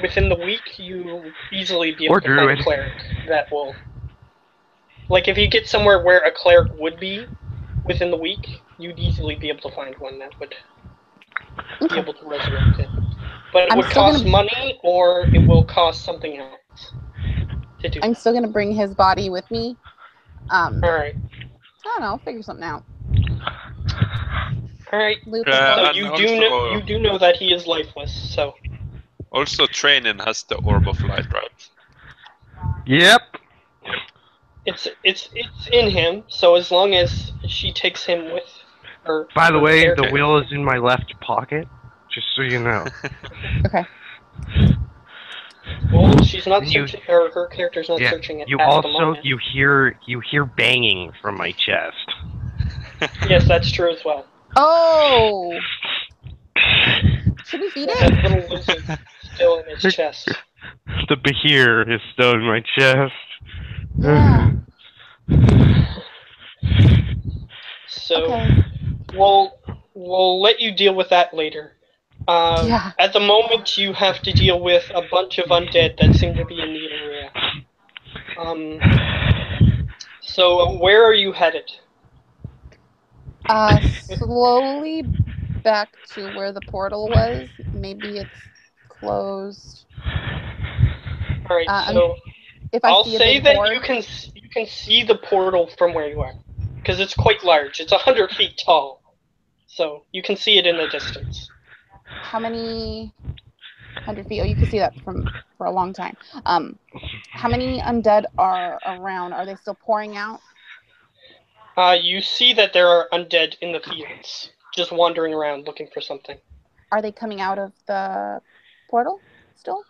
within the week, you easily be able to find a cleric that will. Like if you get somewhere where a cleric would be within the week, you'd easily be able to find one that would be able to resurrect it. But it would cost money, or it will cost something else to do. I'm still gonna bring his body with me. Alright. I don't know, I'll figure something out. Alright. So you do know that he is lifeless, so. Also, training has the orb of light, right? Yep. It's in him, so as long as she takes him with her. By the way, the wheel is in my left pocket, just so you know. Okay. Well, she's not searching, or her character's not searching it. You hear banging from my chest. Yes, that's true as well. Oh! Should we feed it? That little lizard still in its chest. The Behir is still in my chest. Yeah. So, we'll let you deal with that later. At the moment, you have to deal with a bunch of undead that seem to be in the area. So, where are you headed? Slowly back to where the portal was. Maybe it's closed. Alright, so if I I'll see say a that board, you You can see the portal from where you are, because it's quite large. It's 100 feet tall, so you can see it in the distance. How many 100 feet? Oh, you can see that for a long time. How many undead are around? Are they still pouring out? You see that there are undead in the fields, just wandering around looking for something. Are they coming out of the portal still?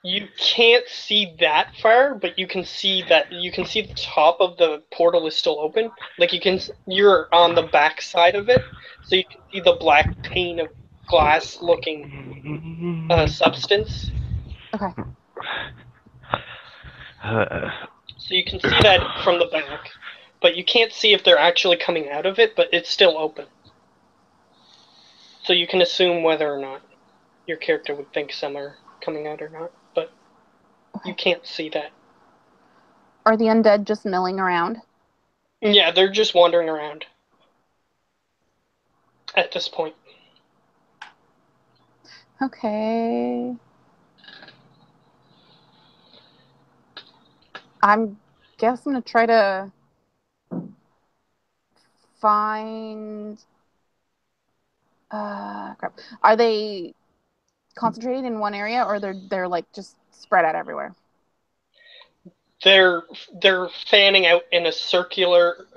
You can't see that far, but you can see the top of the portal is still open. Like you're on the back side of it, so you can see the black pane of glass-looking substance. Okay. So you can see that from the back, but you can't see if they're actually coming out of it. But it's still open, so you can assume whether or not your character would think some are coming out or not. But you can't see that. Are the undead just milling around? Yeah, they're just wandering around at this point. Okay. I'm gonna try to find. Crap. Are they concentrated in one area, or they're like just spread out everywhere? They're fanning out in a circular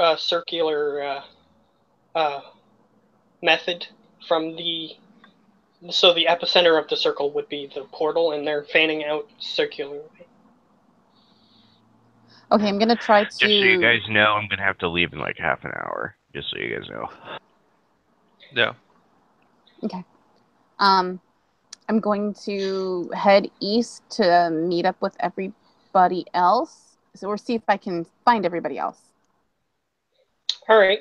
method from the. So the epicenter of the circle would be the portal, and they're fanning out circularly. Okay, I'm gonna try to. Just so you guys know, I'm gonna have to leave in like half an hour. Just so you guys know. Yeah. Okay. I'm going to head east to meet up with everybody else. So we'll see if I can find everybody else. All right.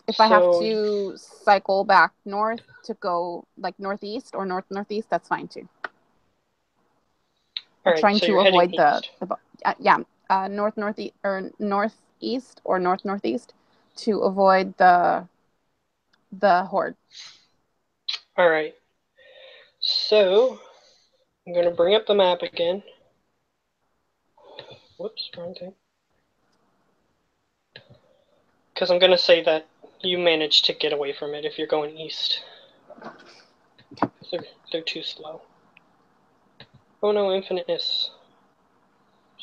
If I have to cycle back north to go like northeast or northeast, that's fine too. All right, trying so to you're avoid heading northeast or northeast or northeast to avoid the horde. All right. So I'm going to bring up the map again. Whoops, wrong thing. Because I'm going to say that you managed to get away from it if you're going east. They're too slow. Oh no, infiniteness.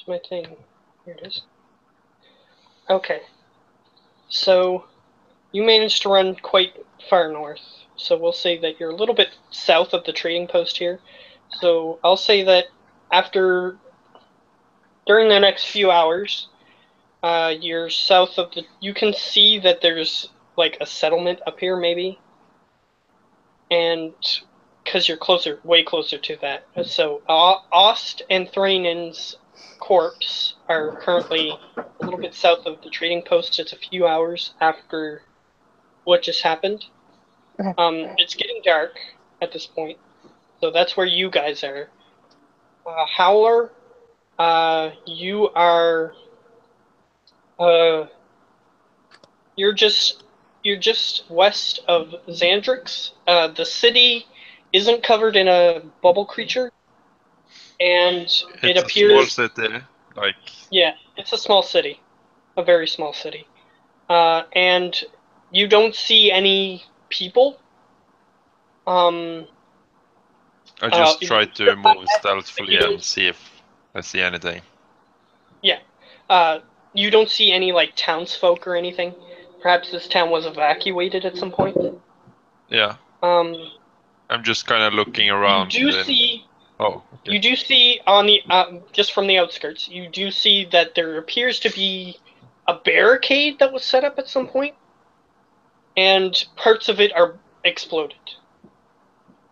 Where's my thing? Here it is. Okay. So you managed to run quite far north. So we'll say that you're a little bit south of the trading post here. So I'll say that during the next few hours, you're south of the. You can see that there's like a settlement up here, maybe, and because you're way closer to that. So Ost and Thrainen's corpse are currently a little bit south of the trading post. It's a few hours after what just happened. Okay. It's getting dark at this point, so that's where you guys are. Howler, you are. You're just west of Xandrix. The city isn't covered in a bubble creature, and it It's a small appears. city, like. Yeah, it's a small city, a very small city, and you don't see any people. I just try to move stealthily and see if I see anything. Yeah, you don't see any like townsfolk or anything. Perhaps this town was evacuated at some point. Yeah. I'm just kind of looking around. You do see. Oh, okay. You do see on the just from the outskirts. You do see that there appears to be a barricade that was set up at some point, and parts of it are exploded.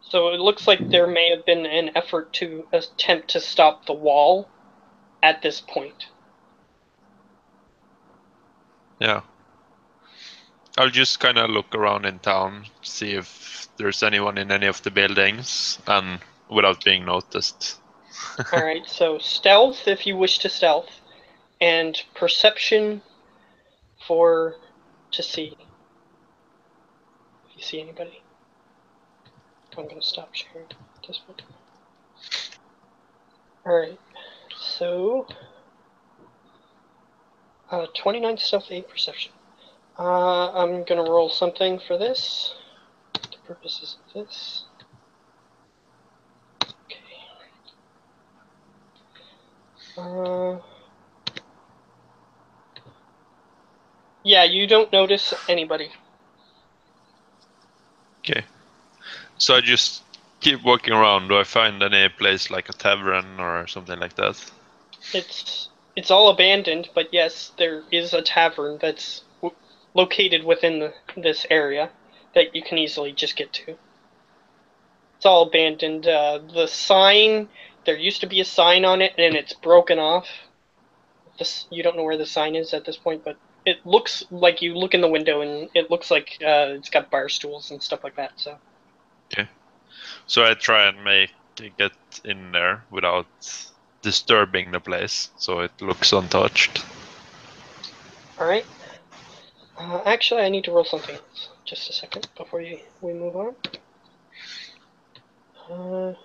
So it looks like there may have been an effort to attempt to stop the wall at this point. Yeah. I'll just kind of look around in town, see if there's anyone in any of the buildings, and without being noticed. Alright, so stealth if you wish to stealth, and perception to see if you see anybody. I'm going to stop sharing at this point. Alright, so 29 stealth, 8 perception. I'm gonna roll something for this. The purposes of this. Okay. Yeah, you don't notice anybody. Okay. So I just keep walking around. Do I find any place like a tavern or something like that? It's all abandoned, but yes, there is a tavern that's located within this area that you can easily just get to. It's all abandoned. The sign, there used to be a sign on it, and it's broken off. You don't know where the sign is at this point, but it looks like you look in the window, and it looks like it's got bar stools and stuff like that. So. Okay. So I try and get in there without disturbing the place, so it looks untouched. All right. Actually, I need to roll something else. Just a second before we move on.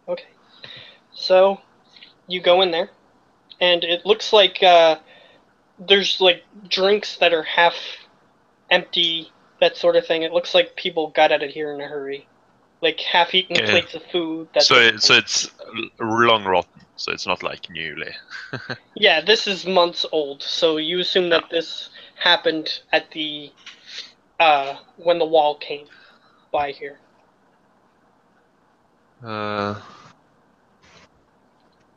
Okay. So you go in there, and it looks like there's like drinks that are half empty, that sort of thing. It looks like people got out of here in a hurry, like half-eaten plates of food. That sort of So thing. it's long rotten. So it's not like newly. Yeah, this is months old. So you assume that this happened at the when the wall came by here.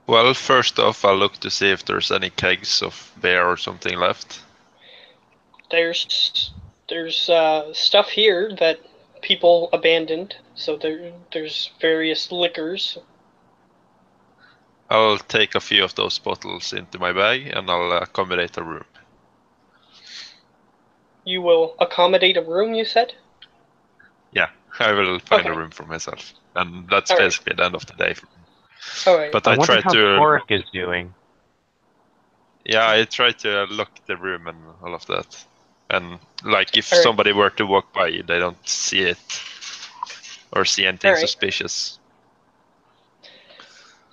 Well, first off, I'll look to see if there's any kegs of beer or something left. There's stuff here that people abandoned. So there's various liquors. I'll take a few of those bottles into my bag and I'll accommodate a room. You will accommodate a room, you said? Yeah, I will find a room for myself. And that's basically the end of the day for me. Alright. But I I wonder try how to... Torek is doing. Yeah, I try to lock the room and all of that. And like if Alright. somebody were to walk by, they don't see it or see anything suspicious.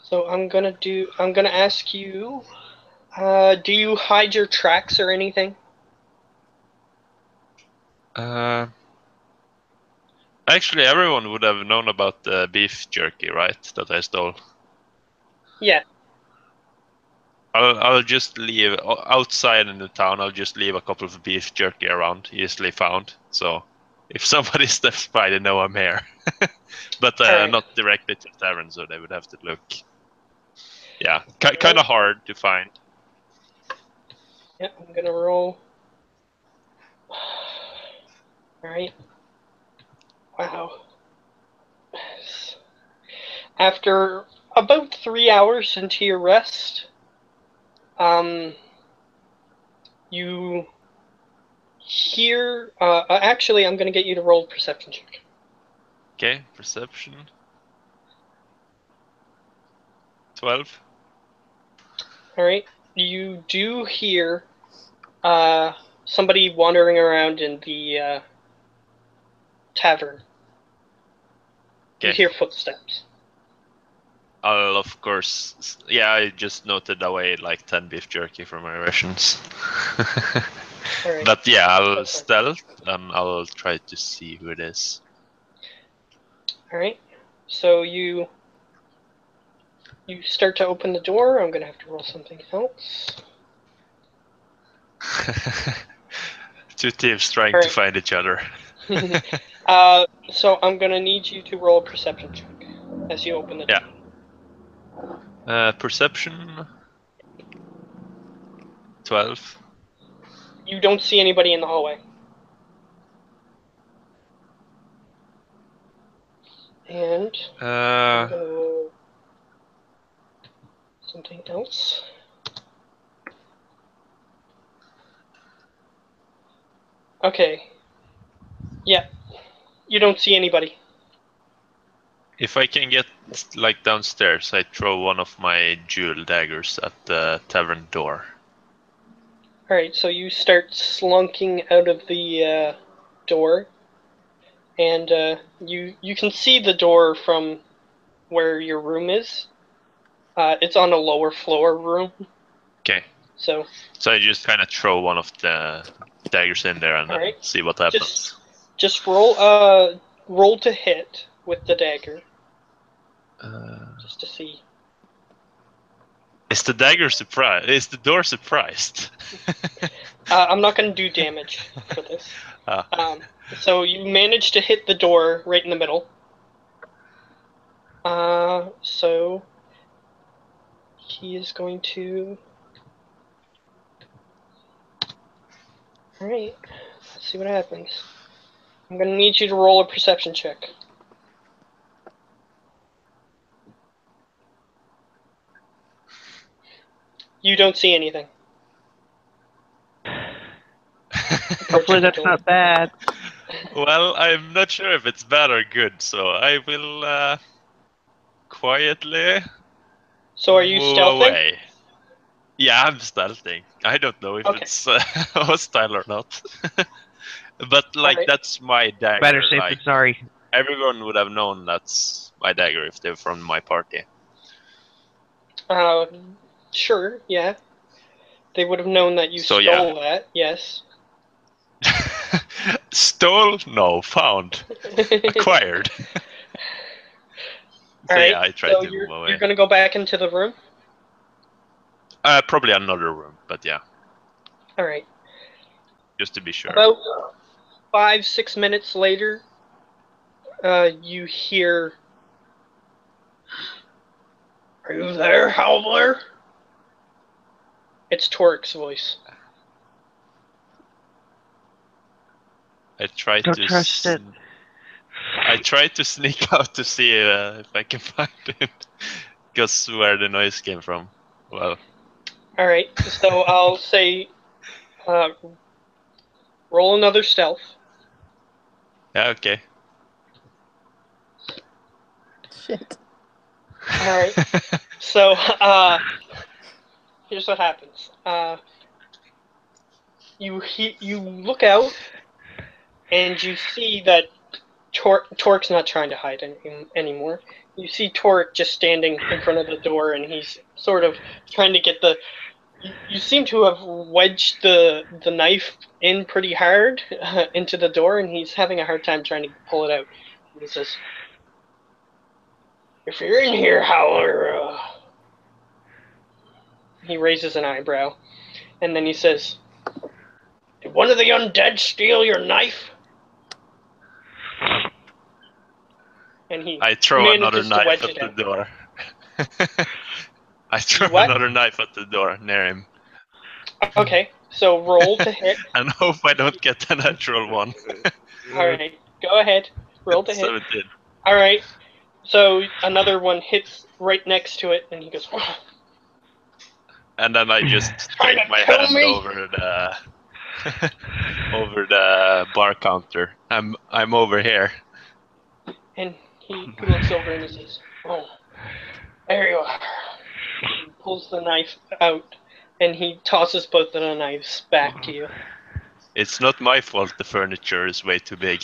So I'm gonna ask you, do you hide your tracks or anything? Actually, everyone would have known about the beef jerky, right? That I stole. Yeah. I'll just leave outside in the town. I'll just leave a couple of beef jerky around, easily found. So if somebody steps by, they know I'm here. But not directly to the tavern, so they would have to look. Yeah, kind of hard to find. Yeah, I'm gonna roll. Alright. Wow. After about 3 hours into your rest, you hear. Actually, I'm gonna get you to roll a perception check. Okay, perception. 12. Alright. You do hear somebody wandering around in the tavern. You hear footsteps. I'll of course, yeah, I just noted away like 10 beef jerky from my rations. Alright. But yeah, I'll stealth and I'll try to see who it is. Alright. So you start to open the door. I'm gonna have to roll something else. Two thieves trying to find each other. So I'm gonna need you to roll a perception check as you open the door. Perception 12. You don't see anybody in the hallway. And I'm gonna roll something else. Okay. Yeah. You don't see anybody. If I can get like downstairs, I throw one of my jewel daggers at the tavern door. Alright, so you start slunking out of the door, and you can see the door from where your room is. It's on a lower floor room. Okay. So I just kind of throw one of the daggers in there and then Alright. see what happens. Just roll to hit with the dagger, just to see. Is the dagger surprised? Is the door surprised? I'm not going to do damage for this. Ah. So you managed to hit the door right in the middle. So he is going to. Alright, let's see what happens. I'm going to need you to roll a perception check. You don't see anything. Hopefully that's not bad. Well, I'm not sure if it's bad or good, so I will quietly So are you move stealthing? away. Yeah, I'm stealthing. I don't know if Okay. it's hostile or not. But like Alright. that's my dagger. Better safe like than sorry. everyone would have known that's my dagger if they're from my party. Sure, yeah. They would have known that you So, stole that, yes. Stole? No, found. Acquired. So Alright, yeah, I tried so to move away. you're gonna go back into the room? Probably another room, but yeah, Alright. just to be sure. About 5-6 minutes later, you hear, "Are you there, Howler?" It's Torik's voice. I tried Don't to trust it. I tried to sneak out to see if I can find him, because where the noise came from. Well, Alright, so I'll say, roll another stealth. yeah, okay. Shit. Alright, so, here's what happens. You look out, and you see that Torque's not trying to hide anymore. You see Torque just standing in front of the door, and he's sort of trying to get the. You seem to have wedged the knife in pretty hard into the door, and he's having a hard time trying to pull it out. And he says, "If you're in here, Howler," he raises an eyebrow, and then he says, "Did one of the undead steal your knife?" And he I throw another manages to knife wedge at it the out. door. I throw What? another knife at the door near him. Okay, so roll to hit. And hope I don't get a natural one. Alright, go ahead. Roll to hit. 17. Alright, so another one hits right next to it, and he goes, "Oh, And then I just trying take to my kill hand me?" over the bar counter. I'm over here. And he looks over and he says, "Oh, there you are." He pulls the knife out, and he tosses both of the knives back to you. It's not my fault the furniture is way too big.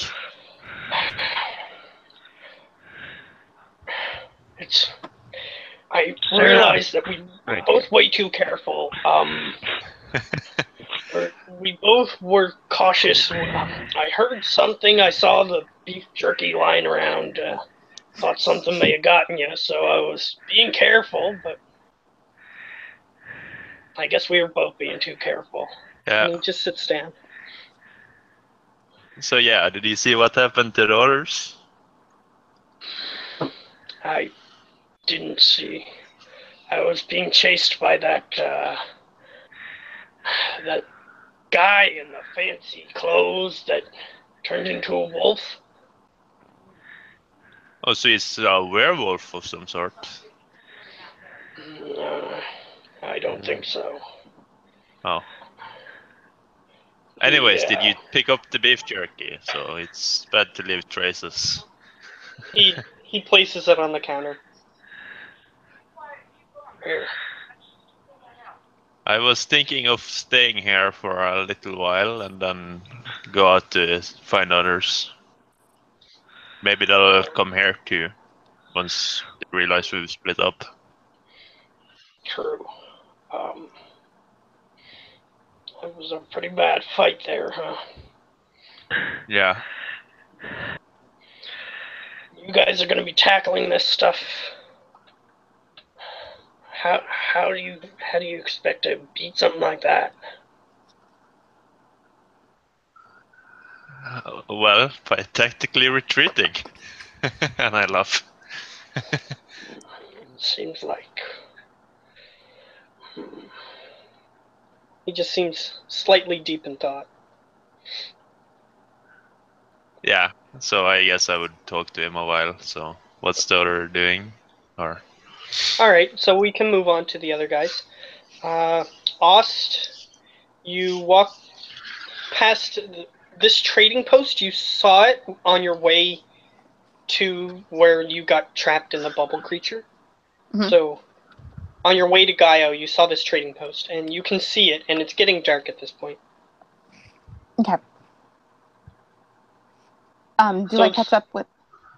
I realize that we were both way too careful. We both were cautious. I heard something. I saw the beef jerky lying around. Thought something may have gotten you, so I was being careful, but I guess we were both being too careful." Yeah. And he just sits down. So yeah, did you see what happened to the others? I didn't see. I was being chased by that guy in the fancy clothes that turned into a wolf. Oh, so he's a werewolf of some sort. I don't think so. Oh. Anyways, did you pick up the beef jerky? So it's bad to leave traces. He places it on the counter. Here. I was thinking of staying here for a little while and then go out to find others. Maybe they'll come here too, once they realize we've split up. True. It was a pretty bad fight there, huh? Yeah. You guys are going to be tackling this stuff. How do you expect to beat something like that? Well, by tactically retreating. And I laugh. Seems like... He just seems slightly deep in thought. Yeah, so I guess I would talk to him a while. So what's the other doing? Or Alright, so we can move on to the other guys. Ost, you walk past this trading post. You saw it on your way to where you got trapped in the bubble creature. Mhm. So, on your way to Gaio, you saw this trading post, and you can see it, and it's getting dark at this point. Okay. Do So I catch up with?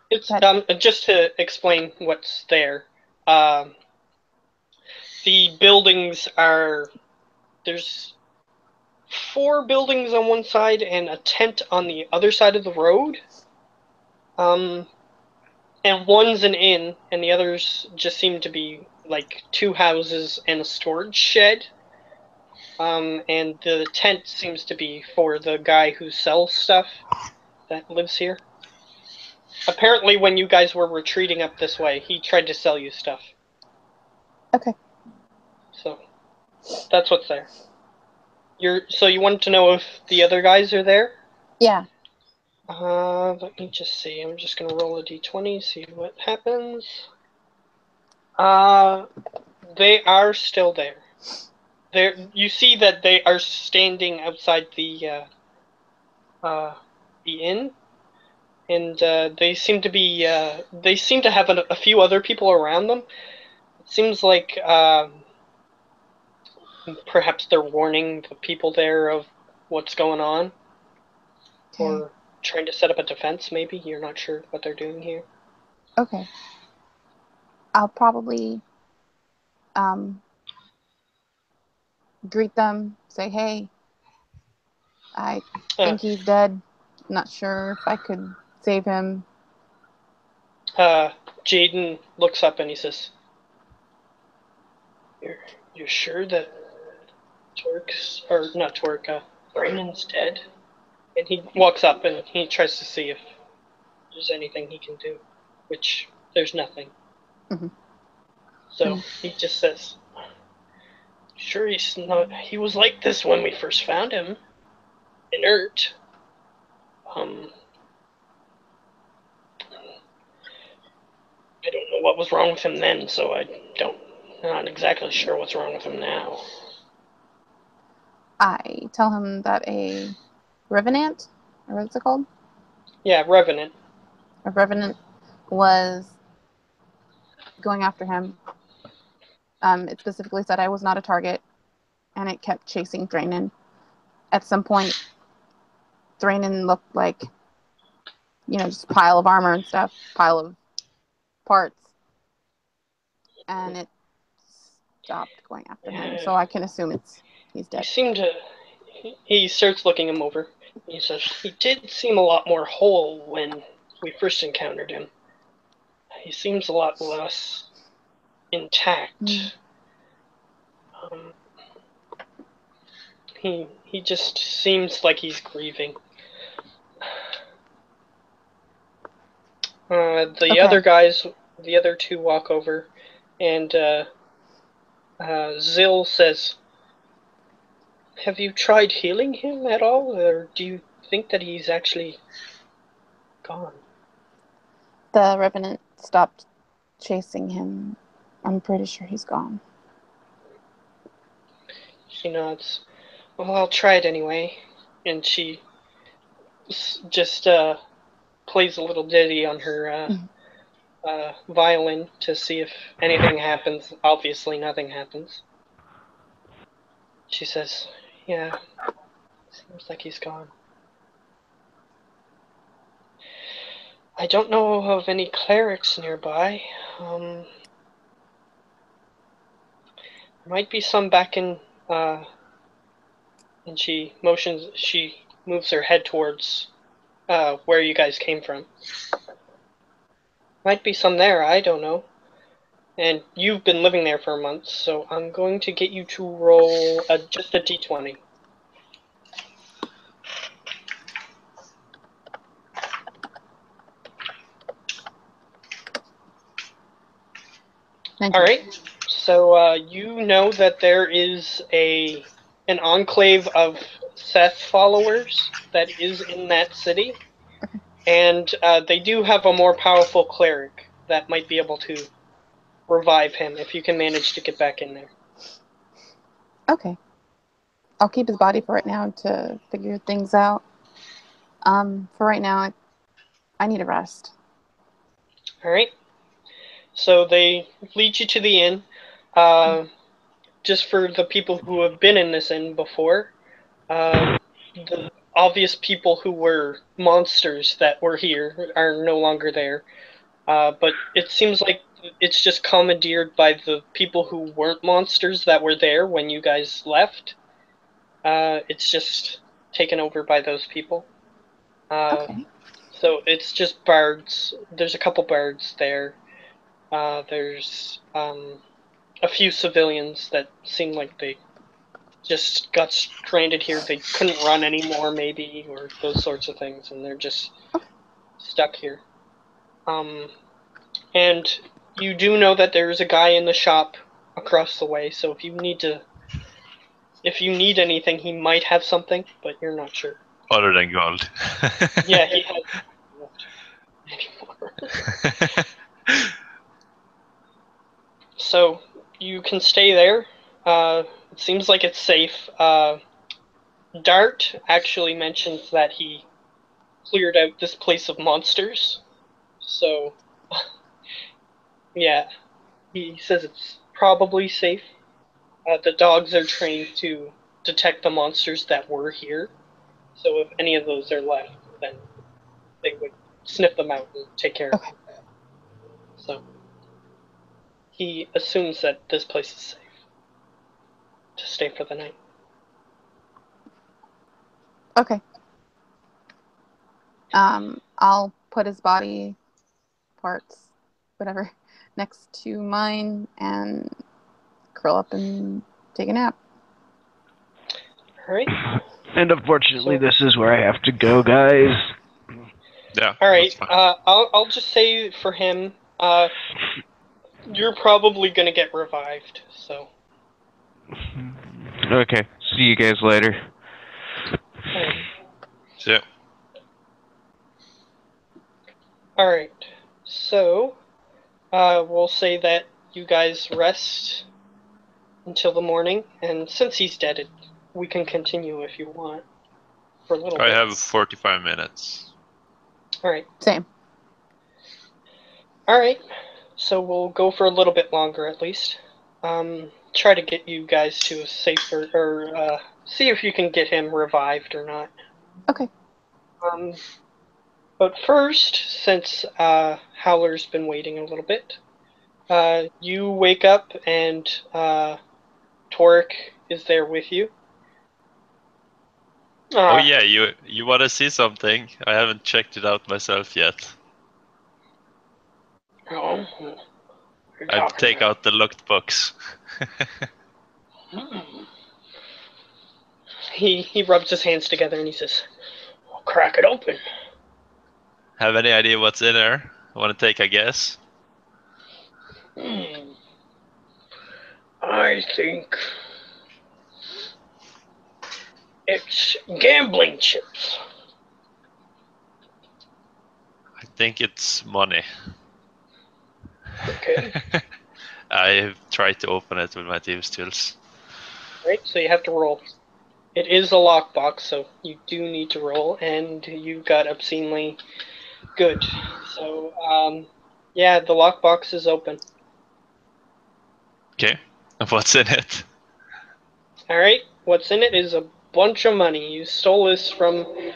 It's Go ahead. just to explain what's there. The buildings are there's 4 buildings on one side and a tent on the other side of the road. And one's an inn, and the others just seem to be like 2 houses and a storage shed. And the tent seems to be for the guy who sells stuff that lives here. Apparently, when you guys were retreating up this way, he tried to sell you stuff. Okay. So, that's what's there. So you wanted to know if the other guys are there? Yeah. Let me just see. I'm just gonna roll a d20, see what happens. They are still there. You see that they are standing outside the inn, and they seem to be. They seem to have a few other people around them. It seems like perhaps they're warning the people there of what's going on, Okay. or trying to set up a defense. Maybe you're not sure what they're doing here. Okay. I'll probably greet them, say, hey, I think he's dead. Not sure if I could save him. Jaden looks up and he says, "You're sure that Brandon's dead?" And he walks up and he tries to see if there's anything he can do, which there's nothing. Mhm. So he just says, "Sure, he's not. He was like this when we first found him, inert. I don't know what was wrong with him then, so not exactly sure what's wrong with him now." I tell him that a revenant, or what's it called? Yeah, Revenant. A revenant was going after him. It specifically said I was not a target, and it kept chasing Thranen. At some point, Thranen looked like, just a pile of armor and stuff, pile of parts, and it stopped going after him. So I can assume he's He dead. seemed to. He starts looking him over. He says, "He did seem a lot more whole when we first encountered him. He seems a lot less intact. He just seems like he's grieving." The other guys, the other 2 walk over, and Zill says, "Have you tried healing him at all, or do you think that he's actually gone?" The revenant stopped chasing him. I'm pretty sure he's gone. She nods. "Well, I'll try it anyway." And she just plays a little ditty on her violin to see if anything happens. Obviously, nothing happens. She says, "Yeah, seems like he's gone. I don't know of any clerics nearby. Might be some back in And she moves her head towards where you guys came from. Might be some there, I don't know. And you've been living there for a month, so I'm going to get you to roll just a d20. Alright, so you know that there is an enclave of Seth followers that is in that city, and they do have a more powerful cleric that might be able to revive him if you can manage to get back in there. Okay. I'll keep his body for right now to figure things out. For right now, I need a rest. Alright. So they lead you to the inn. Just for the people who have been in this inn before, the obvious people who were monsters that were here are no longer there. But it seems like it's just commandeered by the people who weren't monsters that were there when you guys left. It's just taken over by those people. Okay. So it's just bards. There's a couple bards there. There's a few civilians that seem like they just got stranded here. They couldn't run anymore, maybe, or those sorts of things, and they're just stuck here. And you do know that there's a guy in the shop across the way, so if you need anything, he might have something, but you're not sure. Other than gold. Yeah, he has anymore. So you can stay there. It seems like it's safe. Dart actually mentions that he cleared out this place of monsters. So, yeah, he says it's probably safe. The dogs are trained to detect the monsters that were here. So if any of those are left, then they would sniff them out and take care of them. So he assumes that this place is safe to stay for the night. Okay. I'll put his body parts, whatever, next to mine and curl up and take a nap. All right. And unfortunately, this is where I have to go, guys. Yeah. All right. I'll just say for him, you're probably gonna get revived. So. Okay. See you guys later. Yeah. All right. So, we'll say that you guys rest until the morning, and since he's dead, we can continue if you want for a little bit. I have 45 minutes. All right. Same. All right. So we'll go for a little bit longer at least. Try to get you guys to a safer, or see if you can get him revived or not. Okay. But first, since Howler's been waiting a little bit, you wake up and Torek is there with you. Oh yeah, you want to see something? I haven't checked it out myself yet. Oh, I take out the locked box. He rubs his hands together and he says, "I'll crack it open." Have any idea what's in there? Want to take a guess? I think it's gambling chips. I think it's money. Okay. I've tried to open it with my thieves' tools. Right, so you have to roll. It is a lockbox, so you do need to roll, and you got obscenely good. So, yeah, the lockbox is open. Okay, what's in it? Alright, what's in it is a bunch of money. You stole this from a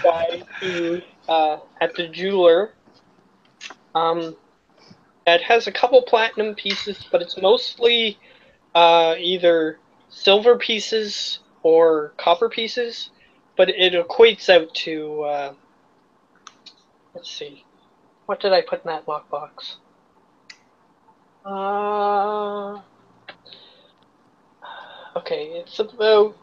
guy who, at the jeweler. It has a couple platinum pieces, but it's mostly either silver pieces or copper pieces, but it equates out to, let's see, what did I put in that lockbox? Okay, it's about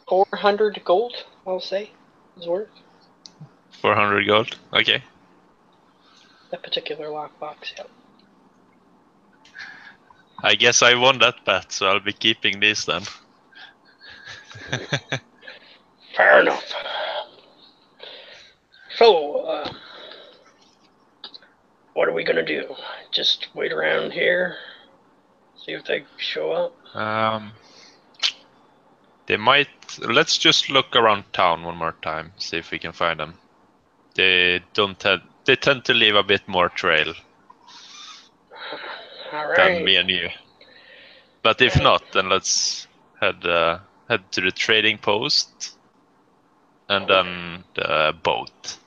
400 gold, I'll say, is worth. 400 gold. Okay. That particular lockbox, yeah. I guess I won that bet, so I'll be keeping these then. Fair enough. So, what are we gonna do? Just wait around here? See if they show up? They might. Let's just look around town one more time, see if we can find them. They don't have. They tend to leave a bit more trail than me and you. But if not, then let's head to the trading post and then the boat.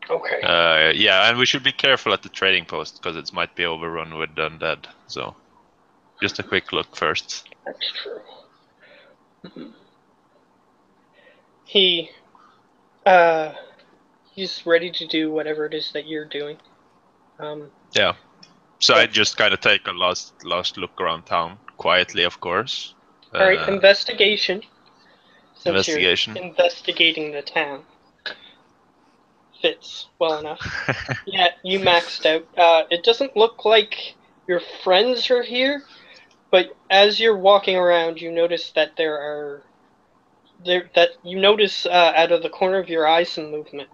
Okay. Yeah, and we should be careful at the trading post because it might be overrun with undead. So, just a quick look first. That's true. He's ready to do whatever it is that you're doing. Yeah. So I just kind of take a last look around town quietly, of course. All right, investigation. Since investigation. You're investigating the town. Fits well enough. Yeah, you maxed out. It doesn't look like your friends are here, but as you're walking around, you notice that you notice out of the corner of your eye some movement.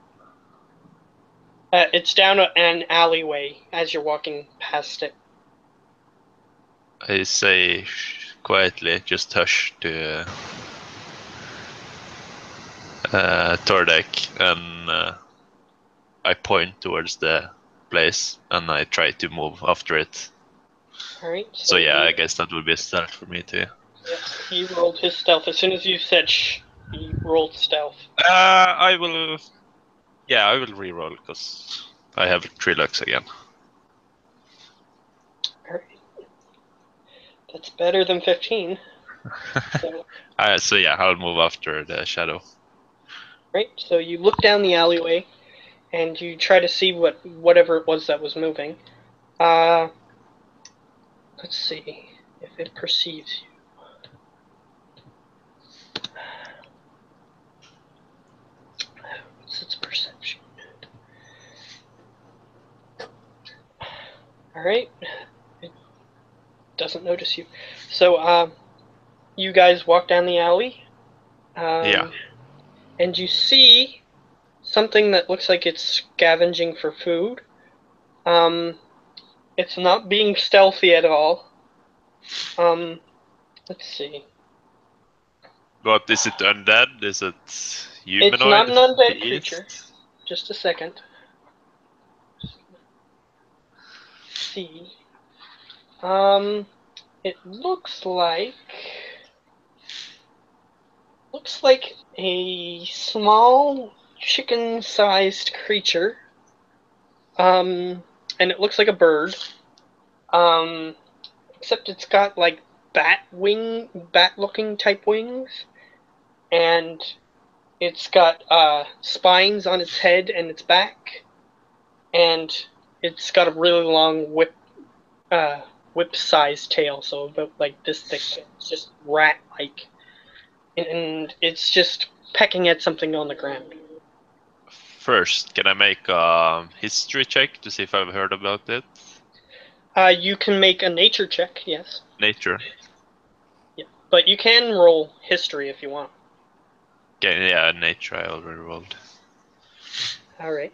It's down an alleyway as you're walking past it. I say quietly, just hush to Tordek, and I point towards the place and I try to move after it. Alright. So yeah, I guess that would be a stealth for me too. Yeah, he rolled his stealth. As soon as you said shh, he rolled stealth. I will. Yeah, I will re-roll because I have 3 lucks again. Alright. That's better than 15. So yeah, I'll move after the shadow. Right, so you look down the alleyway and you try to see whatever it was that was moving. Let's see if it perceives you. What's its perception? Alright. It doesn't notice you. So, you guys walk down the alley. Yeah. And you see something that looks like it's scavenging for food. It's not being stealthy at all. Let's see. But is it undead? Is it humanoid? It's not an undead creature. Just a second. Let's see. It looks like a small chicken-sized creature. And it looks like a bird. Except it's got like bat-looking type wings, and it's got spines on its head and its back, and it's got a really long whip-sized tail, so about like this thick. It's just rat-like, and it's just pecking at something on the ground. First, can I make a history check to see if I've heard about it? You can make a nature check, yes. Nature. Yeah, but you can roll history if you want. Okay, yeah, nature I already rolled. Alright.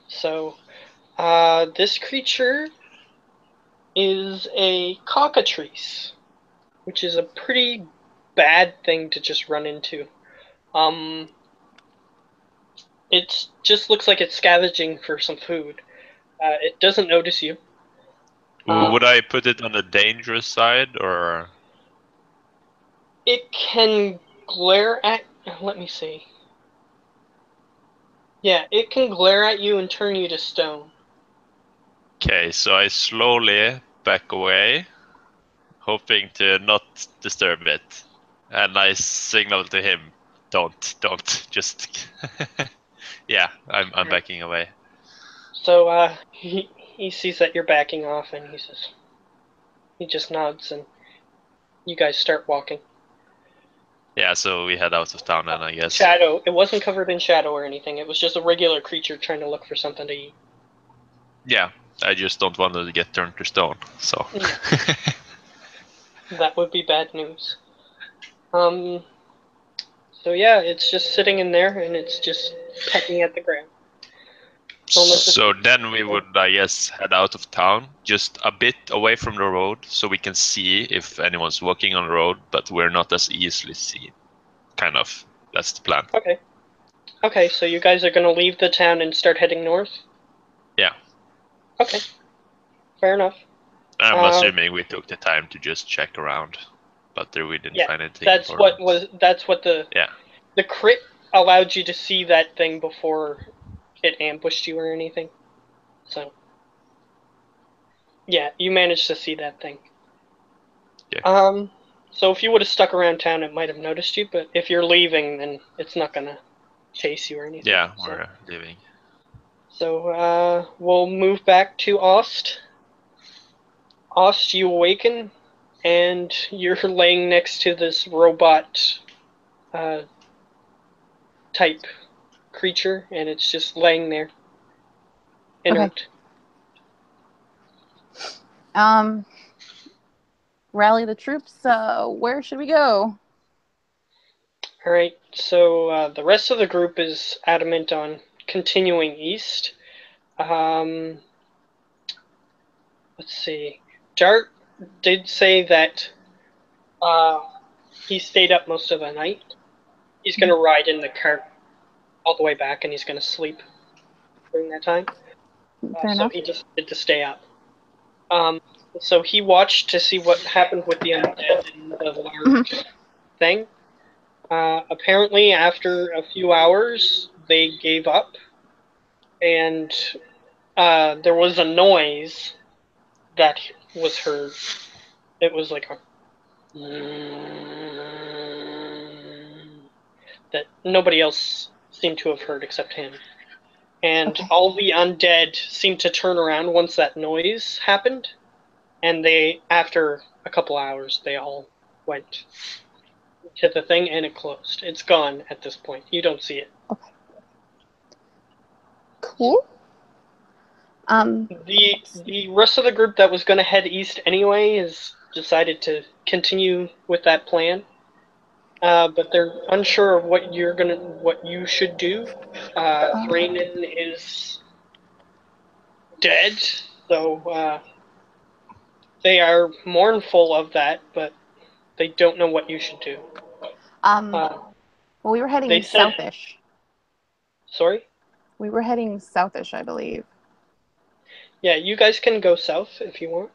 So, this creature is a cockatrice, which is a pretty bad thing to just run into. It just looks like it's scavenging for some food. It doesn't notice you. Would I put it on the dangerous side, or? It can glare at... Let me see. Yeah, it can glare at you and turn you to stone. Okay, so I slowly back away. hoping to not disturb it. And I signal to him, don't, just... Yeah, I'm backing away. So he sees that you're backing off, and he just nods, and you guys start walking. Yeah, so we head out of town then, I guess. Shadow. It wasn't covered in shadow or anything. It was just a regular creature trying to look for something to eat. Yeah, I just don't want it to get turned to stone, so... That would be bad news. So yeah, it's just sitting in there, and it's just pecking at the ground. So then we would, I guess, head out of town, just a bit away from the road, so we can see if anyone's walking on the road, but we're not as easily seen. Kind of. That's the plan. Okay. Okay, so you guys are going to leave the town and start heading north? Yeah. Okay. Fair enough. I'm assuming we took the time to just check around, but we didn't find anything. That's what the crit allowed you to see that thing before it ambushed you or anything. So yeah, you managed to see that thing. Yeah. So if you would have stuck around town, it might have noticed you, but if you're leaving, then it's not gonna chase you or anything. Yeah, we're leaving. So we'll move back to Ost. Ost, you awaken, and you're laying next to this robot type creature, and it's just laying there, inert. Okay. Rally the troops. Where should we go? All right. So the rest of the group is adamant on continuing east. Let's see. Jart did say that he stayed up most of the night. He's going to ride in the cart all the way back, and he's going to sleep during that time. Fair enough. He just did to stay up. So he watched to see what happened with the undead and the large thing. Apparently, after a few hours, they gave up, and there was a noise that was heard. It was like a that nobody else seemed to have heard except him. And all the undead seemed to turn around once that noise happened, and after a couple hours, they all went to the thing, and it closed. It's gone at this point. You don't see it. Okay. Cool. The rest of the group that was going to head east anyway has decided to continue with that plan, but they're unsure of what you should do. Thrainin is dead, so they are mournful of that, but they don't know what you should do. Well, we were heading southish. Sorry? We were heading southish, I believe. Yeah, you guys can go south if you want.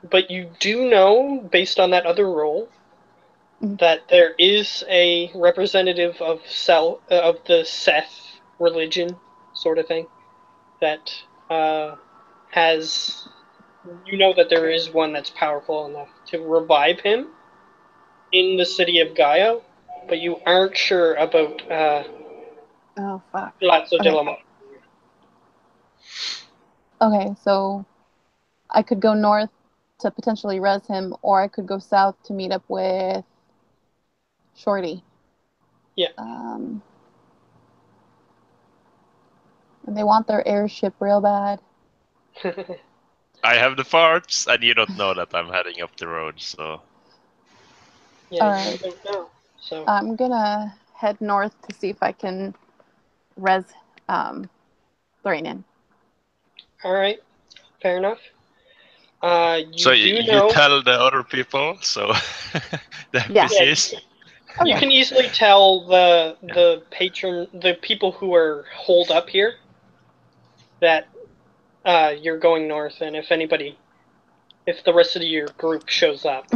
But you do know, based on that other role, that there is a representative of the Seth religion, sort of thing, that has... You know that there is one that's powerful enough to revive him in the city of Gaia, but you aren't sure about oh, fuck. Palazzo della Morte. Okay, so I could go north to potentially res him, or I could go south to meet up with Shorty. Yeah. And they want their airship real bad. I have the farts, and you don't know that I'm heading up the road, so... Yeah, you don't know. So I'm gonna head north to see if I can res Thrainin. Alright, fair enough. You tell the other people, so the NPCs. Yeah, you can easily tell the people who are holed up here that you're going north, and if the rest of your group shows up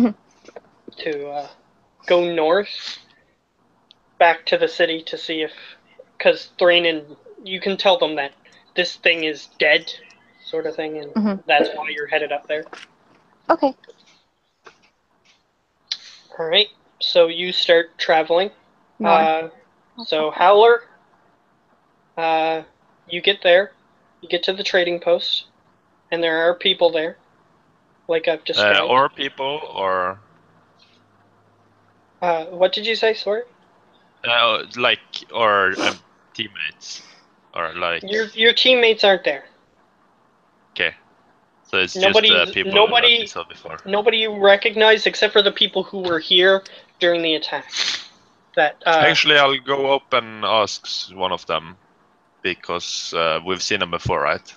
to go north back to the city to see because Thrainin, you can tell them that this thing is dead, sort of thing, and that's why you're headed up there. Okay. All right. So you start traveling. No. So Howler, you get there. You get to the trading post, and there are people there, like I've described. Or people, or What did you say? Sorry. like, or teammates, or like. Your teammates aren't there. Okay. So it's Nobody, just people that we nobody, saw before. nobody you recognize except for the people who were here during the attack. That Actually, I'll go up and ask one of them because we've seen them before, right?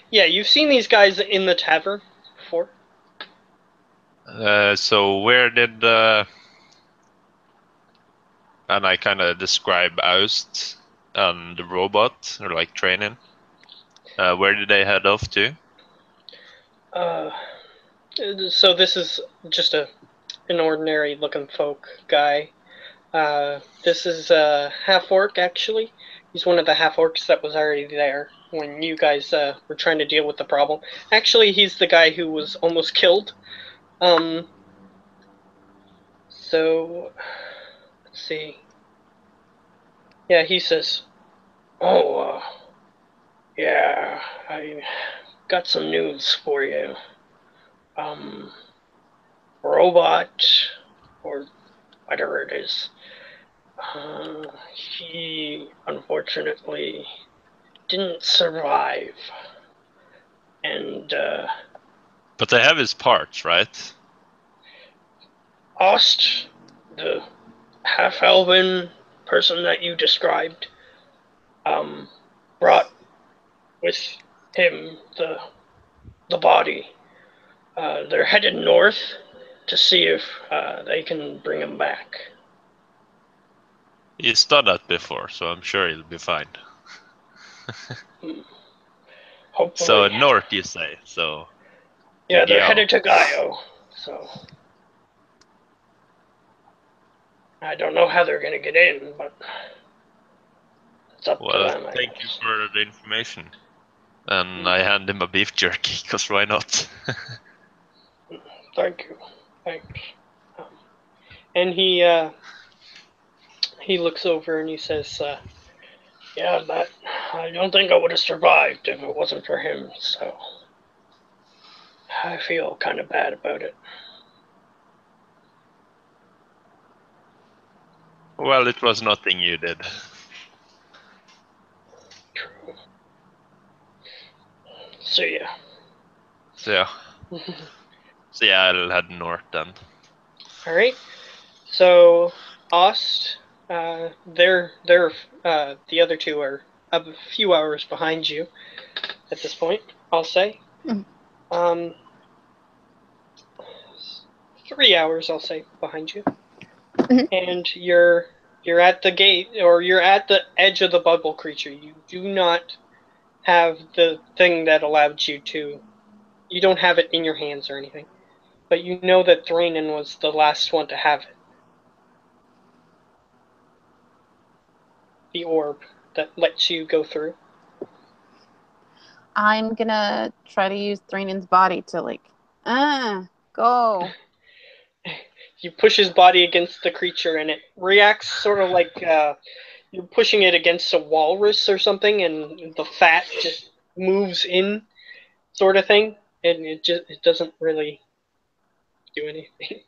yeah, you've seen these guys in the tavern before. So where did and I kind of describe Oust and the robot, or like training. Where did they head off to? So this is just an ordinary looking folk guy. This is a half orc actually. He's one of the half orcs that was already there when you guys were trying to deal with the problem. Actually, he's the guy who was almost killed. So let's see. Yeah, he says, "Oh, yeah, I got some news for you. Um, robot, or whatever it is, he unfortunately didn't survive. And, But they have his parts, right? Ost, the half-elven person that you described, brought with him the body. They're headed north to see if they can bring him back." He's done that before, so I'm sure he'll be fine. So Hopefully. north, you say? So Yeah, they're Giao. headed to Gaio, so I don't know how they're gonna get in, but it's up to them, I Thank you guess. for the information. And I hand him a beef jerky, because why not? Thank you. Thanks. And he looks over and he says, "Yeah, that I don't think I would have survived if it wasn't for him. So I feel kind of bad about it." Well, it was nothing you did. True. So yeah. So yeah. So yeah, I'll head north then. All right. So Ost, they're the other two are a few hours behind you at this point. I'll say. Mhm. 3 hours, I'll say, behind you. Mhm. And you're at the gate, or you're at the edge of the bubble creature. You do not have the thing that allowed you to. You don't have it in your hands or anything, but you know that Thranen was the last one to have it. The orb that lets you go through. I'm gonna try to use Thranen's body to go. You push his body against the creature, and it reacts sort of like you're pushing it against a walrus or something, and the fat just moves in, sort of thing, and it doesn't really do anything.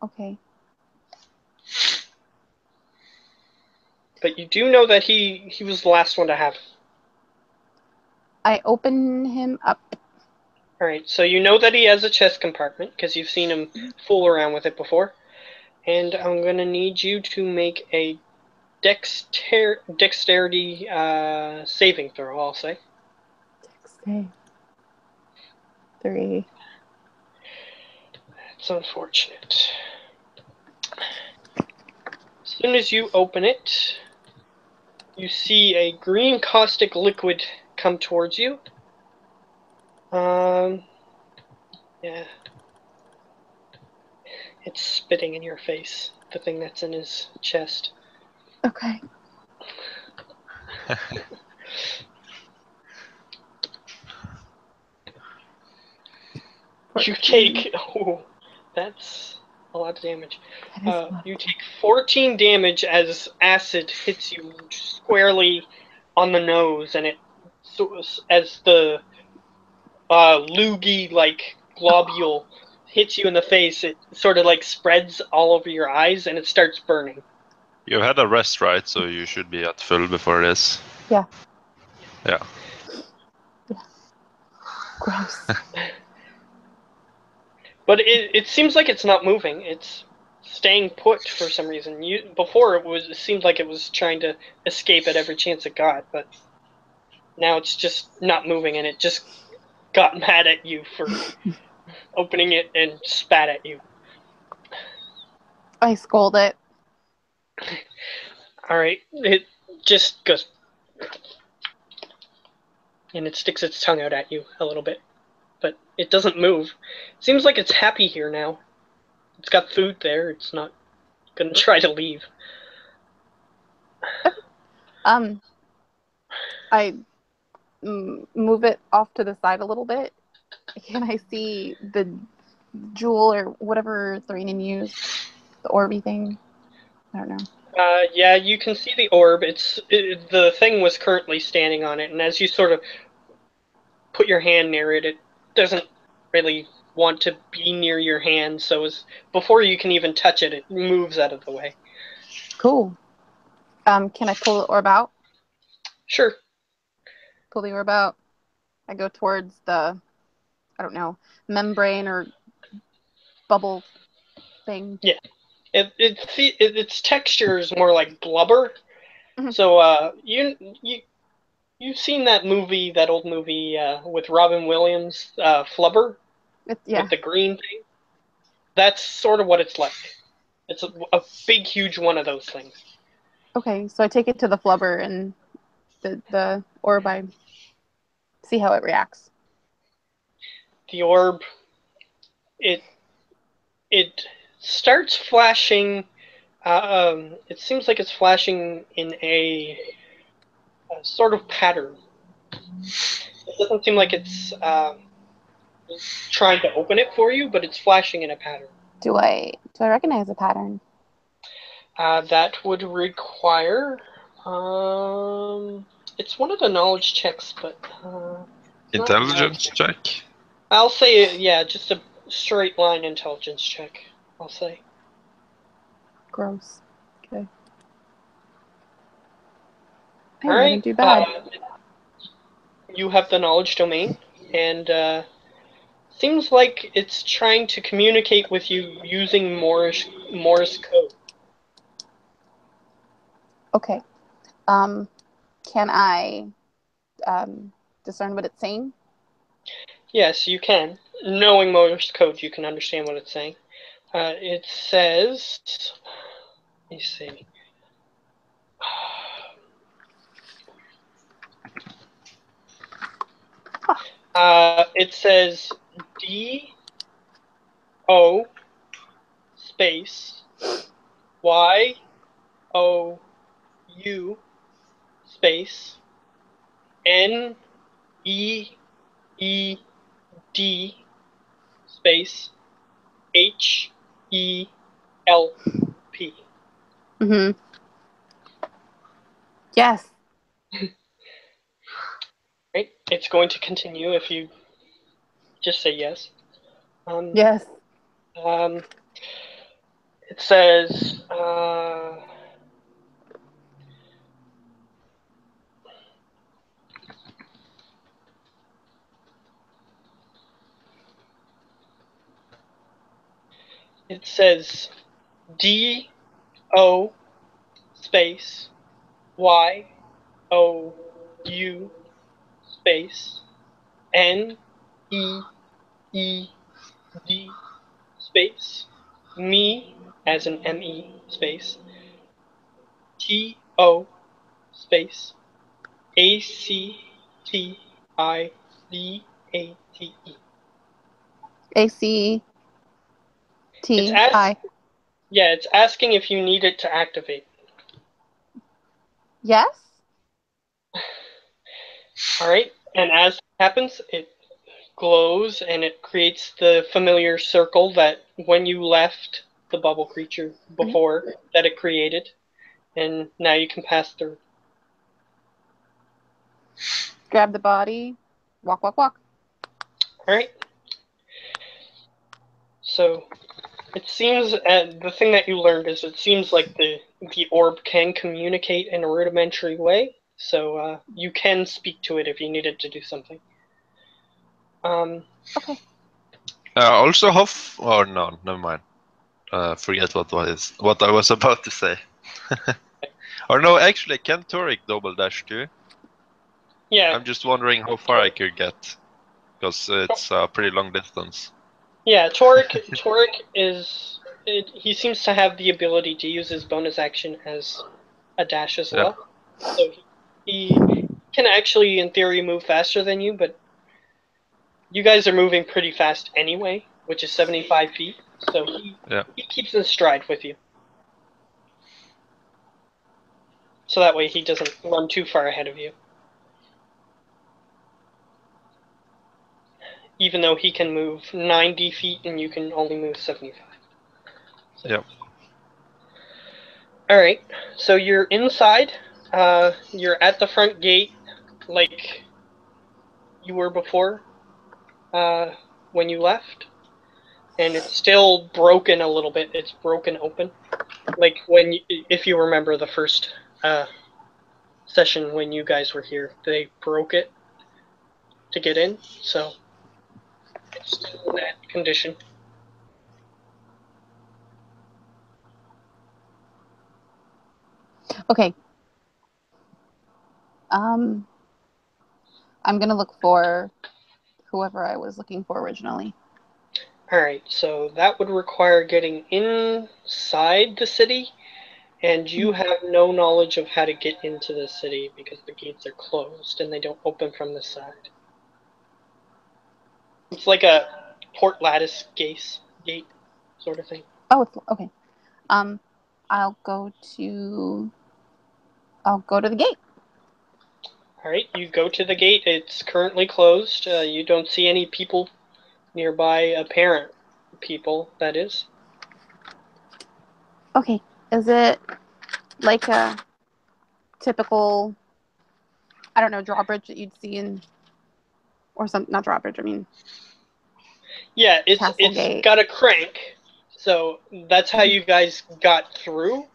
Okay. But you do know that he was the last one to have it. I open him up. All right, so you know that he has a chest compartment because you've seen him fool around with it before, and I'm gonna need you to make a dexterity saving throw. I'll say. Okay. 3. It's unfortunate. As soon as you open it, you see a green caustic liquid come towards you. Yeah. It's spitting in your face, the thing that's in his chest. Okay. You take... Oh, that's a lot of damage. That is a lot. You take 14 damage as acid hits you squarely on the nose, and it... as the loogie, like, globule hits you in the face, it sort of, like, spreads all over your eyes, and it starts burning. You had a rest, right? So you should be at full before this. Yeah. Yeah. Gross. But it seems like it's not moving. It's staying put for some reason. Before it seemed like it was trying to escape at every chance it got, but now it's just not moving, and it just got mad at you for opening it and spat at you. I scold it. Alright, it just goes... and it sticks its tongue out at you a little bit. But it doesn't move. Seems like it's happy here now. It's got food there. It's not gonna try to leave. I move it off to the side a little bit. Can I see the jewel or whatever Threanin used? The orby thing? I don't know. Yeah, you can see the orb. The thing was currently standing on it, and as you sort of put your hand near it, it doesn't really want to be near your hand, so before you can even touch it, it moves out of the way. Cool. Can I pull the orb out? Sure. Pull the orb out. I go towards the, I don't know, membrane or bubble thing. Yeah. Its texture is more like blubber. Mm-hmm. So you've seen that movie, that old movie with Robin Williams, Flubber, Yeah. with the green thing. That's sort of what it's like. It's a big, huge one of those things. Okay, so I take it to the flubber and the orb. I see how it reacts. The orb, it starts flashing. It seems like it's flashing in a sort of pattern. It doesn't seem like it's trying to open it for you, but it's flashing in a pattern. Do I recognize the pattern? That would require. It's one of the knowledge checks, but Intelligence check. I'll say yeah, just a straight line intelligence check. I'll say. Gross. Okay. All right. Didn't do bad. You have the knowledge domain, and seems like it's trying to communicate with you using Morse code. Okay. Can I discern what it's saying? Yes, you can. Knowing Morse code, you can understand what it's saying. It says... Let me see. It says D-O space Y-O-U space N-E-E-D space H-E-L-P. Mm-hmm. Yes. Right? It's going to continue if you just say yes. Yes. It says... It says D-O space Y-O-U space N-E-E-D space me as an M-E space T-O space A-C-T-I-D-A-T-E. A-C-T-I. Yeah, it's asking if you need it to activate. Yes? Alright, and as it happens, it glows, and it creates the familiar circle that when you left the bubble creature before that it created, and now you can pass through. Grab the body. Walk, walk, walk. All right. So it seems the thing that you learned is it seems like the orb can communicate in a rudimentary way, so you can speak to it if you needed to do something. Okay. Also, oh no, never mind. Forget what I was about to say. Or no, actually, can Torik double dash too? Yeah. I'm just wondering how far I could get, because it's a pretty long distance. Yeah, Torik is. He seems to have the ability to use his bonus action as a dash as well. So he can actually, in theory, move faster than you, but you guys are moving pretty fast anyway, which is 75 feet. So he keeps in stride with you. So that way he doesn't run too far ahead of you. Even though he can move 90 feet and you can only move 75. So. Yep. Alright, so you're inside. You're at the front gate like you were before when you left. And it's still broken a little bit. It's broken open. Like if you remember the first session when you guys were here, they broke it to get in, so it's still in that condition. Okay. I'm gonna look for whoever I was looking for originally. Alright, so that would require getting inside the city, and you have no knowledge of how to get into the city because the gates are closed and they don't open from the side. It's like a port lattice gate sort of thing. Oh, it's okay. I'll go to the gate. Alright, you go to the gate. It's currently closed. You don't see any people nearby, apparent people, that is. Okay. Is it like a typical, I don't know, drawbridge that you'd see in, or some, not drawbridge, I mean. Yeah, it's gate. got a crank, so that's how you guys got through.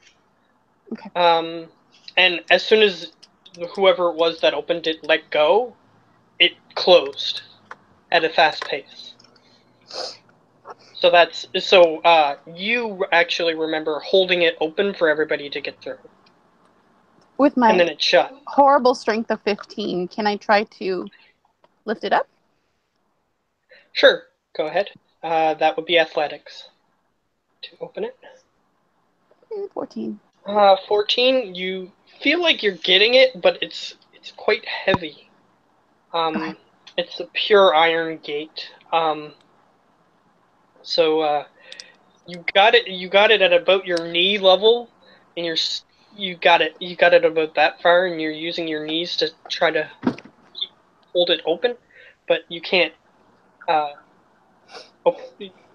Okay. And as soon as whoever it was that opened it let go, it closed at a fast pace. So you actually remember holding it open for everybody to get through. With my and then it shut. horrible strength of 15, can I try to lift it up? Sure, go ahead. That would be athletics to open it. 14. 14. You feel like you're getting it, but it's quite heavy. Okay. It's a pure iron gate. So you got it. You got it at about your knee level, and you got it about that far, and you're using your knees to try to hold it open, but you can't.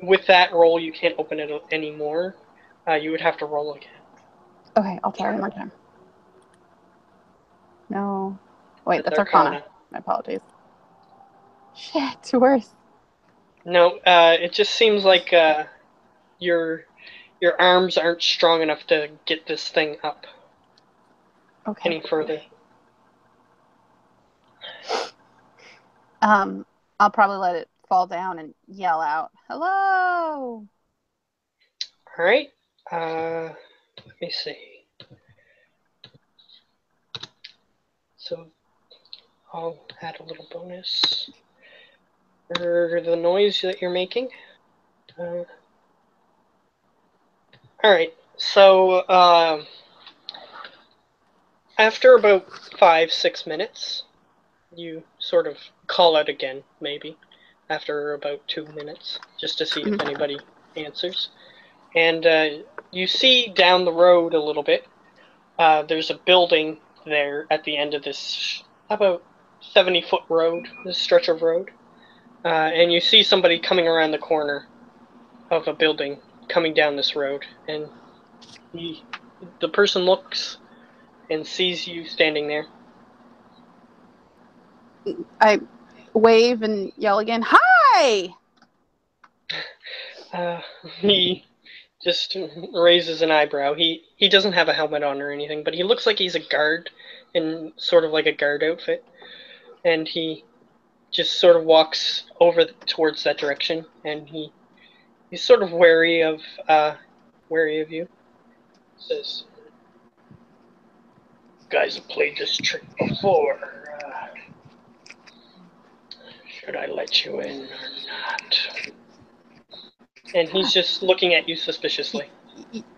With that roll, you can't open it anymore. You would have to roll again. Okay, I'll try one more time. No. Wait, that's Arcana. My apologies. Shit, worse. No, it just seems like your arms aren't strong enough to get this thing up any further. I'll probably let it fall down and yell out, "Hello!" All right. Let me see. So I'll add a little bonus for the noise that you're making. All right. So after about 5-6 minutes, you sort of call out again, maybe after about 2 minutes, just to see if anybody answers. And you see down the road a little bit. There's a building there at the end of this about 70-foot road, this stretch of road. and you see somebody coming around the corner of a building coming down this road, and the person looks and sees you standing there. I wave and yell again, "Hi!" He just raises an eyebrow. He doesn't have a helmet on or anything, but he looks like he's a guard in sort of like a guard outfit, and he just sort of walks over towards that direction, and he's sort of wary of you. Says, "Guys have played this trick before. Should I let you in or not?" And he's just looking at you suspiciously.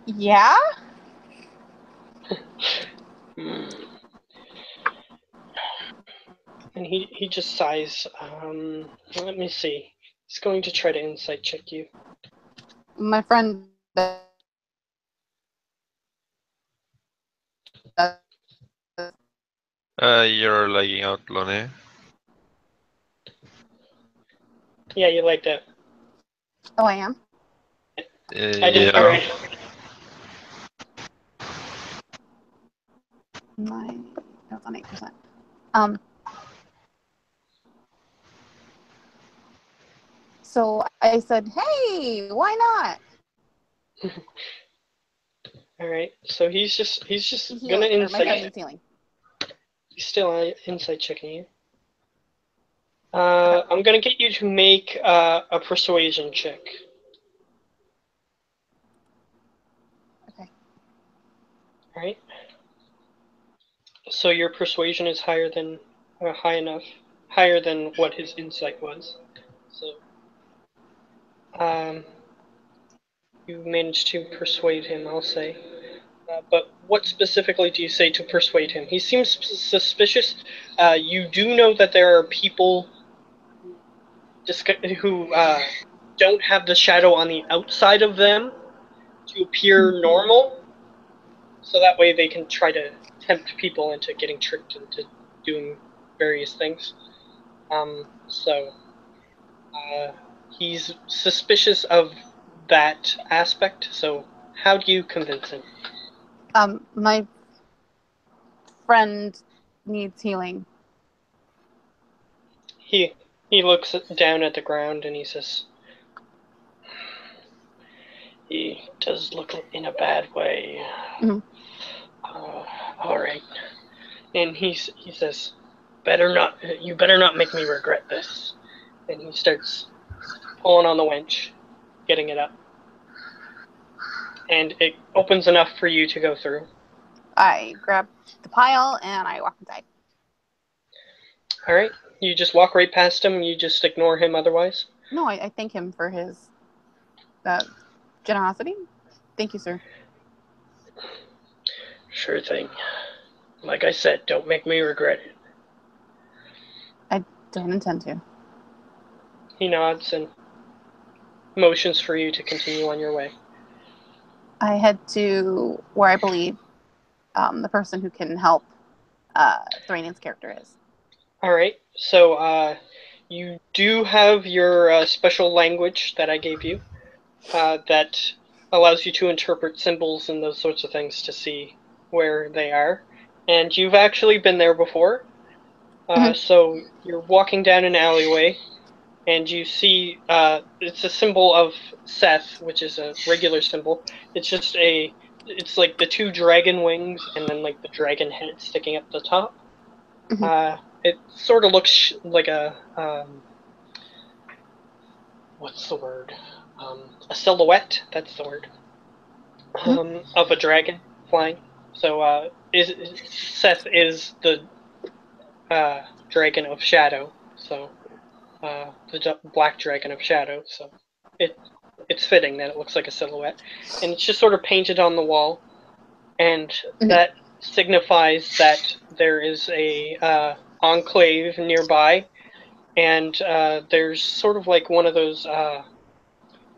Yeah? And he just sighs. Let me see. He's going to try to insight check you. My friend. You're lagging out, Lonnie. Yeah, you like that. Oh, I am? I didn't Yeah. hear it. That's on 8%. So I said, "Hey, why not?" All right. So he's just gonna Healing, or my friend insight. needs healing. He's still insight checking you. I'm gonna get you to make a persuasion check. Okay. All right. So your persuasion is higher than higher than what his insight was. So, you managed to persuade him, I'll say. But what specifically do you say to persuade him? He seems suspicious. You do know that there are people who don't have the shadow on the outside of them to appear normal, so that way they can try to tempt people into getting tricked into doing various things. So he's suspicious of that aspect. So how do you convince him? My friend needs healing. He looks down at the ground and he says, "He does look in a bad way." Mm-hmm. All right. And he says, "You better not make me regret this." And he starts pulling on the winch, getting it up, and it opens enough for you to go through. I grab the pile and I walk inside. All right. You just walk right past him. You just ignore him otherwise. No, I thank him for his generosity. Thank you, sir. Sure thing. Like I said, don't make me regret it. I don't intend to. He nods and motions for you to continue on your way. I head to where I believe the person who can help Thrain's character is. All right. So you do have your special language that I gave you that allows you to interpret symbols and those sorts of things to see where they are. And you've actually been there before. So you're walking down an alleyway, and you see it's a symbol of Seth, which is a regular symbol. It's like the two dragon wings and then like the dragon head sticking up the top. It sort of looks like a what's the word? A silhouette. That's the word. Of a dragon flying. So Seth is the dragon of shadow. So the black dragon of shadow. So it's fitting that it looks like a silhouette, and it's just sort of painted on the wall, and that signifies that there is a enclave nearby, and there's sort of like one of those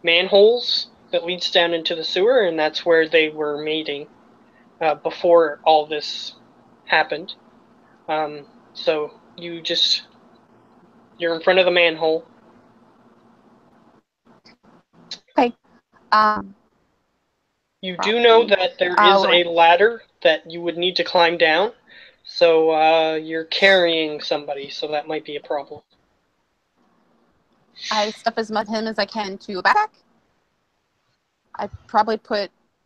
manholes that leads down into the sewer, and that's where they were meeting before all this happened. So you're in front of the manhole, You do know that there is a ladder that you would need to climb down, so you're carrying somebody, so that might be a problem. I stuff as much of him as I can into a backpack. I probably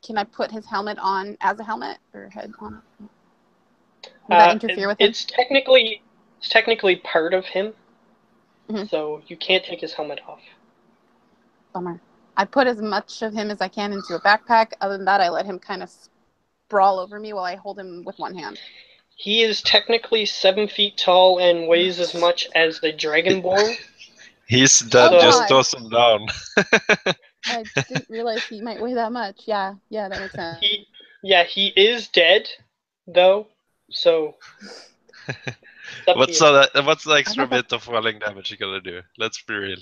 can I put his helmet on as a helmet or head on? Would that interfere with him? It's technically part of him, so you can't take his helmet off. Bummer. I put as much of him as I can into a backpack. Other than that, I let him kind of sprawl over me while I hold him with one hand. He is technically 7 feet tall and weighs as much as the Dragonborn. He's dead, just toss him down. I didn't realize he might weigh that much. Yeah, that makes sense. He is dead, though, so... What's the extra bit of falling damage you gonna do? Let's be real.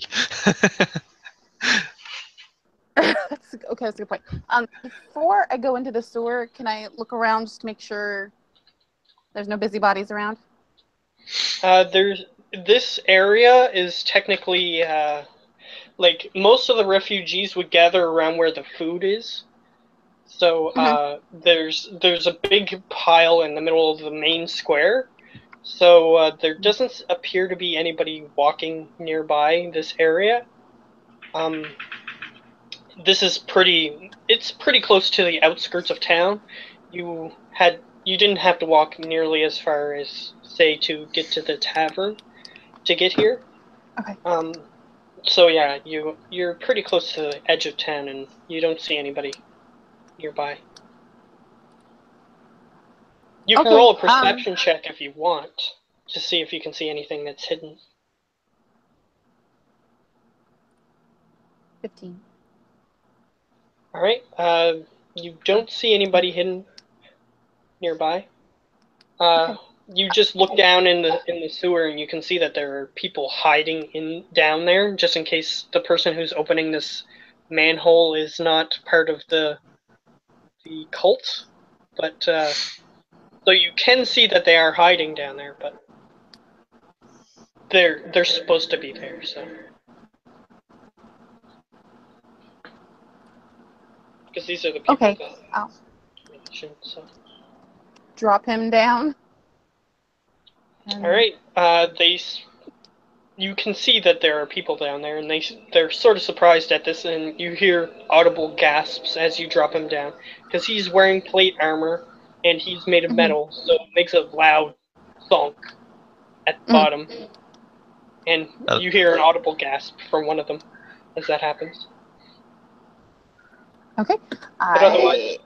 That's a good point. Before I go into the sewer, can I look around just to make sure there's no busybodies around? This area is technically, like, most of the refugees would gather around where the food is. So, there's a big pile in the middle of the main square. So, there doesn't appear to be anybody walking nearby this area. This is it's pretty close to the outskirts of town. You didn't have to walk nearly as far as, say, to get to the tavern to get here. Okay. So yeah, you're pretty close to the edge of town and you don't see anybody nearby. You can roll a perception check if you want to see if you can see anything that's hidden. 15. Alright, you don't see anybody hidden nearby. You just look down in the sewer and you can see that there are people hiding down there, just in case the person who's opening this manhole is not part of the cult. But so you can see that they are hiding down there, but they're supposed to be there, so. Because these are the people that mentioned, so. Drop him down. Alright, you can see that there are people down there, and they're sort of surprised at this, and you hear audible gasps as you drop him down, because he's wearing plate armor, and he's made of metal, so it makes a loud thunk at the bottom, and you hear an audible gasp from one of them as that happens. Okay. But otherwise,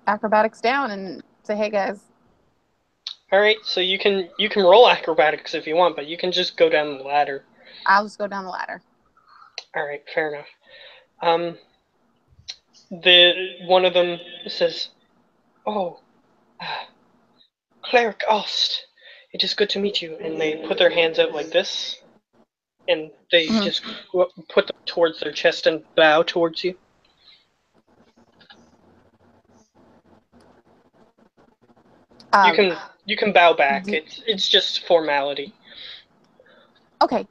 acrobatics down and say, "Hey guys." Alright, so you can roll acrobatics if you want, but you can just go down the ladder. I'll just go down the ladder. Alright, fair enough. One of them says, "Oh, Cleric Ost, it is good to meet you." And they put their hands out like this, and they just put them towards their chest and bow towards you. You can bow back. It's just formality. Okay.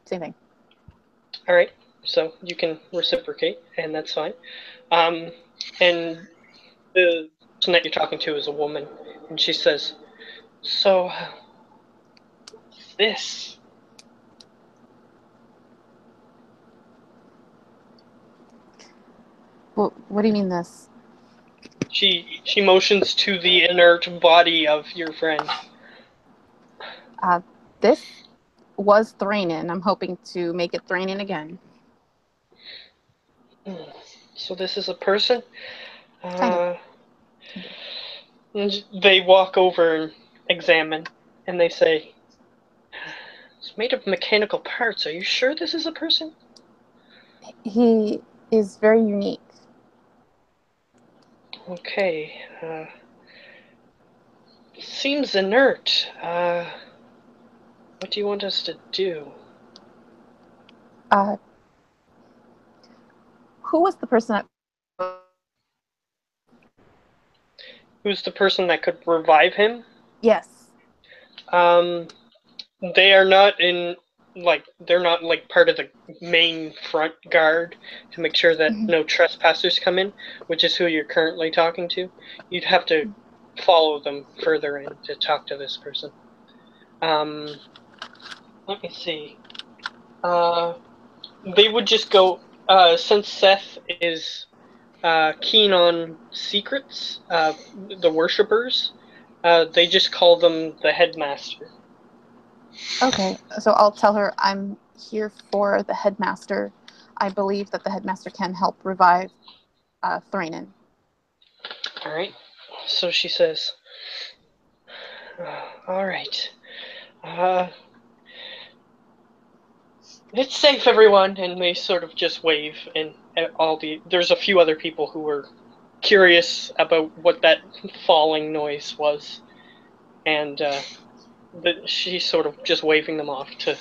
Same thing. All right. So you can reciprocate, and that's fine. And the person that you're talking to is a woman, and she says, "So, this." What do you mean this? She motions to the inert body of your friend. This was Thrainin. I'm hoping to make it Thrainin again. So this is a person? Kind of. And they walk over and examine, and they say, "It's made of mechanical parts. Are you sure this is a person?" He is very unique. Okay. Seems inert. What do you want us to do? Who was the person that... Who's the person that could revive him? Yes. They are not in they're not like part of the main front guard to make sure that no trespassers come in, which is who you're currently talking to. You'd have to follow them further in to talk to this person. Let me see. They would just go, since Seth is keen on secrets, the worshippers, they just call them the headmaster. Okay, so I'll tell her I'm here for the headmaster. I believe that the headmaster can help revive Thrainin. All right. So she says, all right. It's safe, everyone, and they sort of just wave, and there's a few other people who were curious about what that falling noise was, and she's sort of just waving them off to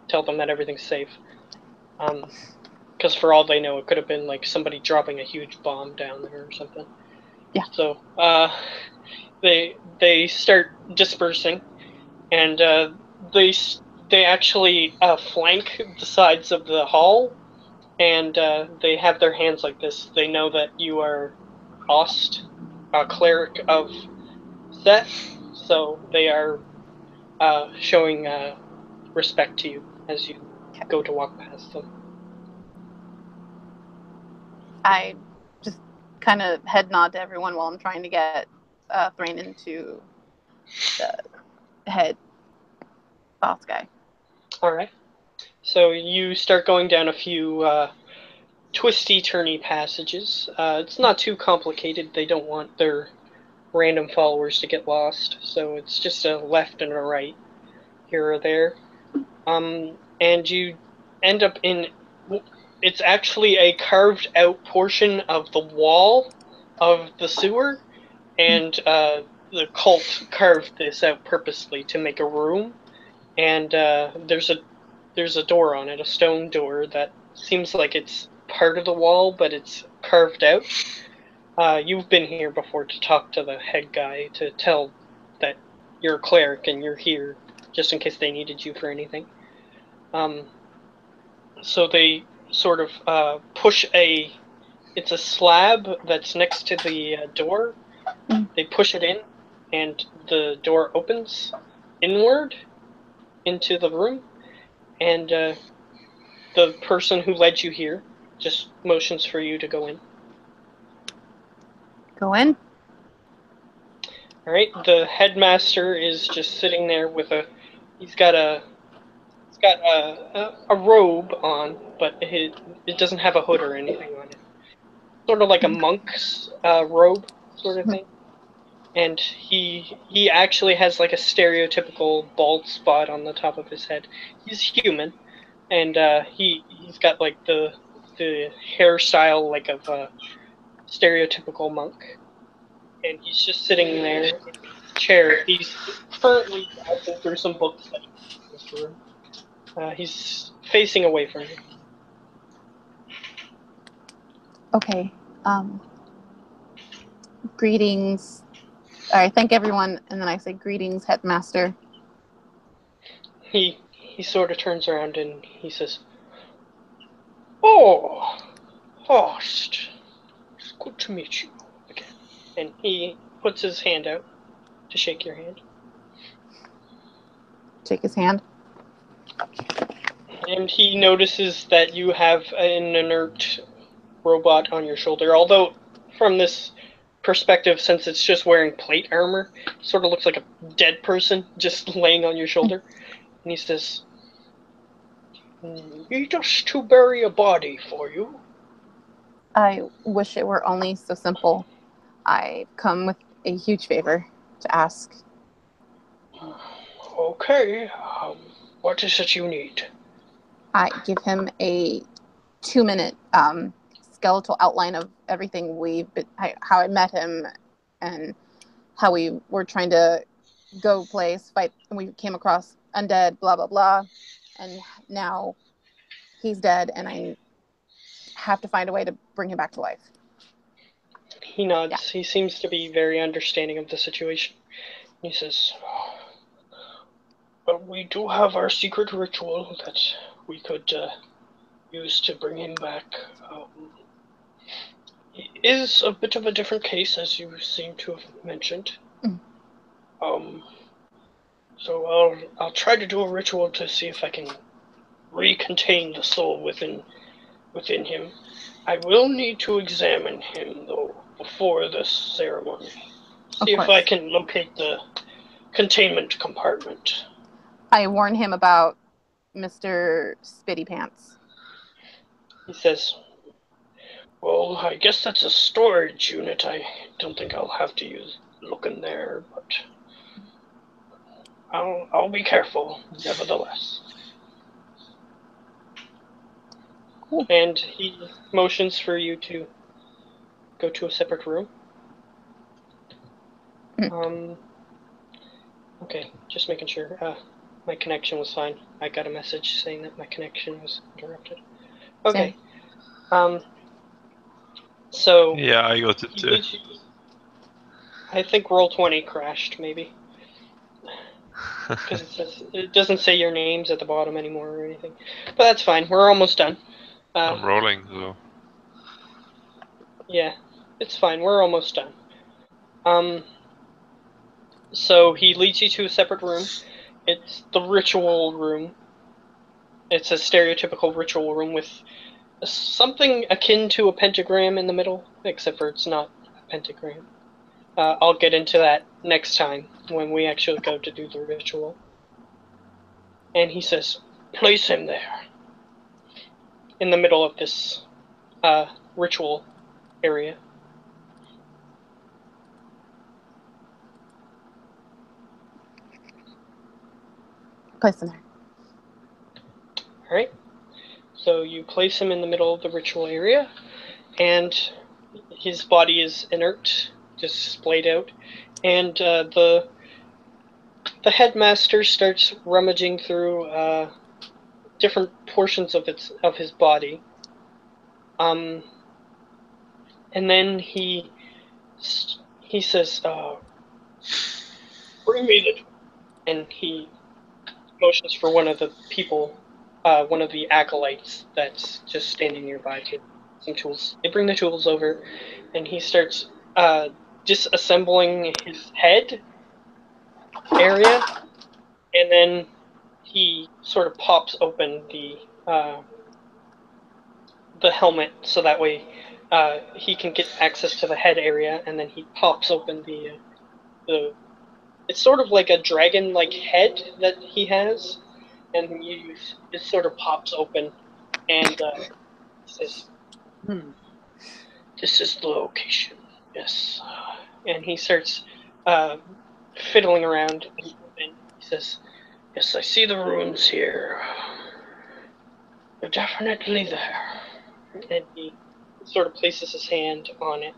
tell them that everything's safe. Because for all they know, it could have been like somebody dropping a huge bomb down there or something. Yeah. So they start dispersing, and they actually flank the sides of the hall, and they have their hands like this. They know that you are Ost, a cleric of Seth, so they are showing respect to you as you go to walk past them. I just kind of head nod to everyone while I'm trying to get Thrainin to the head boss guy. All right. So you start going down a few twisty-turny passages. It's not too complicated. They don't want their random followers to get lost, so it's just a left and a right here or there. And you end up in... It's actually a carved-out portion of the wall of the sewer, and the cult carved this out purposely to make a room. And there's a door on it, a stone door that seems like it's part of the wall, but it's carved out. You've been here before to talk to the head guy to tell that you're a cleric and you're here, just in case they needed you for anything. So they sort of push it's a slab that's next to the door. They push it in, and the door opens inward into the room, and the person who led you here just motions for you to go in. Go in. All right. The headmaster is just sitting there with he's got a robe on, but it doesn't have a hood or anything on it. Sort of like a monk's robe sort of thing. And he actually has like a stereotypical bald spot on the top of his head. He's human, and he's got like the hairstyle like of a stereotypical monk, and he's just sitting there in his chair. He's currently browsing through some books that he in this room. He's facing away from you. Okay. Greetings. All right, thank everyone, and then I say greetings, headmaster. He sort of turns around and he says, "Oh, Host, it's good to meet you again." And he puts his hand out to shake your hand. Shake his hand. And he notices that you have an inert robot on your shoulder, although from this perspective, since it's just wearing plate armor, it sort of looks like a dead person just laying on your shoulder. And he says, "Need us to bury a body for you?" I wish it were only so simple. I've come with a huge favor to ask. Okay, what is it you need? I give him a 2-minute skeletal outline of everything how I met him, and how we were trying to go fight, and we came across undead, blah, blah, blah. And now he's dead, and I have to find a way to bring him back to life. He nods. Yeah. He seems to be very understanding of the situation. He says, Well, we do have our secret ritual that we could use to bring him back. He is a bit of a different case, as you seem to have mentioned. So I'll try to do a ritual to see if I can recontain the soul within him. I will need to examine him though before this ceremony. See if I can locate the containment compartment. I warn him about Mr. Spitty Pants. He says, well, I guess that's a storage unit. I don't think I'll have to look in there, but I'll be careful, nevertheless. Cool. And he motions for you to go to a separate room. Okay, just making sure. My connection was fine. I got a message saying that my connection was interrupted. Okay. Same. So. Yeah, I got it too. I think Roll20 crashed, maybe. Because it doesn't say your names at the bottom anymore or anything. But that's fine. We're almost done. I'm rolling, so. Yeah, it's fine. We're almost done. So he leads you to a separate room. It's the ritual room. It's a stereotypical ritual room with something akin to a pentagram in the middle, except for it's not a pentagram. I'll get into that next time when we actually go to do the ritual. And he says, place him there. In the middle of this ritual area. Place him there. Alright. So you place him in the middle of the ritual area, and his body is inert, just splayed out, and the headmaster starts rummaging through different portions of his body. And then he says, bring me the... And he motions for one of the people, one of the acolytes that's just standing nearby to some tools. They bring the tools over, and he starts disassembling his head area, and then he sort of pops open the helmet so that way he can get access to the head area, and then he pops open the it's sort of like a dragon-like head that he has, and it sort of pops open, and says, this is the location, yes. And he starts fiddling around, and he says, yes, I see the runes here. They're definitely there. And he sort of places his hand on it,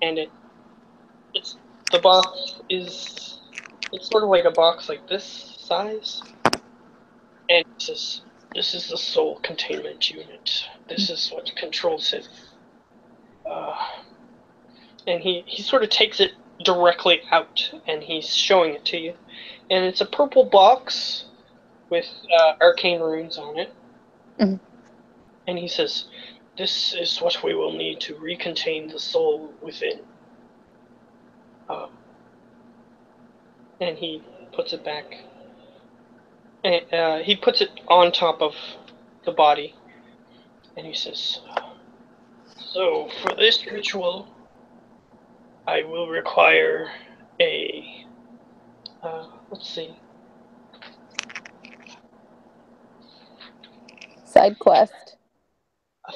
and the box is, it's sort of like a box like this size, and he says, this is the soul containment unit. This is what controls it. And he sort of takes it directly out, and he's showing it to you. And it's a purple box with arcane runes on it. Mm-hmm. And he says, this is what we will need to recontain the soul within. And he puts it back. And he puts it on top of the body. And he says, so for this ritual, I will require a... let's see. Side quest.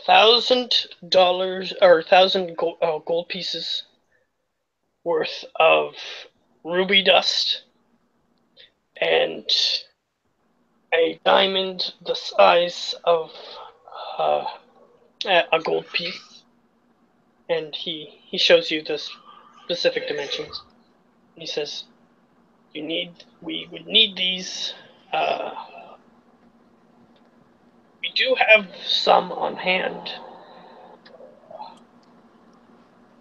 $1,000 or 1,000 gold pieces worth of ruby dust and a diamond the size of a gold piece. And he shows you the specific dimensions. He says, we would need these. We do have some on hand.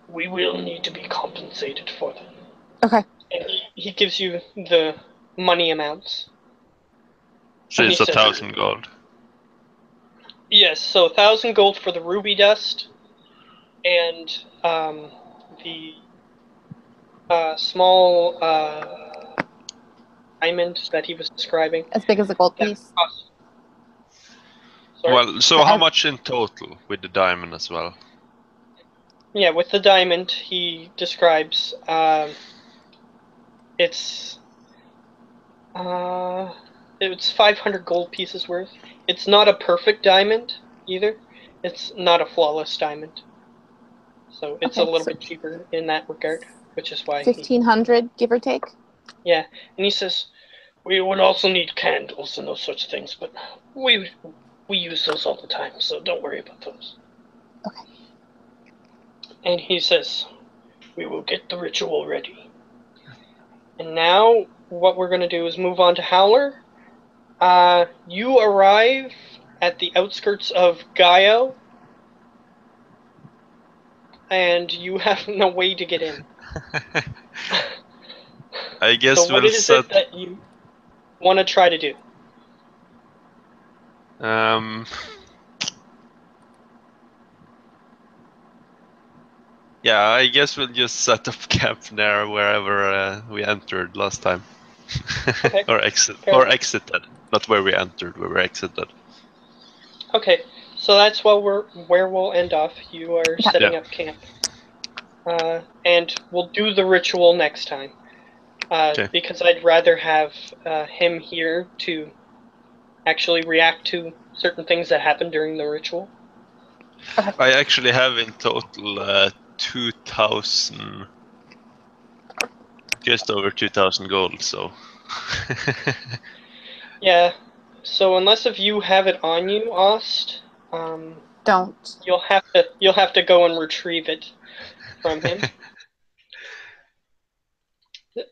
We will need to be compensated for them. Okay. And he gives you the money amounts. So And it's he a says- 1,000 gold. Yes, so 1,000 gold for the ruby dust, and the small diamond that he was describing. As big as a gold That piece. cost- Sorry? Well, so how much in total with the diamond as well? Yeah, with the diamond, he describes it's 500 gold pieces worth. It's not a perfect diamond either. It's not a flawless diamond. So it's a Okay, little so bit cheaper in that regard, which is why 1,500, give or take. yeah. And he says, we would also need candles and those such things, but we use those all the time, so don't worry about those. Okay. And he says, we will get the ritual ready. And now what we're going to do is move on to Howler. You arrive at the outskirts of Gaio, and you have no way to get in. I guess So what we'll is set. it that you want to try to do? Yeah, I guess we'll just set up camp there wherever we entered last time. Okay. Or exited. Not where we entered, where we exited. Okay, so that's where we'll end off. You are setting up camp. And we'll do the ritual next time. Okay. Because I'd rather have him here to actually react to certain things that happen during the ritual. I actually have in total 2,000, just over 2,000 gold, so. Yeah, so unless if you have it on you, Ost, Don't. you'll have to go and retrieve it from him.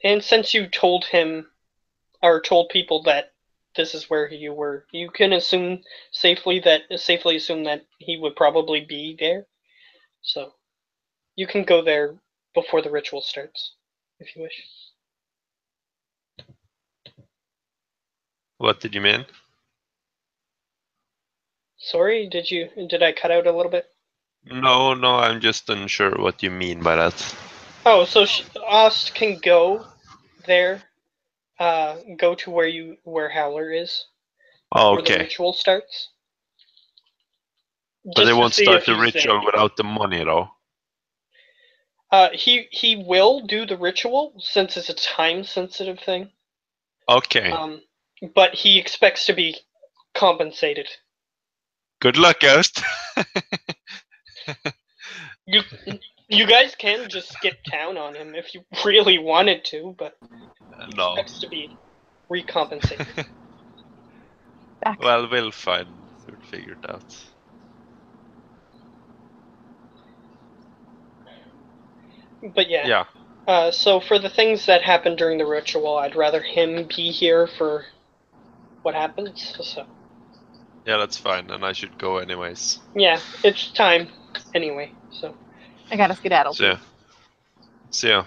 And since you told him, or told people that this is where you were, you can safely assume that he would probably be there. So you can go there before the ritual starts, if you wish. What did you mean? Sorry, did I cut out a little bit? No, I'm just unsure what you mean by that. Oh, so Ost can go there, go to where Howler is before the Okay. ritual starts. But they Just to won't see start if the he's ritual there. without the money, though. He will do the ritual since it's a time sensitive thing. Okay. But he expects to be compensated. Good luck, Ghost. You guys can just skip town on him if you really wanted to, but he No. expects to be recompensated. Well, we'll figure it out. But yeah. Yeah. So for the things that happen during the ritual, I'd rather him be here for what happens. So Yeah, that's fine, and I should go anyways. yeah, it's time anyway. So I gotta skedaddle See ya. too. See ya.